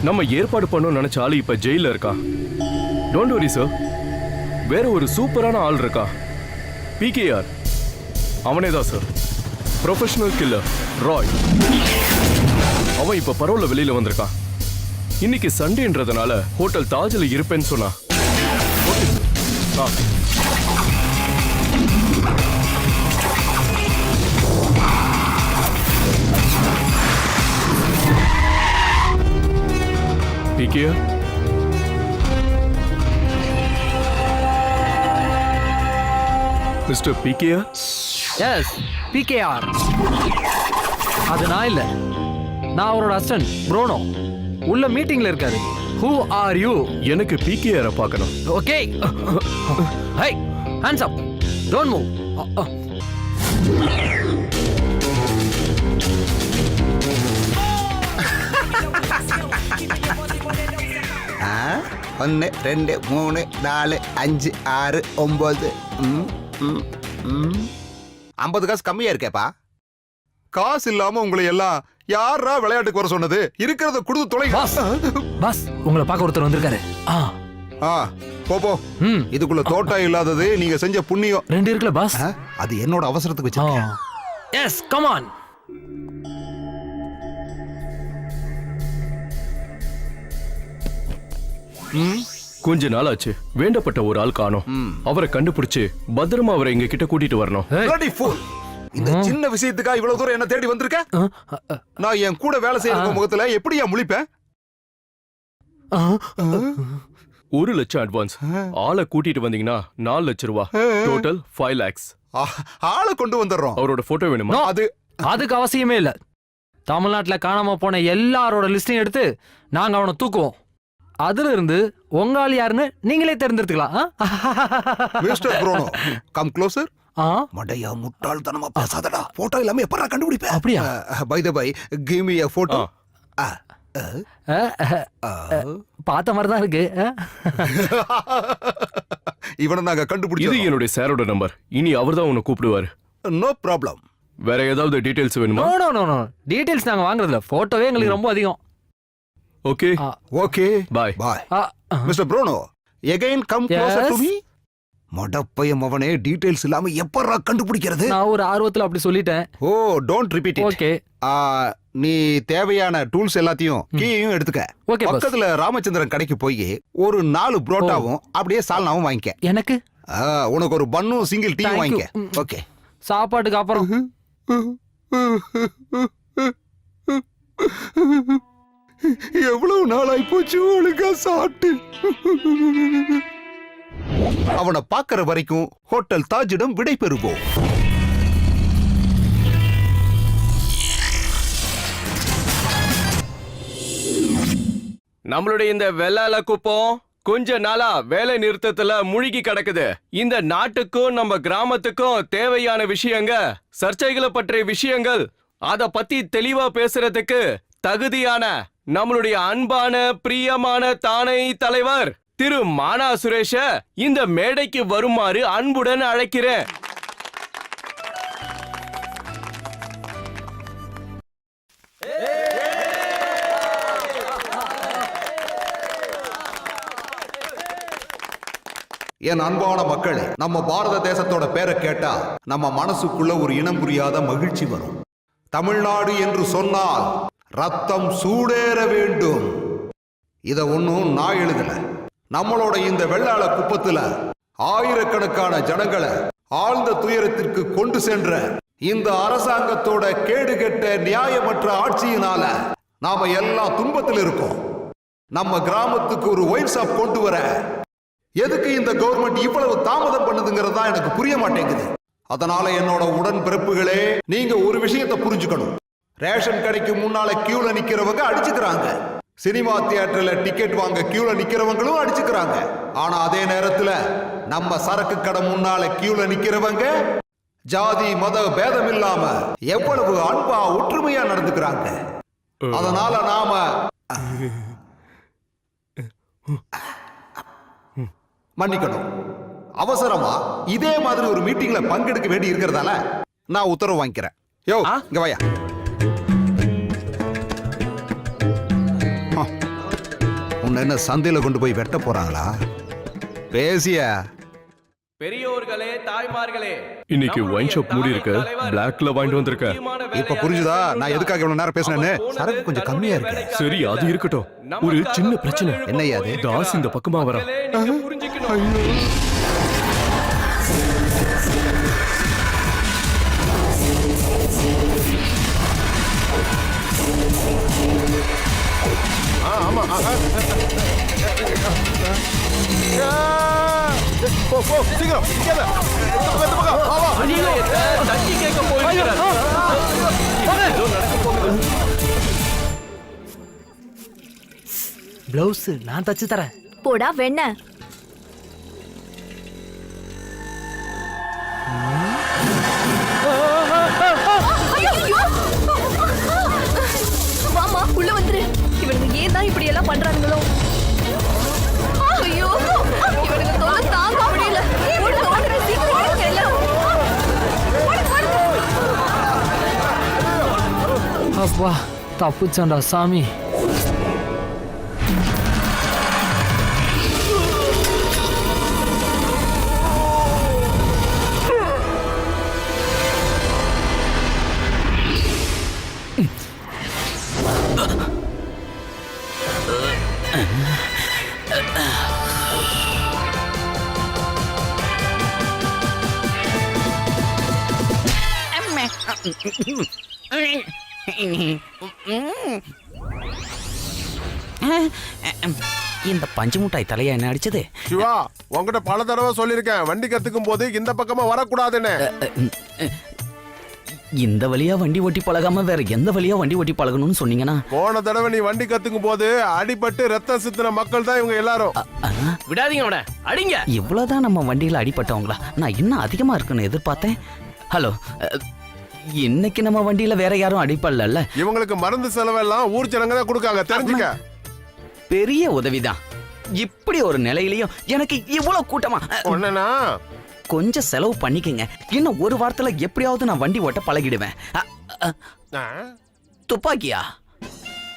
நம்ம ஏற்பாடு பண்ணணும்னு நினைச்ச ஆளு இப்ப ஜெயில இருக்கா. டோன்ட் வரி சார், வேற ஒரு சூப்பரான ஆள் இருக்கா. பிகேஆர் அவனே தான் சார், ப்ரொஃபஷனல் கில்லர் ராய். அவன் இப்ப பரவல வெளியில வந்திருக்கான். இன்னைக்கு சண்டேன்றதுனால ஹோட்டல் தாஜ்ல இருப்பேன்னு சொன்னா. Okay sir. PKR? Mr. PKR? Yes, PKR. அது நான் இல்ல, நான் அவரோட அசிஸ்டன்ட் ப்ரோனோ. உள்ள மீட்டிங்ல இருக்காரு. Who are you? எனக்கு PKR பார்க்கணும். Okay. Hey, hands up. Don't move. ஒன்று 2 3 4 5 6 9 50 காசு கம்மியா இருக்கேப்பா. காசு இல்லாம உங்களை எல்லாம் யாரா விளையாட்டுக்கு வர சொன்னது? இருக்கிறத கொடுத்து தொலை. பாஸ், உங்களை பார்க்க ஒருத்தர் வந்திருக்காரு. போ. இதுக்குள்ள தோட்டம் இல்லாதது நீங்க செஞ்ச புண்ணியம். 2 இருக்குல்ல பாஸ். அது என்னோட அவசரத்துக்கு வச்சிருக்கேன். Yes, come on. கொஞ்ச நாள் ஆச்சு, வேண்டப்பட்ட ஒரு ஆள் காணோம். அவரை கண்டுபிடிச்சு பத்திரமா அவரை எங்க கிட்ட கூட்டிட்டு வரணும். இந்த சின்ன விஷயத்துக்கா இவ்வளவு தூரம் என்ன தேடி வந்திருக்க? நான் என் கூட வேலை செய்யற முகத்துல எப்படியா முழிப்பேன்? 1 லட்சம் அட்வான்ஸ். ஆளை கூட்டிட்டு வந்தீங்கன்னா 4 லட்சம் ரூபாய். Total 5 lakhs. ஆளை கொண்டு வந்துடுறோம். அவரோட போட்டோ வேணுமா? அதுக்கு அவசியமே இல்ல. தமிழ்நாட்டுல காணாம போன எல்லாரோட லிஸ்டையும் எடுத்து நாங்க அவனை தூக்குவோம். அதுல இருந்து உங்கால் யாருன்னு நீங்களே தெரிஞ்சிருக்கலாம். Mister Bruno, come closer. மடையா முட்டாள்தனமா பேசாதடா. போட்டோ எல்லாமே எப்பறா கண்டுபிடிப்ப? அப்படியா? By the by, give me a photo. பார்த்த மாதிரி தான் இருக்கு. இவனை நாங்க கண்டுபிடிச்சோம். இது என்னுடைய சாரோட நம்பர். இனி அவர்தான் உன்னை கூப்பிடுவாரு. No problem. வேற ஏதாவது டீடைல்ஸ் வேணுமா? நோ. டீடைல்ஸ் நாங்க வாங்குறதுல போட்டோவே எங்களுக்கு ரொம்ப அதிகம். Okay okay, bye bye. Mister Bruno, again come closer to me. மடப்பையம் அவனே டீடைல்ஸ் இல்லாம எப்பறா கண்டுபிடிக்கிறது? நான் ஒரு ஆர்வத்துல அப்படி சொல்லிட்டேன். Oh, don't repeat it. Okay. நீ தேவையான டூல்ஸ் எல்லாத்தையும் கீயையும் எடுத்துக்க. Okay boss. பக்கத்துல ராமச்சந்திரன் கடைக்கு போய் ஒரு 4 புரோட்டாவும் அப்படியே சால்னாவும் வாங்கிக்க. எனக்கு உனக்கு ஒரு பன்னும் சிங்கிள் டீயும் வாங்கிக்க. ஓகே. சாப்பாட்டுக்கு அப்புறம் எவ்வளவு நாளாய் போச்சு ஒழுங்கா சாப்பிட்டு. அவனை பார்க்கிற வரைக்கும் ஹோட்டல் தாஜிடம் விடை பெறுவோம். நம்மளுடைய இந்த வெள்ளால குப்பம் கொஞ்ச நாளா வேலை நிறுத்தத்துல முழுகி கிடக்குது. இந்த நாட்டுக்கும் நம்ம கிராமத்துக்கும் தேவையான விஷயங்க, சர்ச்சைகளை பற்றிய விஷயங்கள், அத பத்தி தெளிவா பேசுறதுக்கு தகுதியான நம்மளுடைய அன்பான பிரியமான தானை தலைவர் திரு மானா சுரேஷ இந்த மேடைக்கு வருமாறு அன்புடன் அழைக்கிறேன். என் அன்பான மக்களே, நம்ம பாரத தேசத்தோட பேரை கேட்டா நம்ம மனசுக்குள்ள ஒரு இனம் புரியாத மகிழ்ச்சி வரும். தமிழ்நாடு என்று சொன்னால் ரத்தம் சூடேற வேண்டும். இத ஒன்னும் நான் எழுதல. நம்மளோட இந்த வெள்ளாள குப்பத்துல ஆயிரக்கணக்கான ஜனங்களை ஆழ்ந்த துயரத்திற்கு கொண்டு சென்ற இந்த அரசாங்கத்தோட கேடுகெட்ட நியாயமற்ற ஆட்சியினால நாம எல்லாம் துன்பத்தில் இருக்கோம். நம்ம கிராமத்துக்கு ஒரு ஒயின் ஷாப் கொண்டு வர எதுக்கு இந்த கவர்மெண்ட் இவ்வளவு தாமதம் பண்ணுதுங்கிறதா எனக்கு புரிய மாட்டேங்குது. அதனால என்னோட உடன் பிறப்புகளே, நீங்க ஒரு விஷயத்தை புரிஞ்சுக்கணும். ரேஷன் கடைக்கு முன்னால கியூல நிக்கிறவங்க அடிச்சுக்கிறாங்க. சினிமா தியேட்டர்ல டிக்கெட் வாங்க கியூல நிக்கிறவங்களும் அடிச்சுக்கிறாங்க. ஆனா அதே நேரத்துல நம்ம சரக்கு கடை முன்னால கியூல நிக்கிறவங்க ஜாதி மத பேதம் இல்லாம எவ்வளவு அன்பா ஒற்றுமையா நடந்துக்கிறாங்க. அதனால நாம மன்னிக்கணும். அவசரமா இதே மாதிரி ஒரு மீட்டிங்ல பங்கெடுக்க வேண்டி இருக்கிறதால நான் உத்தரவு வாங்கிக்கிறேன். யோ, இங்க வாயா. உன்னை என்ன சந்தையில கொண்டு போய் வெட்ட போறாங்களா? பேசியா? பெரியோர்களே, தாய்மார்களே, இன்னைக்கு ஒயின் ஷாப் மூடி இருக்கு. பிளாக்ல வாங்கிட்டு வந்திருக்க. இப்ப புரிஞ்சுதா நான் எதுக்காக இவ்வளவு நேரம் பேசினேன்னு? சரக்கு கொஞ்சம் கம்மியா இருக்கு. சரி, அது இருக்கட்டும். ஒரு சின்ன பிரச்சனை. என்னய்யா அது? தாஸ் இந்த பக்கமா வரா. ஆமா சீக்கிரம் தட்டி கேட்க போயிருக்கிறார். ஏதோ நடக்க போகுது. பிளவுஸ் நான் தச்சு தரேன். போடா வெண்ண. வாமா உள்ள வந்துரு. இவனுங்க ஏன் தான் இப்படி எல்லாம் பண்றானுங்களோ? ஐயோ, இவனுங்க தொல்லை தாங்க முடியல. ஓடுங்க, ஓடுங்க, சீக்கிரம் ஓடுங்க எல்லாம். அப்பா தப்புச்சண்டா சாமி. இந்த பஞ்சு முட்டாய் தலையா என்ன அடிச்சது? சிவா, உங்ககிட்ட பல தடவை சொல்லிருக்கேன், வண்டி கத்துக்கும் போது இந்த பக்கமா வரக்கூடாதுன்னு. இந்த வழியா வண்டி ஓட்டி பழகாம வேற எந்த வழியா வண்டி ஓட்டி பழகணும்னு சொன்னீங்கன்னா? போன தடவை நீ வண்டி கத்துக்கும் போது அடிபட்டு ரத்தம் சித்தின மக்கள் தான் இவங்க எல்லாரும். விடாதீங்க அவனை, அடிங்க. இவ்வளவுதான் நம்ம வண்டியில அடிபட்டவங்களா? நான் இன்னும் அதிகமா இருக்குன்னு எதிர்பார்த்தேன். ஹலோ, இன்னைக்கு நம்ம வண்டியில வேற யாரும் அடிப்படல. இவங்களுக்கு மருந்து செலவெல்லாம் ஊர் ஜனங்க தான் கொடுக்காங்க, தெரிஞ்சுக்க. பெரிய உதவிதான். இப்படி ஒரு நிலையிலயும் எனக்கு இவ்வளவு கூட்டமா? ஒண்ணுனா கொஞ்சம் செலவு பண்ணிக்கங்க. இன்னும் ஒரு வாரத்துல எப்படியாவது நான் வண்டி ஓட்ட பழகிடுவேன். துப்பாக்கியா?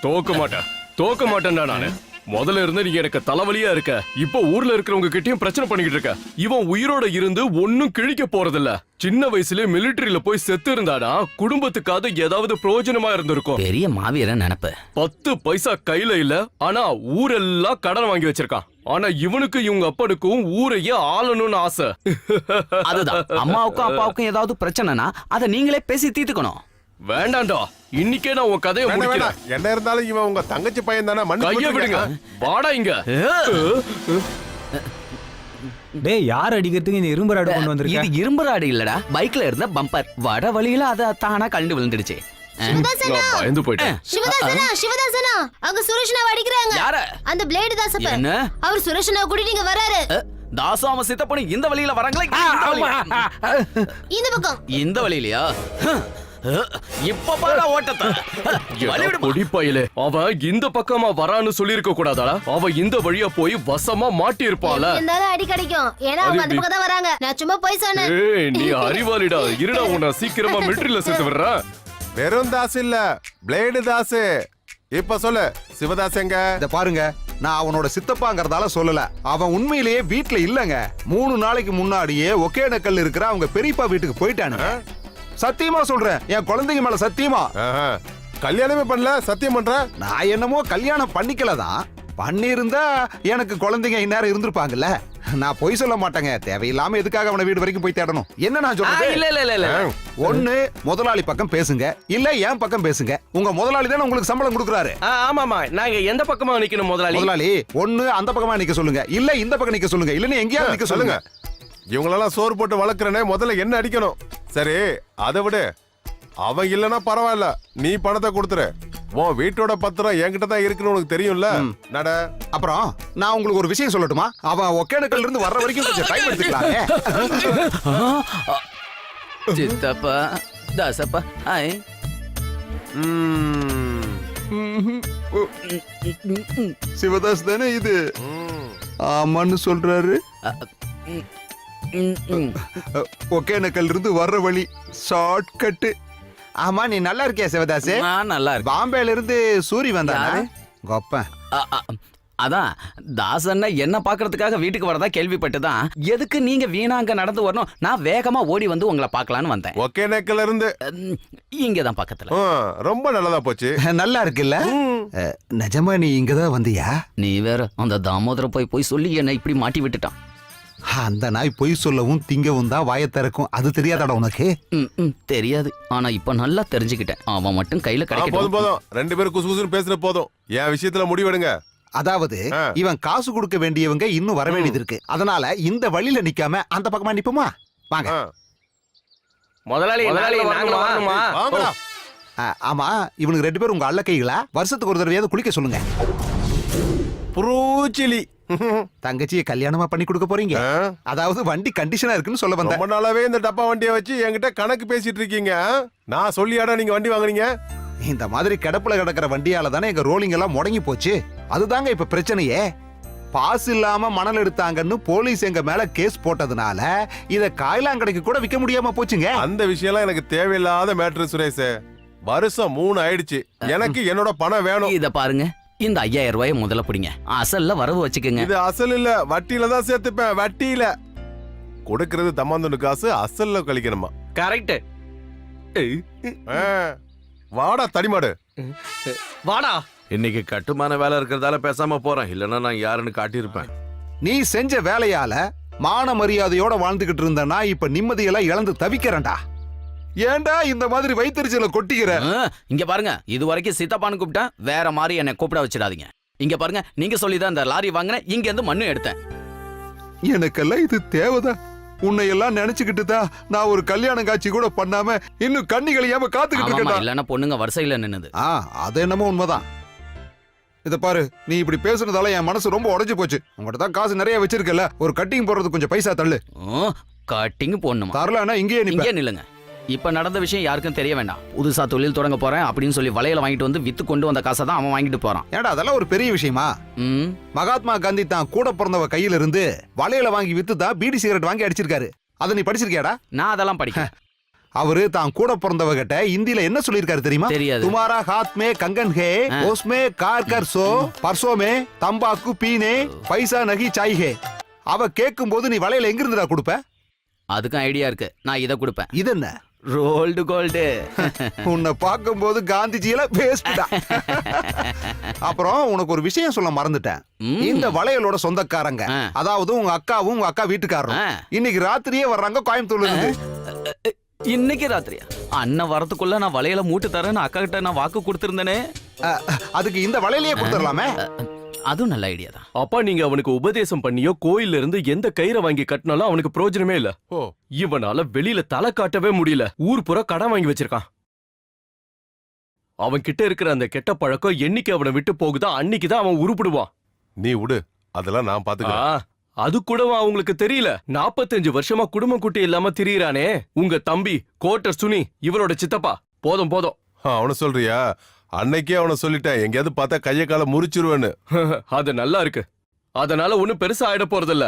தோக்க மாட்டேன்டா நானு. முதல்ல இருந்து நீங்க எனக்கு தலைவலியா இருக்க. இப்போ ஊர்ல இருக்கிறவங்க கிட்டயும் பிரச்சனை பண்ணிக்கிட்டு இருக்க. இவன் உயிரோட இருந்து ஒன்னும் கிழிக்க போறதில்ல. சின்ன வயசுல மிலிட்டரியில போய் செத்து இருந்தானா குடும்பத்துக்காவது ஏதாவது பிரயோஜனமா இருந்திருக்கும். பெரிய மாவீர நினைப்பு. 10 பைசா கையில இல்ல, ஆனா ஊரெல்லாம் கடன் வாங்கி வச்சிருக்கான். ஆனா இவனுக்கு இவங்க அப்பனுக்கும் ஊரையே ஆளணும்னு ஆசை. அதுதான், அம்மாவுக்கும் அப்பாவுக்கும் ஏதாவது பிரச்சனைனா அதை நீங்களே பேசி தீர்த்துக்கணும். வேண்டாண்டா, இன்னைக்கே நான் உன் கதையை முடிக்கிறேன். என்ன இருந்தாலும் இவன் உங்க தங்கச்சி பையன் தானே, கைய விடுங்க. வாடா இங்க. டேய், யார் அடிக்கிறதுக்கு இந்த இரும்பு ராடு கொண்டு வந்திருக்க? இது இரும்பு ராடு இல்லடா, பைக்ல இருந்த பம்பர். வட வழியில அது தானா கழண்டு விழுந்துடுச்சு. நான் பயந்து போயிட்டேன். சிவதாசனா அங்க சுரேஷனா அடிக்கிறாங்க. யார? அந்த பிளேடு தாசப்ப. என்ன? அவர் சுரேஷனா கூட்டிட்டு இங்க வராரு. தாசு அவன் சித்தப்பனு இந்த வழியில வராங்களா? இந்த பக்கம். இந்த வழியிலயா? இப்ப பாரு ஓட்டத்தை. பொடிப்பையிலே, அவன் இந்த பக்கமா வரான்னு சொல்லிருக்க கூடாதா? அவ இந்த வழியா போய் வசமா மாட்டி இருப்பாள. இருந்தாலும் அடி கிடைக்கும். ஏன்னா அவங்க அந்த பக்கம் தான் வராங்க. நான் சும்மா போய் சொன்னேன். ஏய், நீ அறிவாளிடா. இருடா, உன்னை சீக்கிரமா மிலிட்டரியில சேர்த்து விடுறேன். வெறும் தாஸ் இல்ல, பிளேடு தாஸ். இப்ப சொல்லு, சிவதாஸ் எங்க? இத பாருங்க, நான் அவனோட சித்தப்பாங்கறதால சொல்லல. அவன் உண்மையிலேயே வீட்ல இல்லங்க. 3 நாளைக்கு முன்னாடியே ஒகேனக்கல் இருக்கிற அவங்க பெரியப்பா வீட்டுக்கு போயிட்டானுங்க. சத்தியமா சொல்றேன், என் குழந்தைங்க மேல சத்தியமா. கல்யாணமே பண்ணல, சத்தியம் பண்ற? நான் என்னமோ கல்யாணம் பண்ணிக்கலதான். பண்ணிருந்தா எனக்கு குழந்தைங்க இந்நேரம் இருந்திருப்பாங்கல்ல. நான் பொய் சொல்ல மாட்டேங்க. தேவையில்லாம எதுக்காக அவனை வீடு வரைக்கும் போய் தேடணும்? என்ன நான் சொல்றேன்? இல்ல. ஒண்ணு முதலாளி பக்கம் பேசுங்க, இல்ல என் பக்கம் பேசுங்க. உங்க முதலாளி தானே உங்களுக்கு சம்பளம் கொடுக்குறாரு. ஆமாமா, நாங்க எந்த பக்கமா நிக்கணும் முதலாளி? முதலாளி ஒண்ணு அந்த பக்கமா நிக்க சொல்லுங்க, இல்ல இந்த பக்கம் நிக்க சொல்லுங்க, இல்லன்னு எங்கேயாவது நிக்க சொல்லுங்க. இவங்களெல்லாம் சோறு போட்டு வளர்க்கறனே, முதல்ல என்ன அடிக்கணும். சரி, அதை விடு. அவன் இல்லனா பரவாயில்ல, நீ பணத்தை கொடுத்துரு. உன் வீட்டோட பத்திரம் என்கிட்ட தான் இருக்குன்னு உனக்கு தெரியும்ல. நட. அப்புறம் நான் உங்களுக்கு ஒரு விஷயம் சொல்லட்டுமா? அவன் ஒகேனக்கல்ல இருந்து வர்ற வரைக்கும் கொஞ்சம் டைம் எடுத்துக்கலாமே. சித்தப்பா, தாசப்பா, ஹாய். சிவதாஸ் தானே இது? ஆமான்னு சொல்றாரு. ஒகேனக்கல் இருந்து வர்ற வழி ஷார்ட் கட். ஆமா, நீ நல்லா இருக்கியா சிவதாஸ்? நான் நல்லா இருக்கேன். பாம்பேல இருந்து சூரி வந்தானா? கோப்பன். அதான் தாசண்ண என்ன பாக்குறதுக்காக வீட்டுக்கு வரதா கேள்விப்பட்டுதான் எதுக்கு நீங்க வீணா அங்க நடந்து வரணும், நான் வேகமா ஓடி வந்து உங்களை பார்க்கலான்னு வந்தேன். ஒகே நேக்கல இருந்து இங்கதான் பக்கத்துல. ரொம்ப நல்லதா போச்சு. நல்லா இருக்குல்ல? நிஜமா நீ இங்கதான் வந்தியா? நீ வேற அந்த தாமோதர போய் சொல்லி என்ன இப்படி மாட்டி விட்டுட்டான். அந்த நாய் பொய் சொல்லவும் திங்கவும் தான் வாயை திறக்கும். அது தெரியாதாடா உனக்கு? தெரியாது, ஆனா இப்ப நல்லா தெரிஞ்சுக்கிட்டேன். அவன் மட்டும் கையில போதும் கிடைக்கும். போதும், ரெண்டு பேரும் குசு குசுன்னு பேசுறது போதும். என் விஷயத்துல முடிவெடுங்க. அதாவது இவன் காசு கொடுக்க வேண்டியவங்க இன்னும் வர வேண்டியது இருக்கு. அதனால இந்த வழியில நிக்காம அந்த பக்கமா நிப்போமா? வாங்க. முதலாளி வரணுமா? வாங்கடா. ஆமா, இவனுக்கு 2 பேரும் உங்க அல்ல கைகளா? வருஷத்துக்கு ஒரு தடவையாவது குளிக்க சொல்லுங்க. புரூச்சிலி. தங்கச்சியை கல்யாணமா பண்ணி கொடுக்க போறீங்க? அதாவது வண்டி கண்டிஷனா இருக்குன்னு சொல்ல வந்தேன். ரொம்ப நாளாவே இந்த டப்பா வண்டியை வச்சு என்கிட்ட கணக்கு பேசிட்டு இருக்கீங்க. நான் சொல்லியாடா நீங்க வண்டி வாங்குறீங்க? இந்த மாதிரி கிடப்புல கிடக்கிற வண்டியால தானே எங்க ரோலிங் எல்லாம் முடங்கி போச்சு. அதுதாங்க இப்ப பிரச்சனையே. பாஸ் இல்லாம மணல் எடுத்தாங்கன்னு போலீஸ் எங்க மேல கேஸ் போட்டதுனால இத காய்லாங்கடைக்கு கூட விற்க முடியாம போச்சுங்க. அந்த விஷயம்லாம் எனக்கு தேவையில்லாத மேட்ரு சுரேஷ். வருஷம் 3 ஆயிடுச்சு. எனக்கு என்னோட பணம் வேணும். இத பாருங்க, இந்த 5000 ரூபாயை முதல்ல பிடிங்க. அசல்ல வரவு வச்சுக்கோங்க. இது அசல் இல்ல, வட்டியில தான் சேர்த்துப்பேன். வட்டியில கொடுக்கறது தம்மாந்துண்டு காசு, அசல்ல கழிக்கணுமா? கரெக்ட். வாடா தடிமாடு. வாடா. இன்னைக்கு கட்டுமான வேலை இருக்கிறதால பேசாம போறேன், இல்லன்னா நான் யாருன்னு காட்டியிருப்பேன். நீ செஞ்ச வேலையால மான மரியாதையோட வாழ்ந்துகிட்டு இருந்தனா இப்ப நிம்மதியெல்லாம் இழந்து தவிக்கிறேன்டா. ஏன்டா இந்த மாதிரி வைத்தறிச்சல கொட்டிக்கிற? இங்க பாருங்க, இது வரைக்கும் சித்தப்பான்னு கூப்பிட்டா வேற மாதிரி என்னை கூப்பிட வச்சிடாதீங்க. இங்க பாருங்க, நீங்க சொல்லிதான் இந்த லாரி வாங்கினேன், இங்க இருந்து மண்ணு எடுத்தேன். எனக்கெல்லாம் இது தேவைதான்? உன்னை எல்லாம் நினைச்சுக்கிட்டு தான் நான் ஒரு கல்யாண காட்சி கூட பண்ணாம இன்னும் கண்ணி கழியாம காத்துக்கிட்டு இருக்கேன். இல்லன்னா பொண்ணுங்க வரிசையில நின்னுது. அது என்னமோ உண்மைதான். இத பாரு, நீ இப்படி பேசுனதால என் மனசு ரொம்ப உடைஞ்சு போச்சு. உங்ககிட்ட தான் காசு நிறைய வச்சிருக்கல, ஒரு கட்டிங் போடுறது கொஞ்சம் பைசா தள்ளு. கட்டிங் போடணுமா? தரலன்னா இங்கேயே நில்லுங்க. இப்ப நடந்த விஷயம் யாருக்கும் தெரிய வேண்டாம். புதுசா தொழில் தொடங்க போறேன் அப்படின்னு சொல்லி வளையல வாங்கிட்டு வந்து வித்து கொண்டு வந்த காசை தான் அவன் வாங்கிட்டு போறான். ஏடா அதெல்லாம் ஒரு பெரிய விஷயமா? மகாத்மா காந்தி தான் கூட பிறந்தவ கையில இருந்து வளையல வாங்கி வித்து தான் பீடி சிகரெட் வாங்கி அடிச்சிருக்காரு. அதை நீ படிச்சிருக்கியாடா? நான் அதெல்லாம் படிக்க. அவரு தான் கூட பிறந்தவ கிட்ட இந்தியில என்ன சொல்லிருக்காரு தெரியுமா? தெரியாது. துமாரா ஹாத் மே கங்கன் ஹே, உஸ்மே கார் கர் சோ, பர்சோ மே தம்பாக்கு பீனே, பைசா நகி சாய் ஹே. அவ கேட்கும் போது நீ வளையல எங்க இருந்துடா கொடுப்ப? அதுக்கும் ஐடியா இருக்கு, நான் இதை கொடுப்பேன். இது என்ன? Rolled gold. உன்னை பார்க்கும் போது காந்திஜியில பேசிட்டா. அப்புறம் உனக்கு ஒரு விஷயம் சொல்ல மறந்துட்டேன். இந்த வளையலோட சொந்தக்காரங்க, அதாவது உங்க அக்காவும் உங்க அக்கா வீட்டுக்காரரும் இன்னைக்கு ராத்திரியே வர்றாங்க கோயம்புத்தூர்ல இருந்து. இன்னைக்கு ராத்திரியா? அண்ணன் வரதுக்குள்ள நான் வளையல மூட்டு தரேன்னு அக்கா கிட்ட நான் வாக்கு கொடுத்திருந்தேனே. அதுக்கு இந்த வளையலையே கொடுத்துடலாமே. அதுவும் நல்ல ஐடியா தான். அப்பா நீங்க அவனுக்கு உபதேசம் பண்ணியோ கோயில்ல இருந்து எந்த கயிறை வாங்கி கட்டினாலும் அவனுக்கு பிரயோஜனமே இல்ல. இவனால வெளியில தலை காட்டவே முடியல. ஊர் புற கடன் வாங்கி வச்சிருக்கான். அவன் கிட்ட இருக்கிற அந்த கெட்ட பழக்கம் என்னைக்கு அவனை விட்டு போகுதோ அன்னைக்குதான் அவன் உருப்பிடுவான். நீ விடு, அதெல்லாம் நான் பாத்துக்கிறேன். அது கூட அவங்களுக்கு தெரியல. 45 வருஷமா குடும்பம் குட்டி இல்லாம திரியறானே உங்க தம்பி கோட்டர் சுனி, இவரோட சித்தப்பா. போதும் போதும். அவனை சொல்றியா? அன்னைக்கே அவனை சொல்லிட்டேன், எங்கேயாவது பார்த்தா கைய கால முறிச்சிருவேன்னு. அது நல்லா இருக்கு. அதனால ஒண்ணும் பெருசா ஆயிட போறதில்ல.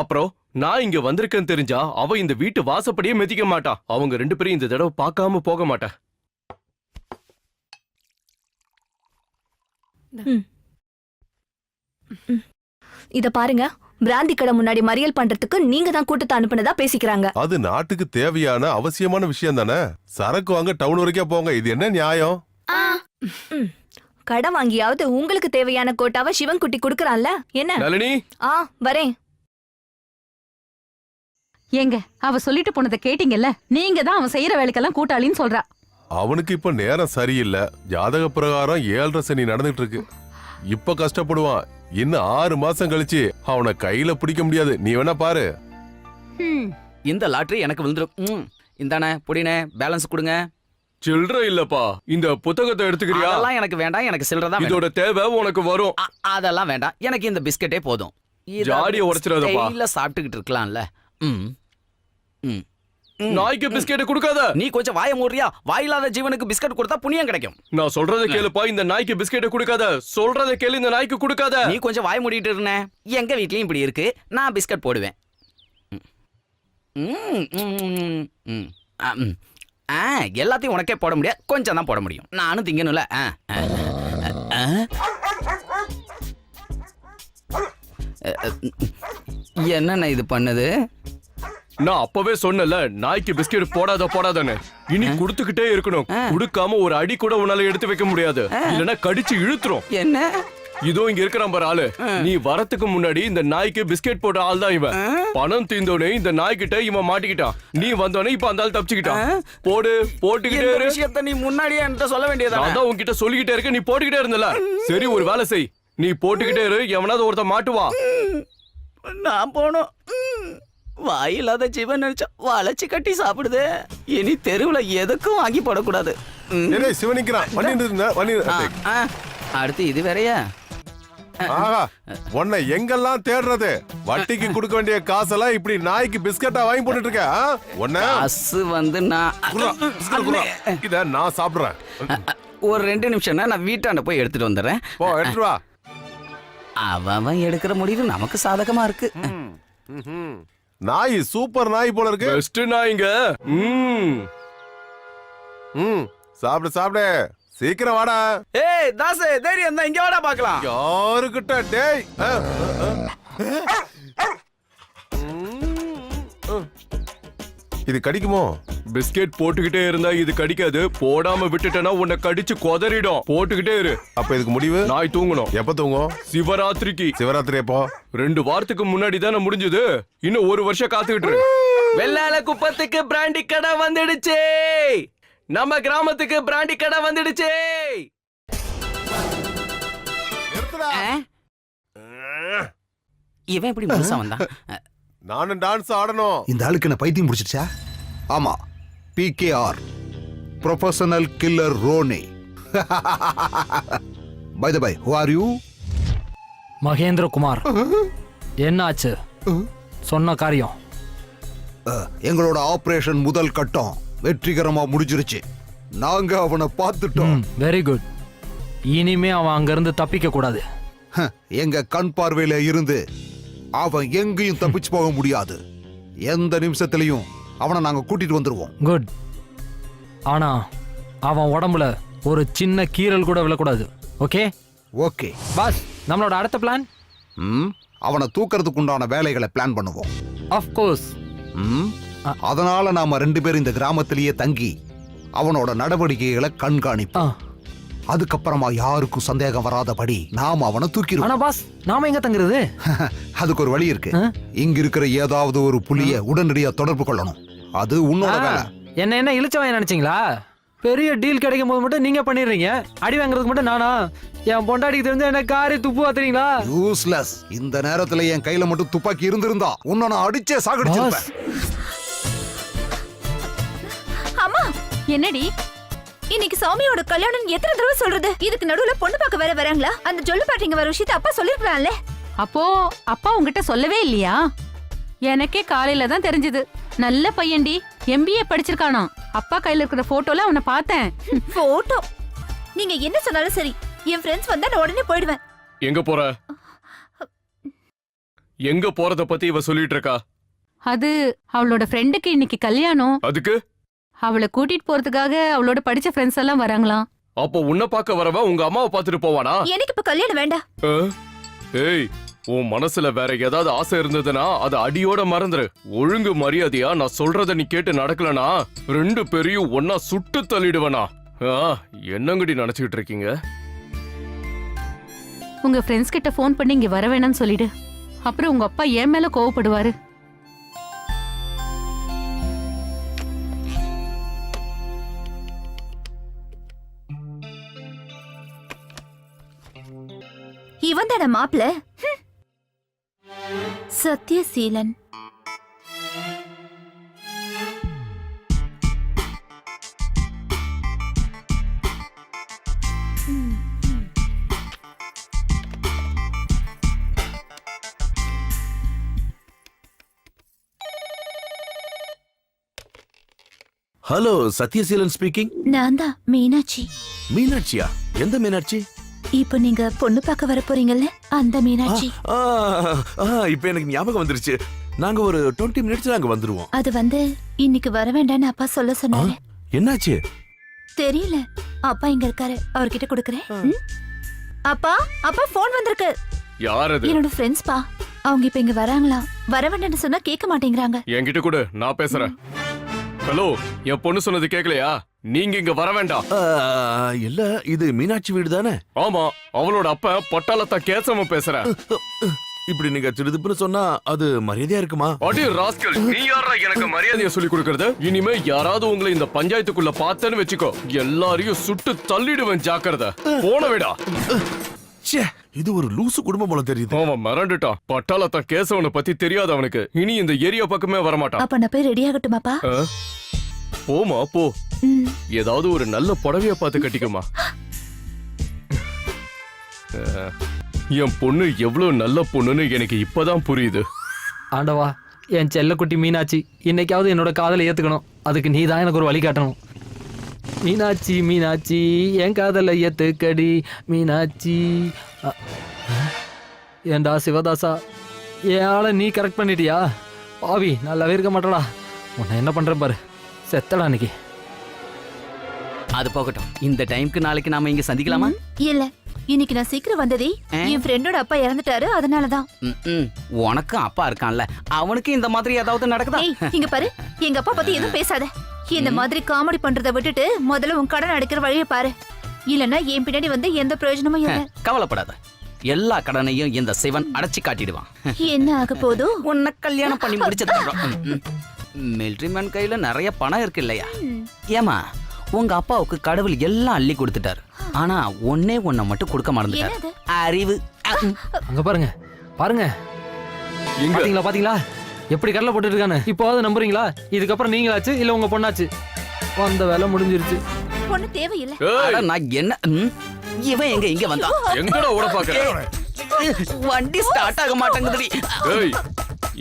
அப்புறம் நான் இங்க வந்திருக்கேன்னு தெரிஞ்சா அவ இந்த வீட்டு வாசப்படியே மிதிக்க மாட்டான். அவங்க 2 பேரும் இந்த தடவை பார்க்காம போக மாட்டேன். இத பாருங்க, பிராந்தி கடை முன்னாடி மறியல் பண்றதுக்கு நீங்க தான் கூட்டத்தை அனுப்புனதா பேசிக்கிறாங்க. அது நாட்டுக்கு தேவையான அவசியமான விஷயம் தானே. சரக்கு வாங்க டவுன் வரைக்கும் போங்க, இது என்ன நியாயம்? கடை வாங்கியாவது உங்களுக்கு தேவையான கோட்டாவை சிவன்குட்டி குடுக்கறான்ல, என்ன? நளினி, வரேன். ஏங்க, அவ சொல்லிட்டு போனதை கேட்டீங்கல்ல? நீங்க தான் அவன் செய்யற வேலைக்கெல்லாம் கூட்டாளின்னு சொல்றா. அவனுக்கு இப்ப நேரம் சரியில்லை. ஜாதக பிரகாரம் 7.5 சனி நடந்துட்டு இருக்கு. இப்ப கஷ்டப்படுவான். இன்னும் 6 மாசம் கழிச்சு அவனை கையில பிடிக்க முடியாது. நீ வேணா பாரு. இந்த லாட்டரி எனக்கு விழுந்துரும். இந்தானே புடினே, பேலன்ஸ் கொடுங்க. சில்லற இல்லப்பா. இந்த புத்தகத்தை எடுத்துக்கிறியா? அதெல்லாம் எனக்கு வேண்டாம், எனக்கு சில்லற தான். இதோட தேவை உனக்கு வரும். அதெல்லாம் வேண்டாம், எனக்கு இந்த பிஸ்கட்டே போதும். ஜாடியை உடைச்சிடாதப்பா. இல்ல சாப்பிட்டுக்கிட்டு இருக்கலாம்ல. நாய்க்கு பிஸ்கெட் கொடுக்காத. நீ கொஞ்சம் வாய மூடுறியா? வாயில்லாத ஜீவனுக்கு பிஸ்கட் கொடுத்தா புண்ணியம் கிடைக்கும். நான் சொல்றதை கேளுப்பா. இந்த நாய்க்கு பிஸ்கெட் கொடுக்காத. சொல்றதை கேளு, இந்த நாய்க்கு கொடுக்காத. நீ கொஞ்சம் வாய மூடிட்டு இருந்தே. எங்க வீட்லயும் இப்படி இருக்கு, நான் பிஸ்கட் போடுவேன். எல்லாத்தையும் உனக்கே போட முடியாது, கொஞ்சம் தான் போட முடியும். நானும் திங்கணும்ல. என்னண்ணா இது பண்ணுது? நான் அப்பவே சொன்னல நாய்க்கு பிஸ்கெட் போடாதன்னு. இனி குடுத்துக்கிட்டே இருக்கணும். குடுக்காம ஒரு அடி கூட உன்னால எடுத்து வைக்க முடியாது. இல்லனா கடிச்சு இழுத்துரும். என்ன? இதோ இங்க இருக்கிறான் பாரு ஆளு. நீ வரத்துக்கு முன்னாடி இந்த நாய்க்கு பிஸ்கெட் போட்ட ஆள் தான் இவன். பணம் தீந்தோனே இந்த நாய்கிட்ட இவன் மாட்டிக்கிட்டான். நீ வந்தோனே இப்ப அந்த ஆள் தப்பிச்சுக்கிட்டான். போட்டுக்கிட்டே இரு. விஷயத்தை நீ முன்னாடியே என்கிட்ட சொல்ல வேண்டியதா? அதான் உன்கிட்ட சொல்லிக்கிட்டே இருக்க, நீ போட்டுக்கிட்டே இருந்தல. சரி ஒரு வேலை செய், நீ போட்டுக்கிட்டே இரு. எவனாவது ஒருத்த மாட்டுவா. நான் போனோம். வாயில்லாத ஜீவன் நினைச்சா வளைச்சு கட்டி சாப்பிடுது. இனி தெருவுல எதுக்கும் வாங்கி போடக்கூடாது. சிவனிக்கிறான். அடுத்து இது வேறயா? ஆஹா, உன்னை எங்கெல்லாம் தேடுறது? வட்டிக்கு கொடுக்க வேண்டிய காசெல்லாம் இப்படி நாய்க்கு பிஸ்கட்டா வாங்கி போட்டுட்டு இருக்க. உன்ன காசு வந்து இத நான் சாப்பிடுறேன். ஒரு 2 நிமிஷம்னா நான் வீட்டாண்ட போய் எடுத்துட்டு வந்துடுறேன். போ, எடுத்துட்டு வா. அவன் எடுக்கிற முடிவு நமக்கு சாதகமா இருக்கு. நாய் சூப்பர் நாய் போல இருக்கு. பெஸ்ட் நாய்ங்க. சாப்பிடு சாப்பிடு, சீக்கிரம் வாடா. ஏய் தாசே, தைரியம் தான், இங்க வாடா பார்க்கலாம். யாருக்கிட்ட டேய்? இது கடிக்குமோ? பிஸ்கெட் போட்டுக்கிட்டே இருந்தா இது கடிக்காது. போடாம விட்டுட்டேன்னா உன்னை கடிச்சு கொதறிடும். போட்டுக்கிட்டே இரு. அப்ப இதுக்கு முடிவு? நாய் தூங்கணும். எப்ப தூங்கும்? சிவராத்திரிக்கு. சிவராத்திரி எப்போ? 2 வாரத்துக்கு முன்னாடி தானே முடிஞ்சது. இன்னும் 1 வருஷம் காத்துக்கிட்டு இரு. வெள்ளால குப்பத்துக்கு பிராண்டி கடை வந்துடுச்சு. நம்ம கிராமத்துக்கு பிராண்டி கடை வந்துடுச்சு. இவன் எப்படி முழுசா வந்தான்? நானும் டான்ஸ் ஆடணும். இந்த ஆளுக்கு என்ன பைத்தியம் பிடிச்சிருச்சா? ஆமா, PKR, professional killer Ronnie. By the by, who are you? Mahendra Kumar. என்னாச்சு? சொன்ன காரியம். எங்களோட ஆபரேஷன் முதல் கட்டம் வெற்றிகரமா முடிஞ்சிருச்சு. நாங்க அவனை பார்த்துட்டோம். Very good. இனிமே அவன் அங்கிருந்து தப்பிக்க கூடாது. எங்க கண் பார்வையில இருந்து அவன் எங்கேயும் தப்பிச்சு போக முடியாது. எந்த நிமிஷத்திலையும் அவனை நாங்க கூட்டிட்டு வந்துருவோம். குட். ஆனா அவன் உடம்புல ஒரு சின்ன கீறல் கூட விழக்கூடாது. ஓகே? ஓகே பாஸ், நம்மளோட அடுத்த பிளான்? அவனை தூக்கிறதுக்கு உண்டான வேலைகளை பிளான் பண்ணுவோம். Of course. அதனால நாம 2 பேரும் இந்த கிராமத்திலேயே தங்கி அவனோட நடவடிக்கைகளை கண்காணிப்போம். அதுக்கப்புறமா யாருக்கும் சந்தேகம் வராதபடி நாம அவனை தூக்கிடுவோம். ஆனா பாஸ், நாம எங்க தங்குறது? அதுக்கு ஒரு வழி இருக்கு. இங்க இருக்கிற ஏதாவது ஒரு புலிய உடனடியா தொடர்பு கொள்ளணும். அது உன்னோட வேலை. என்ன இழுச்சவன் நினைச்சீங்களா? பெரிய டீல் கிடைக்கும் போது மட்டும் நீங்க பண்ணிடுறீங்க. அடி வாங்குறதுக்கு மட்டும் நானா? என் பொண்டாடிக்கு தெரிஞ்ச என்ன காரி துப்பு வாத்துறீங்களா? யூஸ்லெஸ். இந்த நேரத்துல என் கையில மட்டும் துப்பாக்கி இருந்திருந்தா உன்னை நான் அடிச்சே சாகடிச்சிருப்பேன். அம்மா, என்னடி? இன்னைக்கு சாமியோட கல்யாணம் எத்தனை தடவை சொல்றது? இதுக்கு நடுவுல பொண்ணு பார்க்க வேற வராங்களா? அந்த ஜொல்லு பாட்டிங்க வர விஷயத்தை அப்பா சொல்லிருக்கலாம்ல. அப்போ அப்பா உங்ககிட்ட சொல்லவே இல்லையா? எனக்கே காலையில தான் தெரிஞ்சது. நல்ல பையன்டி, MBA படிச்சிருக்கானா. அப்பா கையில இருக்கிற போட்டோல அவனை பார்த்தேன். போட்டோ? நீங்க என்ன சொன்னாலும் சரி, என் ஃப்ரெண்ட்ஸ் வந்தா நான் உடனே போயிடுவேன். எங்க போற? எங்க போறத பத்தி இவ சொல்லிட்டு இருக்கா? அது அவளோட ஃப்ரெண்டுக்கு இன்னைக்கு கல்யாணம். அதுக்கு அவளை கூட்டிட்டு போறதுக்காக அவளோட படிச்ச ஃப்ரெண்ட்ஸ் எல்லாம் வராங்களாம். அப்போ உன்னை பார்க்க வரவன் உங்க அம்மாவை பார்த்துட்டு போவானா? எனக்கு இப்ப கல்யாணம் வேண்டாம். ஏய், உன் மனசுல வேற ஏதாவது ஆசை இருந்ததுன்னா அதை அடியோட மறந்துரு. ஒழுங்கு மரியாதையா நான் சொல்றத நீ கேட்டு நடக்கலனா 2 பேரையும் ஒன்னா சுட்டு தள்ளிடுவனா? என்னங்கடி நினைச்சுக்கிட்டு இருக்கீங்க? உங்க ஃப்ரெண்ட்ஸ் கிட்ட ஃபோன் பண்ணி இங்க வர வேணாம்னு சொல்லிடு. அப்புறம் உங்க அப்பா என் மேல கோவப்படுவாரு. இவன் தான மாப்பிள்ள? சத்யசீலன். Hello, Sathyaseelan speaking. நான் தான் மீனாட்சி. மீனாட்சியா? எந்த மீனாட்சி? இப்போ நீங்க பொண்ணு பார்க்க வர போறீங்கல்ல, அந்த மீனாட்சி. இப்போ எனக்கு ஞாபகம் வந்துருச்சு. நாங்க ஒரு 20 மினிட்ஸ்ல அங்க வந்துருவோம். அது வந்து இன்னைக்கு வர வேண்டாம்னு அப்பா சொல்ல சொன்னாரு. என்னாச்சு? தெரியல. அப்பா இங்க இருக்காரு, அவர்கிட்ட கொடுக்கறேன். அப்பா, அப்பா போன் வந்திருக்கு. யார் அது? என்னோட ஃப்ரெண்ட்ஸ் பா. அவங்க இப்ப இங்க வராங்களா? வர வேண்டாம்னு சொன்னா கேட்க மாட்டேங்கிறாங்க. என்கிட்ட கூட நான் பேசுறேன். ஹலோ, என் பொண்ணு சொன்னது கேட்கலையா? நீங்க இங்க வர வேண்டாம். இல்ல இது மீனாட்சி வீடு தானே? ஆமா, அவளோட அப்ப பட்டாளத்தா கேசவ பேசுறேன். இப்படி நீங்க திருதுப்புன்னு சொன்னா அது மரியாதையா இருக்குமா? அடி ராஸ்கல், நீ யாரா எனக்கு மரியாதையை சொல்லி கொடுக்கறது? இனிமே யாராவது உங்களை இந்த பஞ்சாயத்துக்குள்ள பார்த்தேன்னு வெச்சுக்கோ, எல்லாரையும் சுட்டு தள்ளிடுவேன், ஜாக்கிரதை. போன விடா. ச்சே, இது ஒரு லூசு குடும்பம் போல தெரியுது. அவன் மிரண்டுட்டான். பட்டாளத்தா கேசவனை பத்தி தெரியாது அவனுக்கு. இனி இந்த ஏரியா பக்கமே வரமாட்டான். அப்ப நான் போய் ரெடி ஆகட்டுமாப்பா? போமா போ. ம். ஏதாவது ஒரு நல்ல புடவைய பார்த்து கட்டிக்குமா. என் பொண்ணு எவ்வளவு நல்ல பொண்ணுன்னு எனக்கு இப்பதான் புரியுது. ஆண்டவா, என் செல்லக்குட்டி மீனாட்சி இன்னைக்காவது என்னோட காதலை ஏத்துக்கணும். அதுக்கு நீ தான் எனக்கு ஒரு வழி காட்டணும். மீனாட்சி மீனாட்சி என் காதலை ஏத்துக்கடி மீனாட்சி. ஏண்டா சிவதாசா, என் ஆளை நீ கரெக்ட் பண்ணிட்டியா? பாவி, நல்லாவே இருக்க மாட்டடா. உன்னை என்ன பண்ற பாரு, செத்தடா இன்னைக்கு. அது போகட்டும். இந்த டைம்க்கு நாளைக்கு நாம இங்க சந்திக்கலாமா? இல்ல, இன்னைக்கு நான் சீக்கிரம் வந்ததே என் ஃப்ரெண்டோட அப்பா இறந்துட்டாரு, அதனாலதான். உனக்கும் அப்பா இருக்கான்ல, அவனுக்கு இந்த மாதிரி ஏதாவது நடக்குதா? ஏய், இங்க பாரு, எங்க அப்பா பத்தி எதுவும் பேசாத. இந்த மாதிரி காமெடி பண்றத விட்டுட்டு முதல்ல உன் கடன் அடைக்கிற வழியை பாரு. இல்லன்னா என் பின்னாடி வந்து எந்த பிரயோஜனமும் இல்ல. கவலைப்படாத, எல்லா கடனையும் இந்த சிவன் அடைச்சு காட்டிடுவான். என்ன ஆக போதோ? உன்னை கல்யாணம் பண்ணி முடிச்சது மிலிட்டரி மேன் கையில நிறைய பணம் இருக்கு இல்லையா? ஏமா, உங்க அப்பாவுக்கு கடவுள் எல்லாம் அள்ளி கொடுத்துட்டாரு. ஆனா ஒன்னே ஒன்ன மட்டும் கொடுக்க மறந்துட்டாரு, அறிவு. அங்க பாருங்க பாருங்க, பாத்தீங்களா பாத்தீங்களா எப்படி கடலை போட்டு இருக்கானு? இப்போவாது நம்புறீங்களா? இதுக்கப்புறம் நீங்களாச்சு இல்ல உங்க பொண்ணாச்சு, அந்த வேலை முடிஞ்சிருச்சு. பொண்ணு தேவையில்லை. நான் என்ன இவன் எங்க இங்க வந்தா? எங்கடா ஓட பாக்குற? வண்டி ஸ்டார்ட் ஆக மாட்டேங்குதுடி. ஏய்,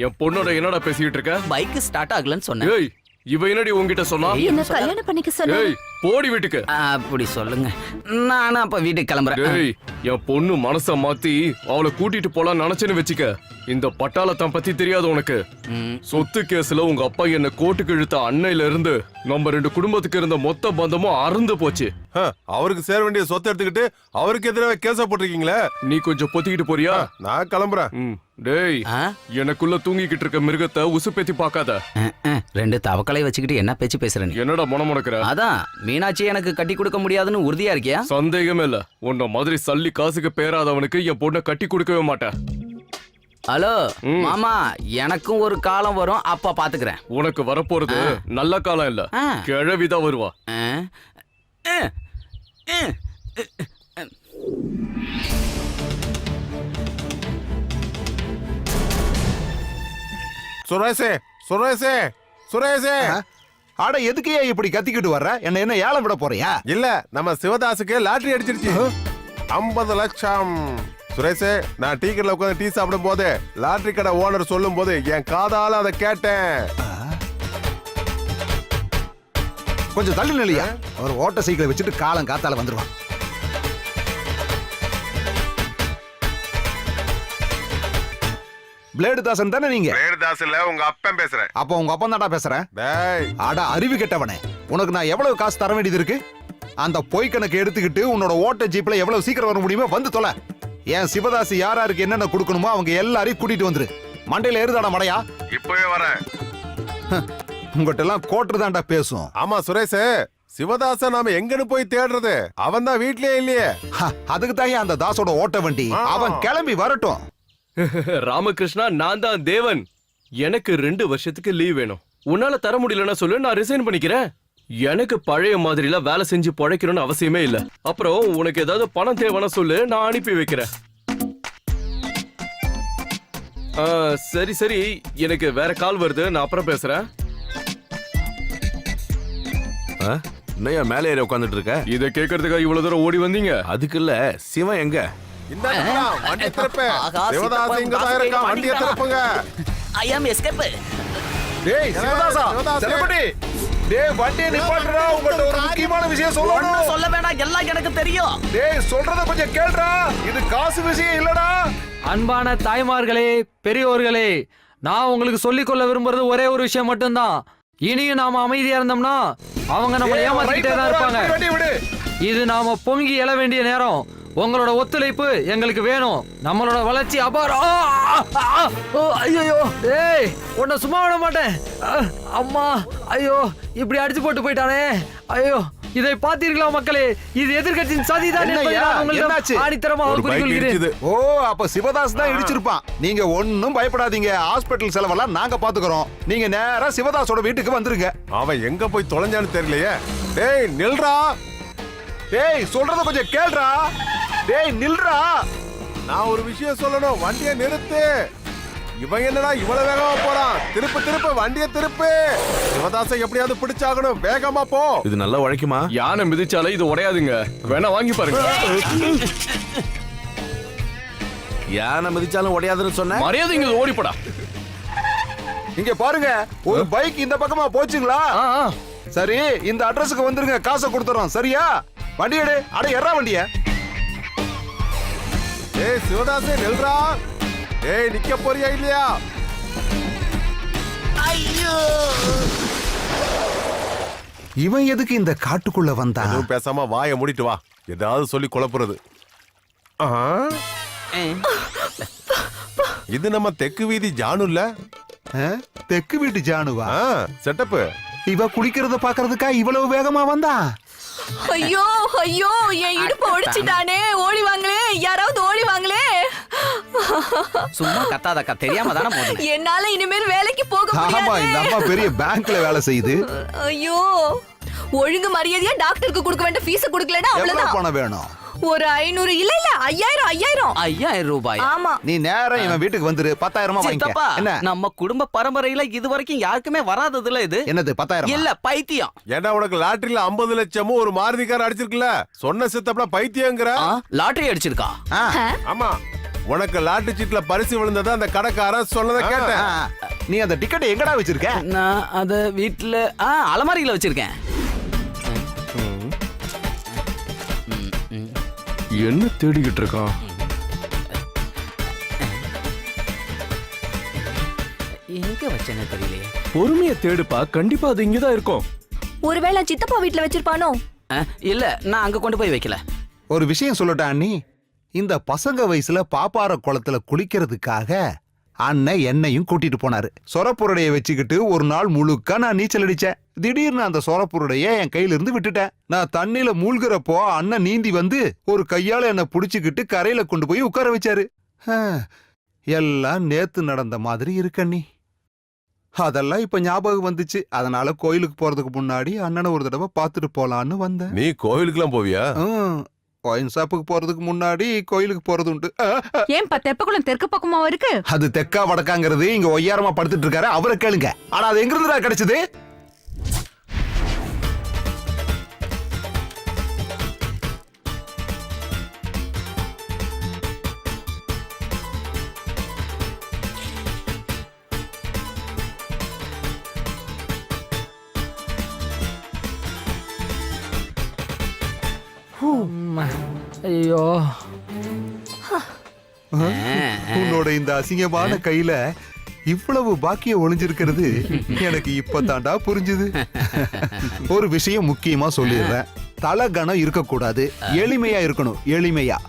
என் பொண்ணோட என்னடா பேசிக்கிட்டு இருக்க? பைக் ஸ்டார்ட் ஆகலன்னு சொன்னேன். ஏய், இவ என்னடி உன்கிட்ட சொன்னா? என்ன கல்யாணம் பண்ணிக்க சொன்ன? ஏய், போடி வீட்டுக்கு. அப்படி சொல்லுங்க, நானும் அப்ப வீட்டுக்கு கிளம்புறேன். ஏய், என் பொண்ணு மனச மாத்தி அவளை கூட்டிட்டு போலாம் நினைச்சேன்னு வெச்சிக்க. இந்த பட்டாளத்தான் பத்தி தெரியாது உனக்கு. சொத்து கேஸ்ல உங்க அப்பா என்ன கோர்ட்டுக்கு இழுத்த அன்னையில இருந்து நம்ம ரெண்டு குடும்பத்துக்கு இருந்த மொத்த பந்தமும் அறுந்து போச்சு. அவருக்கு சேர வேண்டிய சொத்தை எடுத்துக்கிட்டு அவருக்கு எதிராக கேஸ போட்டிருக்கீங்களே. நீ கொஞ்சம் பொத்திக்கிட்டு போறியா? நான் கிளம்புறேன். டேய், எனக்குள்ள தூங்கிக்கிட்டு இருக்க மிருகத்தை உசுப்பேத்தி பாக்காத. ரெண்டு தவக்கலை வச்சுக்கிட்டு என்ன பேச்சு பேசுறேன்? என்னடா முணமுணக்குற? அதான் மீனாட்சி எனக்கு கட்டி கொடுக்க முடியாதுன்னு உறுதியா இருக்கியா? சந்தேகமே இல்ல. உன்ன மாதிரி சல்லி காசுக்கு பேராதவனுக்கு என் பொண்ணை கட்டி கொடுக்கவே மாட்டேன். ஹலோ மாமா, எனக்கும் ஒரு காலம் வரும், அப்ப பாத்துக்கிறேன். உனக்கு வரப்போறது நல்ல காலம் இல்ல, கிழவிதான் வருவா. சுரேஷே சுரேஷே சுரேஷே, அட எதுக்கே இப்படி கத்திக்கிட்டு வர்ற? என்ன ஏலம் விட போறியா? இல்ல, நம்ம சிவதாசுக்கு லாட்டரி அடிச்சிருச்சு 50 லட்சம். சுரேஷே, நான் டீ கடையில் உட்காந்து டீ சாப்பிடும் போது லாட்டரி கடை ஓனர் சொல்லும் போது என் காதால அதை கேட்டேன். கொஞ்சம் தள்ளி நிலையா, ஒரு ஓட்ட சைக்கிளை வச்சுட்டு காலம் காத்தால வந்துருவான். பிளேடு தாசன் தானே நீங்க? பிளேடு தாஸ் இல்ல, உங்க அப்பன் பேசுறேன். அப்ப உங்க அப்பன் தான்டா பேசுறேன். டேய், அட அறிவு கெட்டவனே, உனக்கு நான் எவ்வளவு காசு தர வேண்டியது இருக்கு? அந்த பொய் கணக்கு எடுத்துக்கிட்டு உன்னோட ஓட்ட ஜீப்ல எவ்வளவு சீக்கிரம் வர முடியுமோ வந்து தொலை. என் சிவதாசி யாராருக்கு என்னென்ன கொடுக்கணுமோ அவங்க எல்லாரையும் கூட்டிட்டு வந்துரு. மண்டையில ஏறுதாடா மடையா? இப்பவே வரேன். உங்ககிட்ட எல்லாம் கோட்டு தான்டா பேசும். ஆமா சுரேஷே, சிவதாச நாம எங்கன்னு போய் தேடுறது? அவன் தான் வீட்லயே இல்லையே. அதுக்கு தான் அந்த தாசோட ஓட்ட வண்டி. அவன் கிளம்பி வரட்டும். ராமகிருஷ்ணா, நான் தான் தேவன். எனக்கு 2 வருஷத்துக்கு லீவ் வேணும். உன்னால தர முடியலன்னா சொல்லு, நான் ரிசைன் பண்ணிக்கிறேன். எனக்கு பழைய மாதிரில வேலை செஞ்சு பொழைக்கணும்னு அவசியமே இல்ல. அப்புறம் உனக்கு ஏதாவது பணம் தேவைன்னா சொல்லு, நான் அனுப்பி வைக்கிறேன். சரி சரி, எனக்கு வேற கால் வருது, நான் அப்புறம் பேசுறேன். என்னையா மேலே ஏறி உட்காந்துட்டு இருக்க? இதை கேட்கறதுக்காக இவ்வளவு தூரம் ஓடி வந்தீங்க? அதுக்கு இல்ல, சிவன் எங்க? இந்த வண்டி திறப்பு. சிவதாச இங்க தான் இருக்கான், வண்டியை திறப்புங்க. ஐ அம் எஸ்கேப். டேய் சிவதாசா, செலிபிரிட்டி. டேய் வண்டியை நிப்பாட்டுடா, உங்கள்ட்ட ஒரு முக்கியமான விஷயம் சொல்லணும். சொல்ல வேணாம், எல்லாம் எனக்கு தெரியும். டேய் சொல்றத கொஞ்சம் கேளுடா, இது காசு விஷயம் இல்லடா. அன்பான தாய்மார்களே, பெரியோர்களே, நான் உங்களுக்கு சொல்லிக்கொள்ள விரும்புறது ஒரே ஒரு விஷயம் மட்டும்தான். இனியும் நாம அமைதியா இருந்தோம்னா அவங்க நம்மளை ஏமாத்திக்கிட்டே தான் இருப்பாங்க. இது நாம பொங்கி எழ வேண்டிய நேரம். உங்களோட ஒத்துழைப்பு எங்களுக்கு வேணும். நம்மளோட வளர்ச்சி அபாரம். ஐயோ ஏய், உன்னை சும்மா விட மாட்டேன். அம்மா, ஐயோ, இப்படி அடிச்சு போட்டு போயிட்டானே. ஐயோ, இதை பார்த்தீர்களா மக்களே? இது எதிர்க்கட்சியின் சதிதான் என்பதை நான் உங்களிடம் ஆணித்தரமாக ஒரு பைக் கூறிக்கொள்கிறேன். இடிச்சுது. ஓ, அப்ப சிவதாஸ் தான் இடிச்சிருப்பான். நீங்க ஒண்ணும் பயப்படாதீங்க, ஹாஸ்பிட்டல் செலவெல்லாம் நாங்க பாத்துக்கிறோம். நீங்க நேரா சிவதாஸோட வீட்டுக்கு வந்துருங்க. அவன் எங்க போய் தொலைஞ்சான்னு தெரியலையே. டேய் நில்றா. டேய், சொல்றத கொஞ்சம் கேளுடா. டேய் நில்றா. நான் ஒரு விஷயம் சொல்லணும். வண்டியை நிறுத்து. இவன் என்னடா இவ்வளவு வேகமா போறான்? திருப்பு வண்டியை திருப்பு. சிவதாசை எப்படியாவது பிடிச்சாகணும். வேகமா போ. இது நல்லா உழைக்குமா? யானை மிதிச்சாலே இது உடையாதுங்க. வேணா வாங்கி பாருங்க. யானை மிதிச்சாலும் உடையாதுன்னு சொன்ன. மரியாதை இங்க ஓடிப்படா. இங்க பாருங்க, ஒரு பைக் இந்த பக்கமா போச்சுங்களா? சரி, இந்த அட்ரஸுக்கு வந்துருங்க, காசை கொடுத்துறோம். சரியா? வண்டி எடு. அட எறா வண்டிய. ஏய் சிவதாசே நில்றா. ஏய் நிக்க போறியா இல்லையா? இவன் எதுக்கு இந்த காட்டுக்குள்ள வந்தான்? எதுவும் பேசாம வாயை மூடிட்டு வா. ஏதாவது சொல்லி குழப்புறது. ஆஹா. இது நம்ம தெற்கு வீதி ஜானு இல்ல? தெற்கு வீட்டு ஜானுவா? செட்டப்பு. இவ குளிக்கிறத பாக்குறதுக்கா இவ்வளவு வேகமா வந்தா? ஐயோ ஐயோ, என் இடுப்பு ஒடிச்சிட்டானே. ஓடி வாங்களே, யாராவது ஓடி வாங்களே. சும்மா கத்தாதக்கா, தெரியாம தானே போகுது. என்னால இனிமேல் வேலைக்கு போக ஆமா, இந்த அம்மா பெரிய பேங்க்ல வேலை செய்யுது. ஐயோ, ஒழுங்கு மரியாதையா டாக்டருக்கு கொடுக்க வேண்டிய ஃபீஸ் கொடுக்கலனா எவ்வளவு அவ்வளவுதான். பணம் வேணும்? ஒரு 500 இல்ல 5000. 5000 ரூபாய்? ஆமா. நீ நேரம் இவன் வீட்டுக்கு வந்துரு, 10,000 வாங்கிக்க. சித்தப்பா, என்ன? நம்ம குடும்ப பரம்பரையில இது வரைக்கும் யாருக்குமே வராததுல இது. என்னது 10,000? இல்ல, பைத்தியம். ஏண்டா உனக்கு லாட்டரியில 50 லட்சமும் ஒரு மாருதி கார் அடிச்சிருக்கல? சொன்ன சித்தப்பா பைத்தியங்கிற. லாட்டரி அடிச்சிருக்கா? ஆமா, உனக்கு லாட்டரி சீட்ல பரிசு விழுந்ததா அந்த கடைக்காரன் சொன்னதை கேட்டேன். நீ அந்த டிக்கெட் எங்கடா வச்சிருக்க? நான் அத வீட்ல அலமாரியில வச்சிருக்கேன். என்ன தேடிக்கிட்டு இருக்கான்? எங்க வச்சேன்னு தெரியலையே. பொறுமையா தேடுப்பா, கண்டிப்பா அது இங்கதான் இருக்கும். ஒருவேளை சித்தப்பா வீட்ல வச்சிருப்பானோ? இல்ல, நான் அங்க கொண்டு போய் வைக்கல. ஒரு விஷயம் சொல்லட்டா அண்ணி? இந்த பசங்க வயசுல பாப்பார குளத்துல குளிக்கிறதுக்காக அண்ணன் என்னையும் கூட்டிட்டு போனாரு. சொரப்புருடைய வச்சுக்கிட்டு ஒரு நாள் முழுக்க நான் நீச்சல் அடிச்சேன். திடீர்னு அந்த சொரப்புருடைய என் கையில இருந்து விட்டுட்டேன். நான் தண்ணியில மூழ்கிறப்போ அண்ணன் நீந்தி வந்து ஒரு கையால என்ன புடிச்சுக்கிட்டு கரையில கொண்டு போய் உட்கார வச்சாரு. எல்லாம் நேத்து நடந்த மாதிரி இருக்கண்ணி. அதெல்லாம் இப்ப ஞாபகம் வந்துச்சு. அதனால கோயிலுக்கு போறதுக்கு முன்னாடி அண்ணனை ஒரு தடவை பாத்துட்டு போலான்னு வந்தேன். நீ கோயிலுக்குலாம் போவியா? ஒயின் ஷாப்புக்கு போறதுக்கு முன்னாடி கோயிலுக்கு போறது உண்டு. ஏன் தெப்பக்குளம் தெற்கு பக்கமா இருக்கு? அது தெக்கா வடக்காங்கிறது இங்க ஒய்யாரமா படுத்துட்டு இருக்காரு, அவரை கேளுங்க. ஆனா அது எங்க இருந்துடா கிடைச்சது? ஐயோ, உன்னோட இந்த அசிங்கமான கையில இவ்வளவு பாக்கியம் ஒளிஞ்சிருக்கிறது எனக்கு இப்பதான்டா புரிஞ்சுது. ஒரு விஷயம் முக்கியமா சொல்லிடுறேன். தலகணம் இருக்கக்கூடாது, எளிமையா இருக்கணும். எளிமையா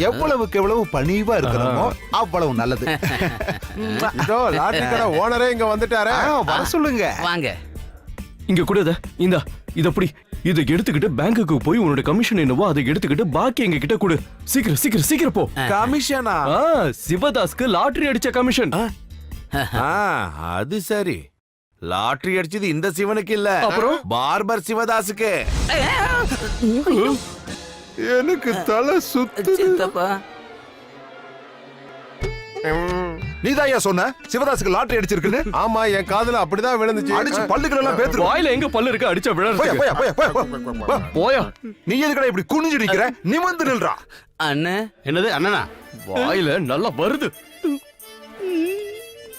எவ்வளவுக்கு எவ்வளவு பணிவா இருக்கிறோமோ அவ்வளவு நல்லது. இதோ லாட்டரி கடை ஓனரே இங்க வந்துட்டாரே. வர சொல்லுங்க. வாங்க. இங்க கூட இந்த இத அப்படி இதை எடுத்துக்கிட்டு பேங்க்குக்கு போய் உன்னோட கமிஷன் என்னவோ அதை எடுத்துக்கிட்டு பாக்கி எங்க கிட்ட கொடு. சீக்கிரம் சீக்கிரம் சீக்கிரம் போ. கமிஷனா? சிவதாஸ்க்கு லாட்டரி அடிச்ச கமிஷன். அது சரி. லாட்டரி அடிச்சது இந்த சிவனுக்கு இல்ல, அப்புறம் பார்பர் சிவதாசுக்கு. எனக்கு தலை சுத்து. சித்தப்பா, நீதாயா சொன்ன சிவதாசுக்கு லாட்டரி அடிச்சிருக்குன்னு? ஆமா, என் காதுல அப்படிதான் விழுந்துச்சு. அடிச்சு பல்லுகள் எல்லாம் பேத்துரு. வாயில எங்க பல்லு இருக்கு அடிச்சா விழ. போயா. நீ எதுக்கடா இப்படி குனிஞ்சு நிக்கிற? நிமிர்ந்து நில்றா. அண்ணே. என்னது அண்ணனா? வாயில நல்லா வருது.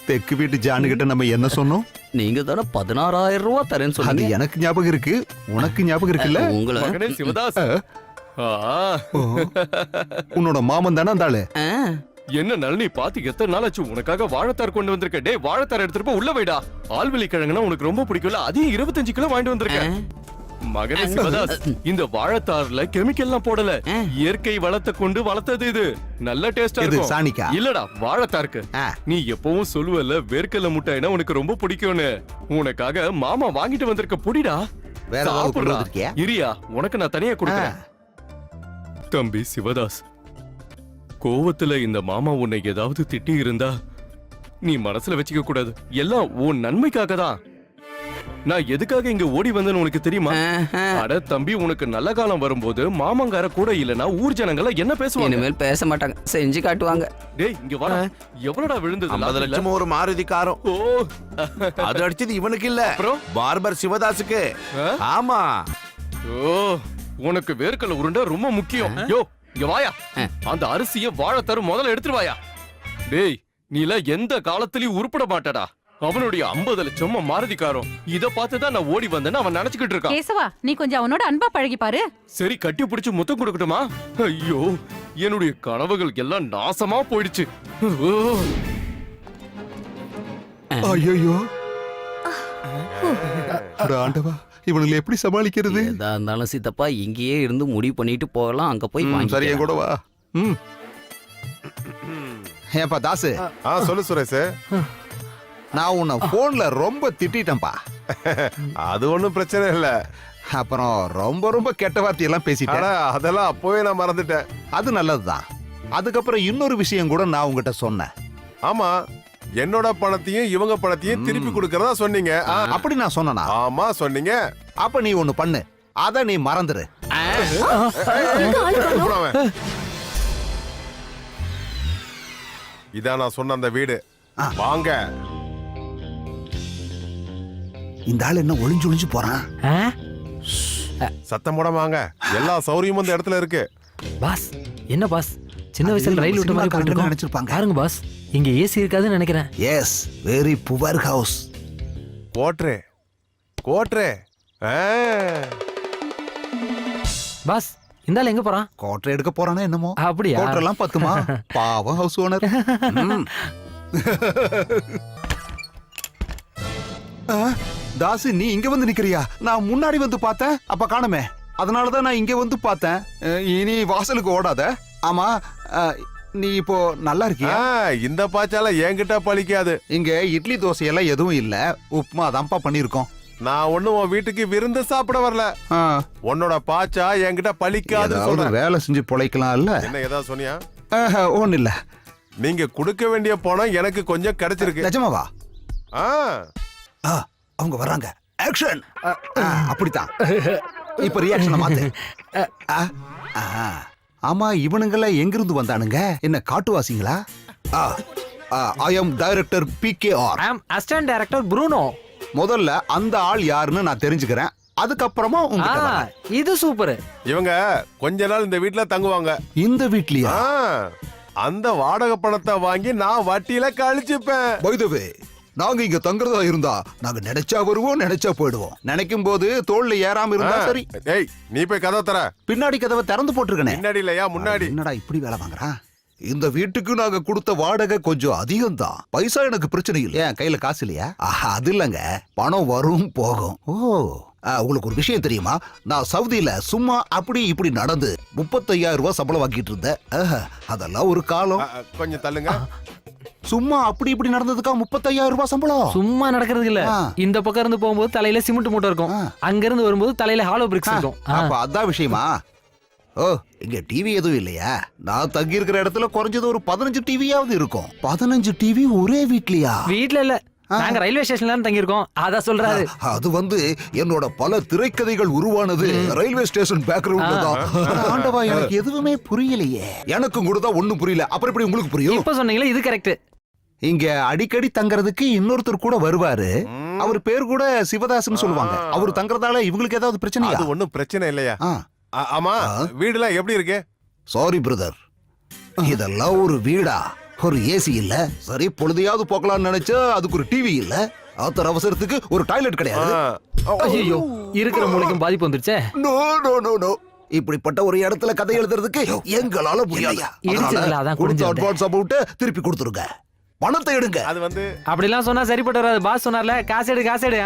தெற்கு வீட்டு ஜானு கிட்ட நம்ம என்ன சொன்னோம்? நீங்க தானே 16000 ரூபாய் தரேன்னு அது சொன்னீங்க. எனக்கு ஞாபகம் இருக்கு, உனக்கு ஞாபகம் இருக்குல்ல? உங்களை மகனே சிவதாஸ், உன்னோட மாமன் தானே அந்த ஆளு? என்ன நளினி பாத்து எத்தனை நாள் ஆச்சு? உனக்காக வாழைத்தார் கொண்டு வந்திருக்க. டேய், வாழைத்தார் எடுத்துட்டு போ, உள்ள வைடா. ஆல்வெளி கிழங்குனா உனக்கு ரொம்ப பிடிக்கும்ல, அதையும் 25 கிலோ வாங்கிட்டு வந்திருக்கேன். மகனே சிவதாஸ், இந்த வாழைத்தாறுல கெமிக்கல்லாம் போடல, இயற்கை வளத்தை கொண்டு வளர்த்தது இது. நல்ல டேஸ்டா இது இருக்கும். சாணிக்கா? இல்லடா, வாழைத்தாருக்கு. நீ எப்பவும் சொல்லுவல்ல வேர்க்கல்ல முட்டைனா உனக்கு ரொம்ப பிடிக்கும்னு. உனக்காக மாமா வாங்கிட்டு வந்திருக்க புடிடா. வேற ஏதாவது கொண்டு சாப்பிடுடா. வந்திருக்கியா? இரியா, உனக்கு நான் தனியா கொடுக்கிறேன். தம்பி சிவதாஸ், கோவத்துல இந்த மாமா உன்னை ஏதாவது திட்டி இருந்தா நீ மனசுல வச்சுக்க கூடாது. எல்லாம் உன் நன்மைக்காக தான். நான் எதுக்காக இங்க ஓடி வந்தேன்னு உனக்கு தெரியுமா? அட தம்பி, உனக்கு நல்ல காலம் வரும்போது மாமங்கார கூட இல்லனா ஊர் ஜனங்கள என்ன பேசுவாங்க? இனிமேல் பேச மாட்டாங்க, செஞ்சு காட்டுவாங்க. டேய் இங்க வா. எவ்வளவுடா விழுந்தது? 50 லட்சம் ஒரு மாருதி காரம். ஓ, அது அடிச்சது இவனுக்கு இல்ல, அப்புறம்? பார்பர் சிவதாஸுக்கு. ஆமா. ஓ, உனக்கு வேர்க்கல உருண்டை ரொம்ப முக்கியம். யோ இங்க வாயா. அந்த அரிசிய வாழைத்தரு முதல்ல எடுத்துட்டு வாயா. டேய் நீல எந்த காலத்திலயும் உருப்பட மாட்டடா. அவனுடைய 50 லட்சம் மாருதிக்காரம். இத பார்த்துதான் நான் ஓடி வந்தேன்னு அவன் நினைச்சுக்கிட்டு இருக்கான். கேசவா, நீ கொஞ்சம் அவனோட அன்பா பழகி பாரு. சரி, கட்டி பிடிச்சு முத்தம் கொடுக்கட்டுமா? ஐயோ, என்னுடைய கனவுகள் எல்லாம் நாசமா போயிடுச்சு. ஐயோ ஆண்டவா, இவனுங்களை எப்படி சமாளிக்கிறது? எதா இருந்தாலும் சித்தப்பா இங்கேயே இருந்து முடிவு பண்ணிட்டு போகலாம். அங்க போய் சரி, என் கூட வா. ஏப்பா தாசு, சொல்லு சுரேஷ். நான் உன்னை போன்ல ரொம்ப திட்டேன்பா. அது ஒண்ணும் பிரச்சனை இல்ல. அப்புறம் ரொம்ப ரொம்ப கெட்ட வார்த்தையெல்லாம் பேசிட்டேன். அதெல்லாம் அப்பவே நான் மறந்துட்டேன். அது நல்லதுதான். அதுக்கப்புறம் இன்னொரு விஷயம் கூட நான் உங்ககிட்ட சொன்னேன். ஆமா, என்னோட பணத்தையும் இவங்க பணத்தையும் திருப்பி கொடுக்கறதா சொன்னீங்க. அப்படி நான் சொன்னனா? ஆமா சொன்னீங்க. அப்ப நீ ஒண்ணு பண்ணு, அத நீ மறந்துரு. இதான் நான் சொன்ன அந்த வீடு. வாங்க. இந்த ஆள் என்ன ஒளிஞ்சு ஒளிஞ்சு போறான்? சத்தம் போட வாங்க. எல்லா சௌரியமும் இந்த இடத்துல இருக்கு. பாஸ், என்ன பாஸ், சின்ன வயசுல ரயில் விட்ட மாதிரி போயிட்டு நினைச்சிருப்பாங்க. பாருங்க பாஸ், இங்க ஏசி இருக்காதுன்னு நினைக்கிறேன். Yes, very poor house. கோட்ரே கோட்ரே. பாஸ், இந்த ஆள் எங்க போறான்? கோட்டை எடுக்க போறானா என்னமோ. அப்படியா? கோட்டெல்லாம் பத்துமா? பாவம் ஹவுஸ் ஓனர். தாசு, நீ இங்க வந்து நிக்கிறியா? நான் முன்னாடி வந்து பார்த்தேன், அப்ப காணுமே. அதனாலதான் நான் இங்க வந்து பார்த்தேன். இனி வாசலுக்கு ஓடாத. ஆமா, நீ இப்போ நல்லா இருக்கியா? இந்த பாச்சால என்கிட்ட பழிக்காது. இங்க இட்லி தோசை எல்லாம் எதுவும் இல்ல, உப்புமா தான்ப்பா பண்ணிருக்கோம். நான் ஒண்ணும் உன் வீட்டுக்கு விருந்து சாப்பிட வரல. உன்னோட பாச்சா என்கிட்ட பழிக்காது. வேலை செஞ்சு பொழைக்கலாம் இல்ல? என்ன ஏதாவது சொன்னியா? ஒண்ணு இல்ல. நீங்க கொடுக்க வேண்டிய பணம் எனக்கு கொஞ்சம் கிடைச்சிருக்கு. நிஜமாவா? அவங்க வராங்க. ஆக்ஷன். அப்படித்தான். இப்ப ரியாக்ஷன் மாத்து. ஆமா, இவனுங்கள எங்கிருந்து வந்தானுங்க? என்ன காட்டுவாசிங்களா? ஐ அம் டைரக்டர் PKR. ஐ அம் அசிஸ்டன்ட் டைரக்டர் ப்ரூனோ. முதல்ல அந்த ஆள் யாருன்னு நான் தெரிஞ்சுக்கிறேன், அதுக்கப்புறமா உங்ககிட்ட வரேன். இது சூப்பர். இவங்க கொஞ்ச நாள் இந்த வீட்ல தங்குவாங்க. இந்த வீட்லயா? அந்த வாடகை பணத்தை வாங்கி நான் வட்டியில கழிச்சுப்பேன். பை தி வே, நாங்க இங்க தங்குறதா இருந்தா நாங்க நினைச்சா வருவோம், நினைச்சா போயிடுவோம். நினைக்கும் போது தோல்ல ஏறாம இருந்தா சரி. ஏய், நீ போய் கதவை தர. பின்னாடி கதவை திறந்து போட்டிருக்கனே. பின்னாடி இல்லையா, முன்னாடி? என்னடா இப்படி வேலை வாங்குறான்? இந்த வீட்டுக்கு நாங்க கொடுத்த வாடகை கொஞ்சம் அதிகம் தான். பைசா எனக்கு பிரச்சனை இல்லை. ஏன் கையில காசு இல்லையா? அது இல்லங்க, பணம் வரும் போகும். ஓ, உங்களுக்கு ஒரு விஷயம் தெரியுமா? நான் சவுதியில சும்மா அப்படி இப்படி நடந்து 35,000 ரூபாய் சம்பளம் வாங்கிட்டு இருந்தேன். அதெல்லாம் ஒரு காலம். கொஞ்சம் தள்ளுங்க. சும்மா அப்படி இப்படி நடந்ததுக்கா 35,000 ரூபாய் சம்பளம்? சும்மா நடக்கிறது இல்ல. இந்த பக்கம் இருந்து போகும்போது தலையில சிமெண்ட் மூட்டை இருக்கும், அங்க இருந்து வரும்போது தலையில ஹாலோ பிரிக்ஸ் இருக்கும். அப்ப அதான் விஷயமா? ஓ, இங்க டிவி எதுவும் இல்லையா? நான் தங்கி இருக்கிற இடத்துல குறைஞ்சது ஒரு 15 டிவியாவது இருக்கும். 15 டிவி ஒரே வீட்லயா? வீட்ல இல்ல, நாங்க ரயில்வே ஸ்டேஷன்ல தங்கி இருக்கோம். அத சொல்றாரு. அது என்னோட பல திரைக்கதைகள் உருவானது ரயில்வே ஸ்டேஷன் பேக்ரவுண்ட்ல தான். ஆண்டவா, எனக்கு எதுவுமே புரியலையே. எனக்கும் கூட தான் ஒண்ணும் புரியல. அப்புறம் எப்படி உங்களுக்கு புரியும்? இப்ப சொன்னீங்களே, இது கரெக்ட். இங்க அடிக்கடி தங்கறதுக்கு இன்னொருத்தர் கூட வருவாரு. அவர் பேர் கூட சிவதாஸ்னு சொல்லுவாங்க. அவர் தங்கறதால இவங்களுக்கு ஏதாவது பிரச்சனையா? அது ஒண்ணும் பிரச்சனை இல்லையா? ஆமா, வீடுலாம் எப்படி இருக்கு? சாரி பிரதர், இதெல்லாம் ஒரு வீடா? ஒரு ஏசி இல்ல, சரி பொழுதையாவது போக்கலாம்னு நினைச்சா அதுக்கு ஒரு டிவி இல்ல, ஆத்தர் அவசரத்துக்கு ஒரு டாய்லெட் கிடையாது. ஐயோ, இருக்கிற மூளைக்கும் பாதிப்பு வந்துருச்சே. நோ நோ நோ நோ, இப்படிப்பட்ட ஒரு இடத்துல கதை எழுதுறதுக்கு எங்களால முடியாது. அட்வான்ஸ் அமௌண்ட் திருப்பி கொடுத்துருங்க, பணத்தை எடுங்க. அது அப்படிலாம் சொன்னா சரிப்பட்டு வராது. பாஸ் சொன்னார்ல, காசு எடு காசு எடு.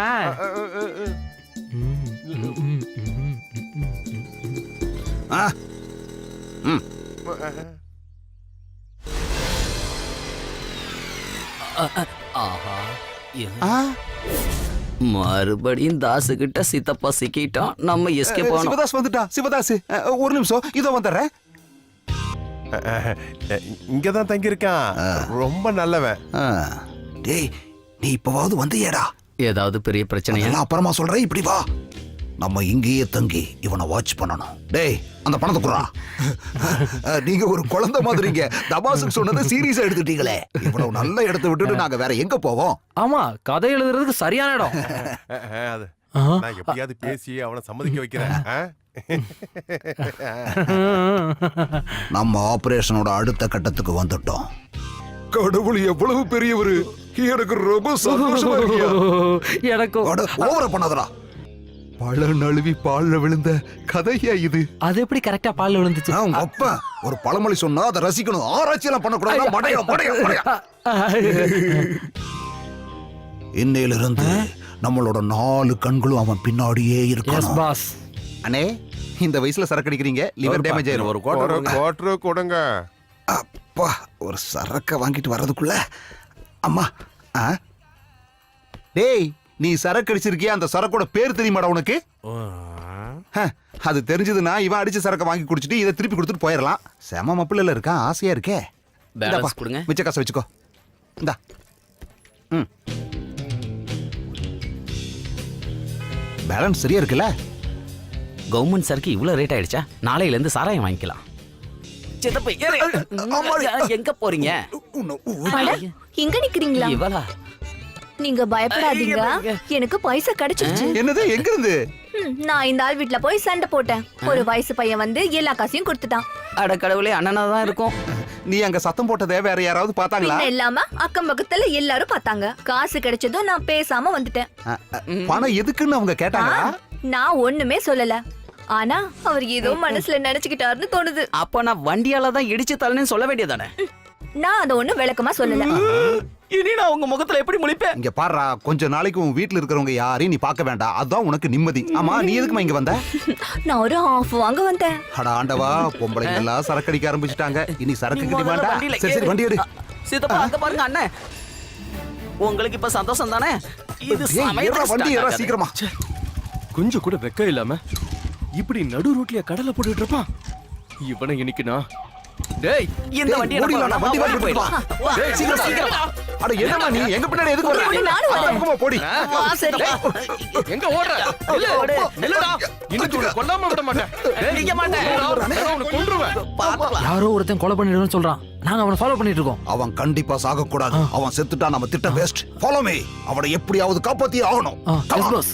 ஆ? ம். ஆஹா ஆ? மறுபடியும் தாசு கிட்ட சித்தப்பா சிக்கிட்டோம். நம்ம எஸ்கேப் ஆனோம். சிவதாஸ் வந்துட்டா. சிவதாஸ் ஒரு நிமிஷம் இதோ வந்துடுறேன். இங்கதான் தங்கியிருக்கான். ரொம்ப நல்லவன். ஆ. டேய் நீ இப்பவாவது வந்தியேடா. ஏதாவது பெரிய பிரச்சனையா? அதெல்லாம் அப்புறமா சொல்றேன், இப்படி வா. நம்ம இங்கேயே தங்கி இவனை வாட்ச் பண்ணணும். டேய் அந்த பணத்தை குடுறா. நீங்க ஒரு குழந்தை மாதிரிங்க. தபாசுக்கு சொன்னதை சீரியஸா எடுத்துட்டீங்களே. இவ்வளவு நல்ல இடத்தை விட்டுட்டு நாங்க வேற எங்க போவோம்? ஆமா, கதை எழுதுறதுக்கு சரியான இடம். அது நான் எப்படியாவது பேசி அவனை சம்மதிக்க வைக்கிறேன். நம்ம ஆபரேஷனோட அடுத்த கட்டத்துக்கு வந்துட்டோம். கடவுள் எவ்வளவு பெரியவரு. எனக்கு ரொம்ப சந்தோஷமா இருக்கியா? எனக்கும். ஓவரா பண்ணாதடா. பழ நழுவி பால்ல விழுந்த கதையா இது? அது எப்படி கரெக்டா பால்ல விழுந்துச்சு? உங்க அப்பா ஒரு பழமொழி சொன்னா அதை ரசிக்கணும், ஆராய்ச்சி எல்லாம் பண்ணக்கூடாது. இன்னையிலிருந்து நம்மளோட 4 கண்களும் அவன் பின்னாடியே இருக்கணும். பாஸ். அண்ணே இந்த வயசுல சரக்கு அடிக்கிறீங்க, லிவர் டேமேஜ் ஆயிரும். ஒரு குவார்டர் கொடுங்க. அப்பா ஒரு சரக்க வாங்கிட்டு வர்றதுக்குள்ள அம்மா. டேய் நீ சரக்கு அடிச்சிருக்கிய, அந்த சரக்கோட பேர் தெரியுமாடா உனக்கு? அது தெரிஞ்சதுன்னா இவன் அடிச்ச சரக்க வாங்கி குடிச்சிட்டு இதை திருப்பி கொடுத்துட்டு போயிடலாம். செம மப்பிள்ள இருக்கான், ஆசையா இருக்கே. பேலன்ஸ் கொடுங்க. மிச்ச காசை வச்சுக்கோ. இந்தா. பேலன்ஸ் சரியா இருக்குல்ல? கவர்மெண்ட் சருக்கு இவ்வளவு ரேட் ஆயிடுச்சா? நாளையில இருந்து சாராயம் வாங்கிக்கலாம். சித்தப்பா எங்க போறீங்க? இங்க நிக்கிறீங்களா? இவளா? நீங்க பயப்படாதீங்க, எனக்கு பைசா கிடைச்சிருச்சு. என்னது? எங்க இருந்து? நான் இந்த ஆள் வீட்ல போய் சண்டை போட்டேன். ஒரு வயசு பையன் வந்து எல்லா காசையும் கொடுத்துட்டான். அட கடவுளே, அண்ணனா தான் இருக்கும். நீ அங்க சத்தம் போட்டதே வேற யாராவது பார்த்தாங்களா? இல்லாம அக்கம் பக்கத்துல எல்லாரும் பார்த்தாங்க. காசு கிடைச்சதும் நான் பேசாம வந்துட்டேன். பணம் எதுக்குன்னு அவங்க கேட்டாங்க. நான் ஒண்ணுமே சொல்லல. ஆனா அவர் ஏதோ மனசுல நினைச்சுக்கிட்டாருன்னு தோணுது. அப்ப நான் வண்டியால தான் இடிச்சு தள்ளனேன்னு சொல்ல வேண்டியதானே? நான் அத ஒண்ணு விளக்கமா சொல்லல. இனி நான் உங்க முகத்துல எப்படி முழிப்பேன்? இங்க பாருடா, கொஞ்ச நாளைக்கு உன் வீட்ல இருக்கிறவங்க யாரையும் நீ பார்க்க வேண்டாம். அதான் உனக்கு நிம்மதி. ஆமா, நீ எதுக்குமா இங்க வந்த? நான் ஒரு ஹாஃப் வாங்க வந்தேன். அட ஆண்டவா, பொம்பளைங்க எல்லாம் சரக்கு அடிக்க ஆரம்பிச்சிட்டாங்க. இனி சரக்கு கிட்ட வேண்டாம். சரி சரி வண்டி எடு. சித்தப்பா அங்க பாருங்க அண்ணே. உங்களுக்கு இப்ப சந்தோஷம் தானே? இது வண்டி ஏறா சீக்கிரமா. கொஞ்சம் கூட வெக்க இல்லாம இப்படி நடு ரோட்லயே கடலை போட்டுட்டு இருப்பான். இவனை இன்னைக்கு நான் டேய் இந்த வண்டி ஓடிடலாம். வண்டி வாங்கி போயிடலாம். டேய் சீக்கிரம் சீக்கிரம். அட என்னமா நீ எங்க பின்னாடி எதுக்கு வர்ற? போடி. எங்க ஓடுற? இல்லடா, இன்னைக்கு உன்னை கொல்லாம விட மாட்டேன். நீங்க மாட்டேன். நான் உன்னை கொன்றுவேன். யாரோ ஒருத்தன் கொலை பண்ணிடுன்னு சொல்றான். நாங்க அவனை ஃபாலோ பண்ணிட்டு இருக்கோம். அவன் கண்டிப்பா சாக கூடாது. அவன் செத்துட்டா நம்ம திட்டம் வேஸ்ட். Follow me. அவனை எப்படியாவது காப்பாத்தி ஆகணும். Yes boss.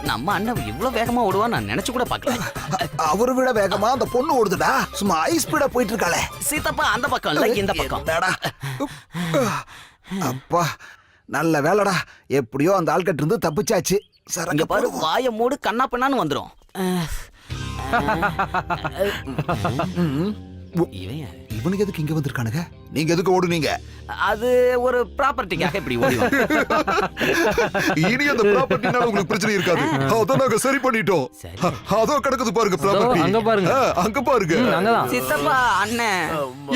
நம்ம அண்ணன் இவ்வளவு வேகமா ஓடுவா நான் நினைச்சு கூட பார்க்கல. அவரை விட வேகமா அந்த பொண்ணு ஓடுதுடா. சும்மா ஹை ஸ்பீடா போயிட்டு இருக்காளே. சீத்தப்பா அந்த பக்கம் இல்ல, இந்த பக்கம். அப்பா நல்ல வேலைடா. எப்படியோ அந்த ஆள்கிட்ட இருந்து தப்பிச்சாச்சு. இங்க பாரு, வாய மூடு, கண்ணா பண்ணான்னு வந்துரும். இவனுக்கு எதுக்கு இங்க வந்திருக்கானுங்க? நீங்க எதுக்கு ஓடுனீங்க? அது ஒரு ப்ராப்பர்ட்டிக்காக இப்படி ஓடுவோம். இனி அந்த ப்ராப்பர்ட்டினால உங்களுக்கு பிரச்சனை இருக்காது. அத நாங்க சரி பண்ணிட்டோம். அதோ கிடக்குது பாருங்க ப்ராப்பர்ட்டி. அங்க பாருங்க. அங்க பாருங்க. அங்கதான். சித்தப்பா அண்ணன்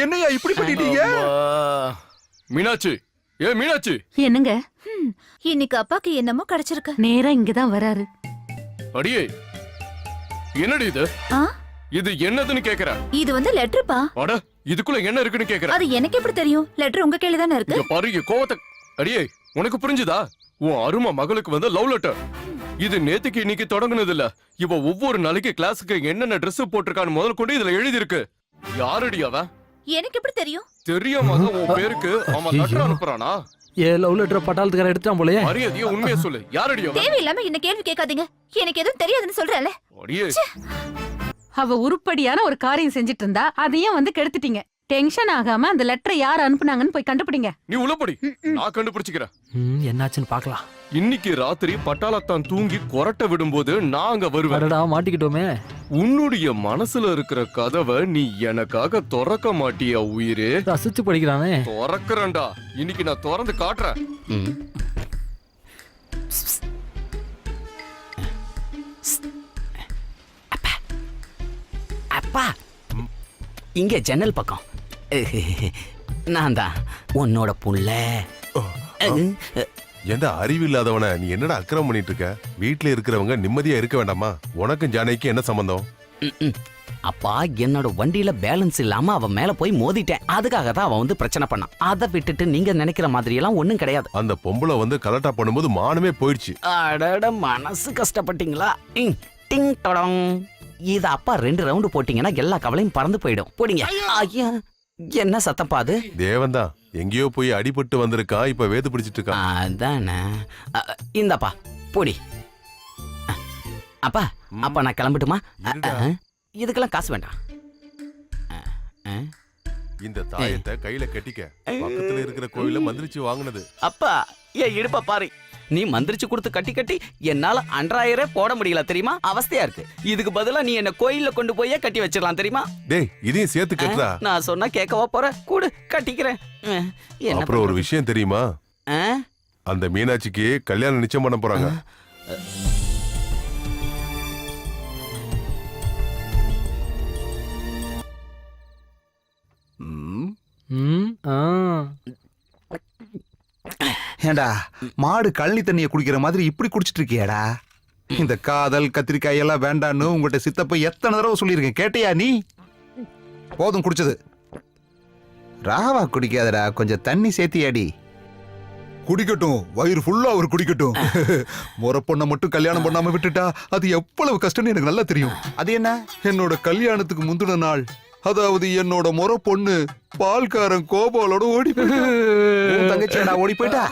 என்னையா இப்படி பண்ணிட்டீங்க? மீனாட்சி, மீனாட்சி. என்னங்க? இன்னைக்கு அப்பாக்கு என்னமோ கிடைச்சிருக்கு. நேரா இங்கதான் வராரு. அடியே, என்னடி இது? இது என்னதுன்னு கேக்குற? இது வந்து லெட்டர்ப்பா. அட, இதுக்குள்ள என்ன இருக்குன்னு கேக்குற? அது எனக்கு எப்படி தெரியும்? லெட்டர் உங்க கையில தானே இருக்கு. இங்க பாரு, கோவத்தை. அடியே, உனக்கு புரிஞ்சுதா? உன் அருமை மகளுக்கு வந்து லவ் லெட்டர். இது நேத்துக்கு இன்னைக்கு தொடங்குனது இல்ல. இவ ஒவ்வொரு நாளைக்கு கிளாஸுக்கு என்னென்ன ட்ரெஸ் போட்டிருக்கான்னு முதல் கொண்டு இதுல எழுதி இருக்கு. யாரடி அவ? எனக்கு எப்படி தெரியும்? தெரியாம உன் பேருக்கு அவன் லெட்டர் அனுப்புறானா? லவ் லெட்டர் பட்டாளத்துக்கார எடுத்துட்டான் போலயே. மரியாதையா உண்மையை சொல்லு. யாரடி அவ? தேவையில்லாம என்ன கேள்வி கேட்காதீங்க. எனக்கு எதுவும் தெரியாதுன்னு சொல்றேன்ல. அடியே, அவ உருப்படியான ஒரு காரியம் செஞ்சிட்டு இருந்தா அதையும் வந்து கெடுத்துட்டீங்க. டென்ஷன் ஆகாம அந்த லெட்டரை யார் அனுப்புனாங்கன்னு போய் கண்டுபிடிங்க. நீ உள்ளபடி, நான் கண்டுபிடிச்சுக்கிறேன். என்னாச்சுன்னு பாக்கலாம். இன்னைக்கு ராத்திரி பட்டாளத்தான் தூங்கி கொரட்டை விடும்போது நான் அங்க வருவேன். மாட்டிக்கிட்டோமே. உன்னுடைய மனசுல இருக்கிற கதவை நீ எனக்காக திறக்க மாட்டியா உயிரே? ரசிச்சு படிக்கிறானே. திறக்கிறேன்டா. இன்னைக்கு நான் திறந்து காட்டுறேன். இங்க ஜன்னல் பக்கம். நான் தான் உன்னோட புள்ள. எந்த அறிவு இல்லாதவன நீ என்னடா அக்கிரமம் பண்ணிட்டு இருக்க? வீட்டுல இருக்கிறவங்க நிம்மதியா இருக்க வேண்டாமா? உனக்கும் ஜானகிக்கும் என்ன சம்பந்தம்? அப்பா, என்னோட வண்டியில பேலன்ஸ் இல்லாம அவன் மேல போய் மோதிட்டேன். அதுக்காக தான் அவன் வந்து பிரச்சனை பண்ணான். அதை விட்டுட்டு நீங்க நினைக்கிற மாதிரி எல்லாம் ஒண்ணும் கிடையாது. அந்த பொம்பளை வந்து கலட்டா பண்ணும்போது மானமே போயிடுச்சு. அடட, மனசு கஷ்டப்பட்டீங்களா? டிங் டொடங். இது அப்பா 2 ரவுண்டு போட்டீங்கன்னா எல்லா கவலையும் பறந்து போயிடும். போடுங்க. ஐயா, என்ன சத்தம் பாது? தேவன் தான் எங்கேயோ போய் அடிபட்டு வந்திருக்கான், இப்ப வேது பிடிச்சிட்டு இருக்கான். அதானே. இந்தாப்பா பொடி. அப்பா, அப்பா நான் கிளம்பட்டுமா? இதுக்கெல்லாம் காசு வேண்டாம். இந்த தாயத்தை கையில கட்டிக்க. பக்கத்துல இருக்கிற கோயில மந்திரிச்சு வாங்குனது. அப்பா, ஏன் இடுப்ப பாரு. நீ மந்திரிச்சு கொடுத்து கட்டி கட்டி என்னால 2000 போட முடியல தெரியுமா? அவஸ்தையா இருக்கு. இதுக்கு பதிலா நீ என்ன கோயில்ல கொண்டு போய் கட்டி வச்சிடலாம் தெரியுமா? டேய், இதையும் சேர்த்து கட்டுறா. நான் சொன்னா கேட்கவா போற? கூடு, கட்டிக்கிறேன். அப்புறம் ஒரு விஷயம் தெரியுமா? அந்த மீனாட்சிக்கு கல்யாணம் நிச்சயம் பண்ண போறாங்க. ஏண்டா மாடு கழனி தண்ணியை குடிக்கிற மாதிரி இப்படி குடிச்சிட்டு இருக்கியாடா? இந்த காதல் கத்திரிக்காய் எல்லாம் வேண்டான்னு உங்கள்கிட்ட சித்தப்ப எத்தனை தடவை சொல்லியிருக்கேன், கேட்டியா நீ? போதும் குடிச்சது. ராவா குடிக்காதடா, கொஞ்சம் தண்ணி சேர்த்தியாடி. குடிக்கட்டும், வயிறு ஃபுல்லா அவர் குடிக்கட்டும். முறை பொண்ணை மட்டும் கல்யாணம் பண்ணாம விட்டுட்டா அது எவ்வளவு கஷ்டம்னு எனக்கு நல்லா தெரியும். அது என்ன, என்னோட கல்யாணத்துக்கு முந்தின நாள், அதாவது என்னோட முறை பொண்ணு பால்காரன் கோபாலோட ஓடி தங்கச்சியாடா ஓடி போயிட்டா.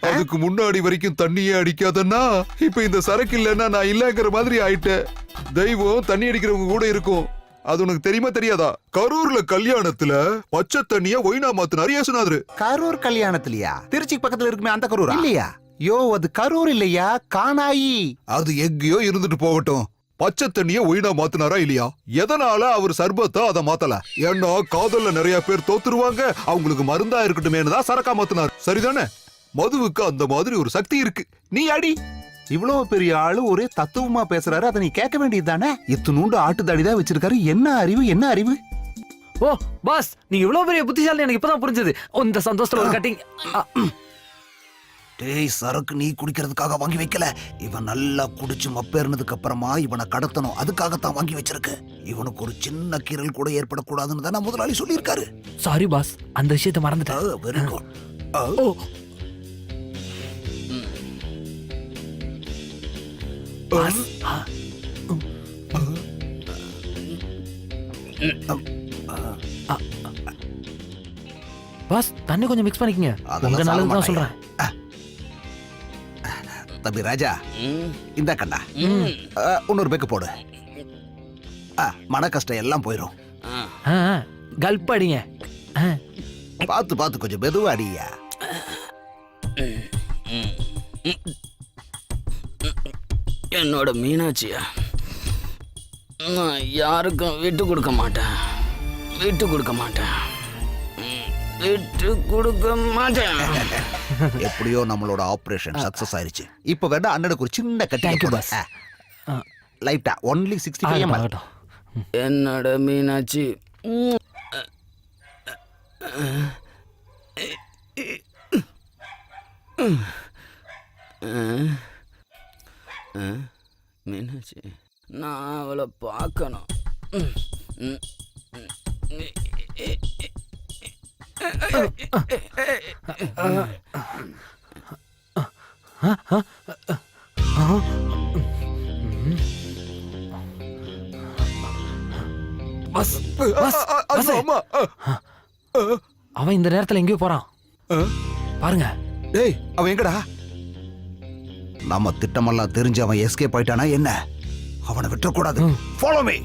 அதுக்கு முன்னாடி வரைக்கும் தண்ணியே அடிக்காதன்னா இப்ப இந்த சரக்கு இல்லைன்னா நான் இல்லங்கிற மாதிரி ஆயிட்டேன். தெய்வம் தண்ணி அடிக்கிறவங்க கூட இருக்கும், அது உனக்கு தெரியுமா தெரியாதா? கரூர்ல கல்யாணத்துல பச்சை தண்ணிய ஒயினா மாத்தினாரு ஏசுநாதரு. கரூர் கல்யாணத்துலயா? திருச்சி பக்கத்துல இருக்குமே அந்த கரூர் இல்லையா? யோ, அது கரூர் இல்லையா, காணாயி. அது எங்கேயோ இருந்துட்டு போகட்டும். பச்சை தண்ணிய ஒயினா மாத்தினாரா இல்லையா? எதனால அவர் சர்பத்தா அதை மாத்தல? ஏன்னா காதல்ல நிறைய பேர் தோத்துருவாங்க, அவங்களுக்கு மருந்தா இருக்கட்டுமேனு தான் சரக்கா மாத்தினார். சரிதானே? மதுவுக்கு அந்த மாதிரி ஒரு சக்தி இருக்கு. நீ அடி. இவ்வளவு பெரிய ஆளு ஒரே தத்துவமா பேசுறாரு, அதை நீ கேட்க வேண்டியது தானே? இத்துணூண்டு ஆட்டுதாடி தான் வச்சிருக்காரு. என்ன அறிவு, என்ன அறிவு? ஓ பாஸ், நீங்க இவ்வளவு பெரிய புத்திசாலி எனக்கு இப்பதான் புரிஞ்சது. இந்த சந்தோஷத்துல ஒரு கட்டிங். டேய், சரக்கு நீ குடிக்கிறதுக்காக வாங்கி வைக்கல. இவன் நல்லா குடிச்சு மப்பேறினதுக்கு அப்புறமா இவனை கடத்தணும், அதுக்காகத்தான் வாங்கி வச்சிருக்கு. இவனுக்கு ஒரு சின்ன கீரல் கூட ஏற்படக்கூடாதுன்னு தான் முதலாளி சொல்லியிருக்காரு. சாரி பாஸ், அந்த விஷயத்தை மறந்துட்டேன். Very good. பாஸ், பாஸ் தண்ணி கொஞ்சம் மிக்ஸ் பண்ணிக்கங்க. உங்க நல்லது தான் சொல்றேன். தம்பி ராஜா, இந்த கண்ணா இன்னொரு பேக்கு போடு. மன கஷ்டம் எல்லாம் போயிடும். கல்ப் அடிங்க. பார்த்து பார்த்து கொஞ்சம் மெதுவா அடியா. என்னோட மீனாட்சியா, நான் யாருக்கும் விட்டு கொடுக்க மாட்டேன், விட்டு கொடுக்க மாட்டேன், விட்டு கொடுக்க மாட்டேன். எப்படியோ நம்மளோட ஆபரேஷன் சக்சஸ் ஆயிருச்சு. இப்ப வேணா அண்ணனுக்கு ஒரு சின்ன கட்டி பாஸ். லைட்டா only 65 ml. என்னோட மீனாட்சி. மீனாட்சி, நான் அவளை பார்க்கணும். அவன் இந்த நேரத்துல எங்கேயோ போறான் பாருங்க. டேய், அவன் எங்கடா? நம்ம திட்டமெல்லாம் தெரிஞ்சு அவன் எஸ்கேப் ஆயிட்டானா என்ன? அவனை விட்டுறக்கூடாது. Follow me.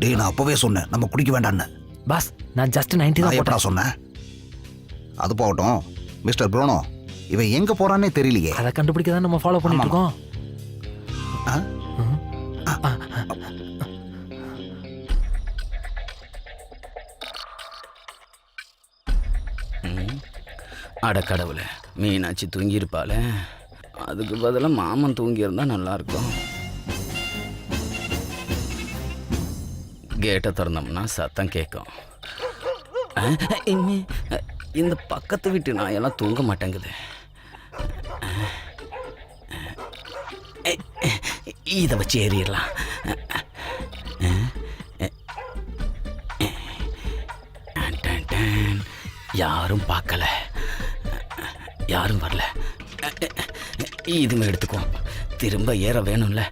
டேய், நான் அப்பவே சொன்னேன் நம்ம குடிக்க வேண்டான்னு. பாஸ், நான் ஜஸ்ட் 90 தான் எப்படா சொன்னேன்? அது போகட்டும் மிஸ்டர் ப்ரோனோ, இவன் எங்க போறானே தெரியலையே. அதை கண்டுபிடிக்க தான் நம்ம ஃபாலோ பண்ணிட்டு இருக்கோம். அட கடவுளே, மீனாட்சி தூங்கியிருப்பாளே, அதுக்கு பதிலாக மாமன் தூங்கியிருந்தா நல்லா இருக்கும். கேட்டை திறந்தோம்னா சத்தம் கேட்கும். இந்த பக்கத்து வீட்டு நாயெல்லாம் தூங்க மாட்டேங்குது. இதை வச்சு ஏறிடலாம். யாரும் பார்க்கல, யாரும் வரல. இதுமே எடுத்துக்குவோம். திரும்ப ஏற வேணும்ல.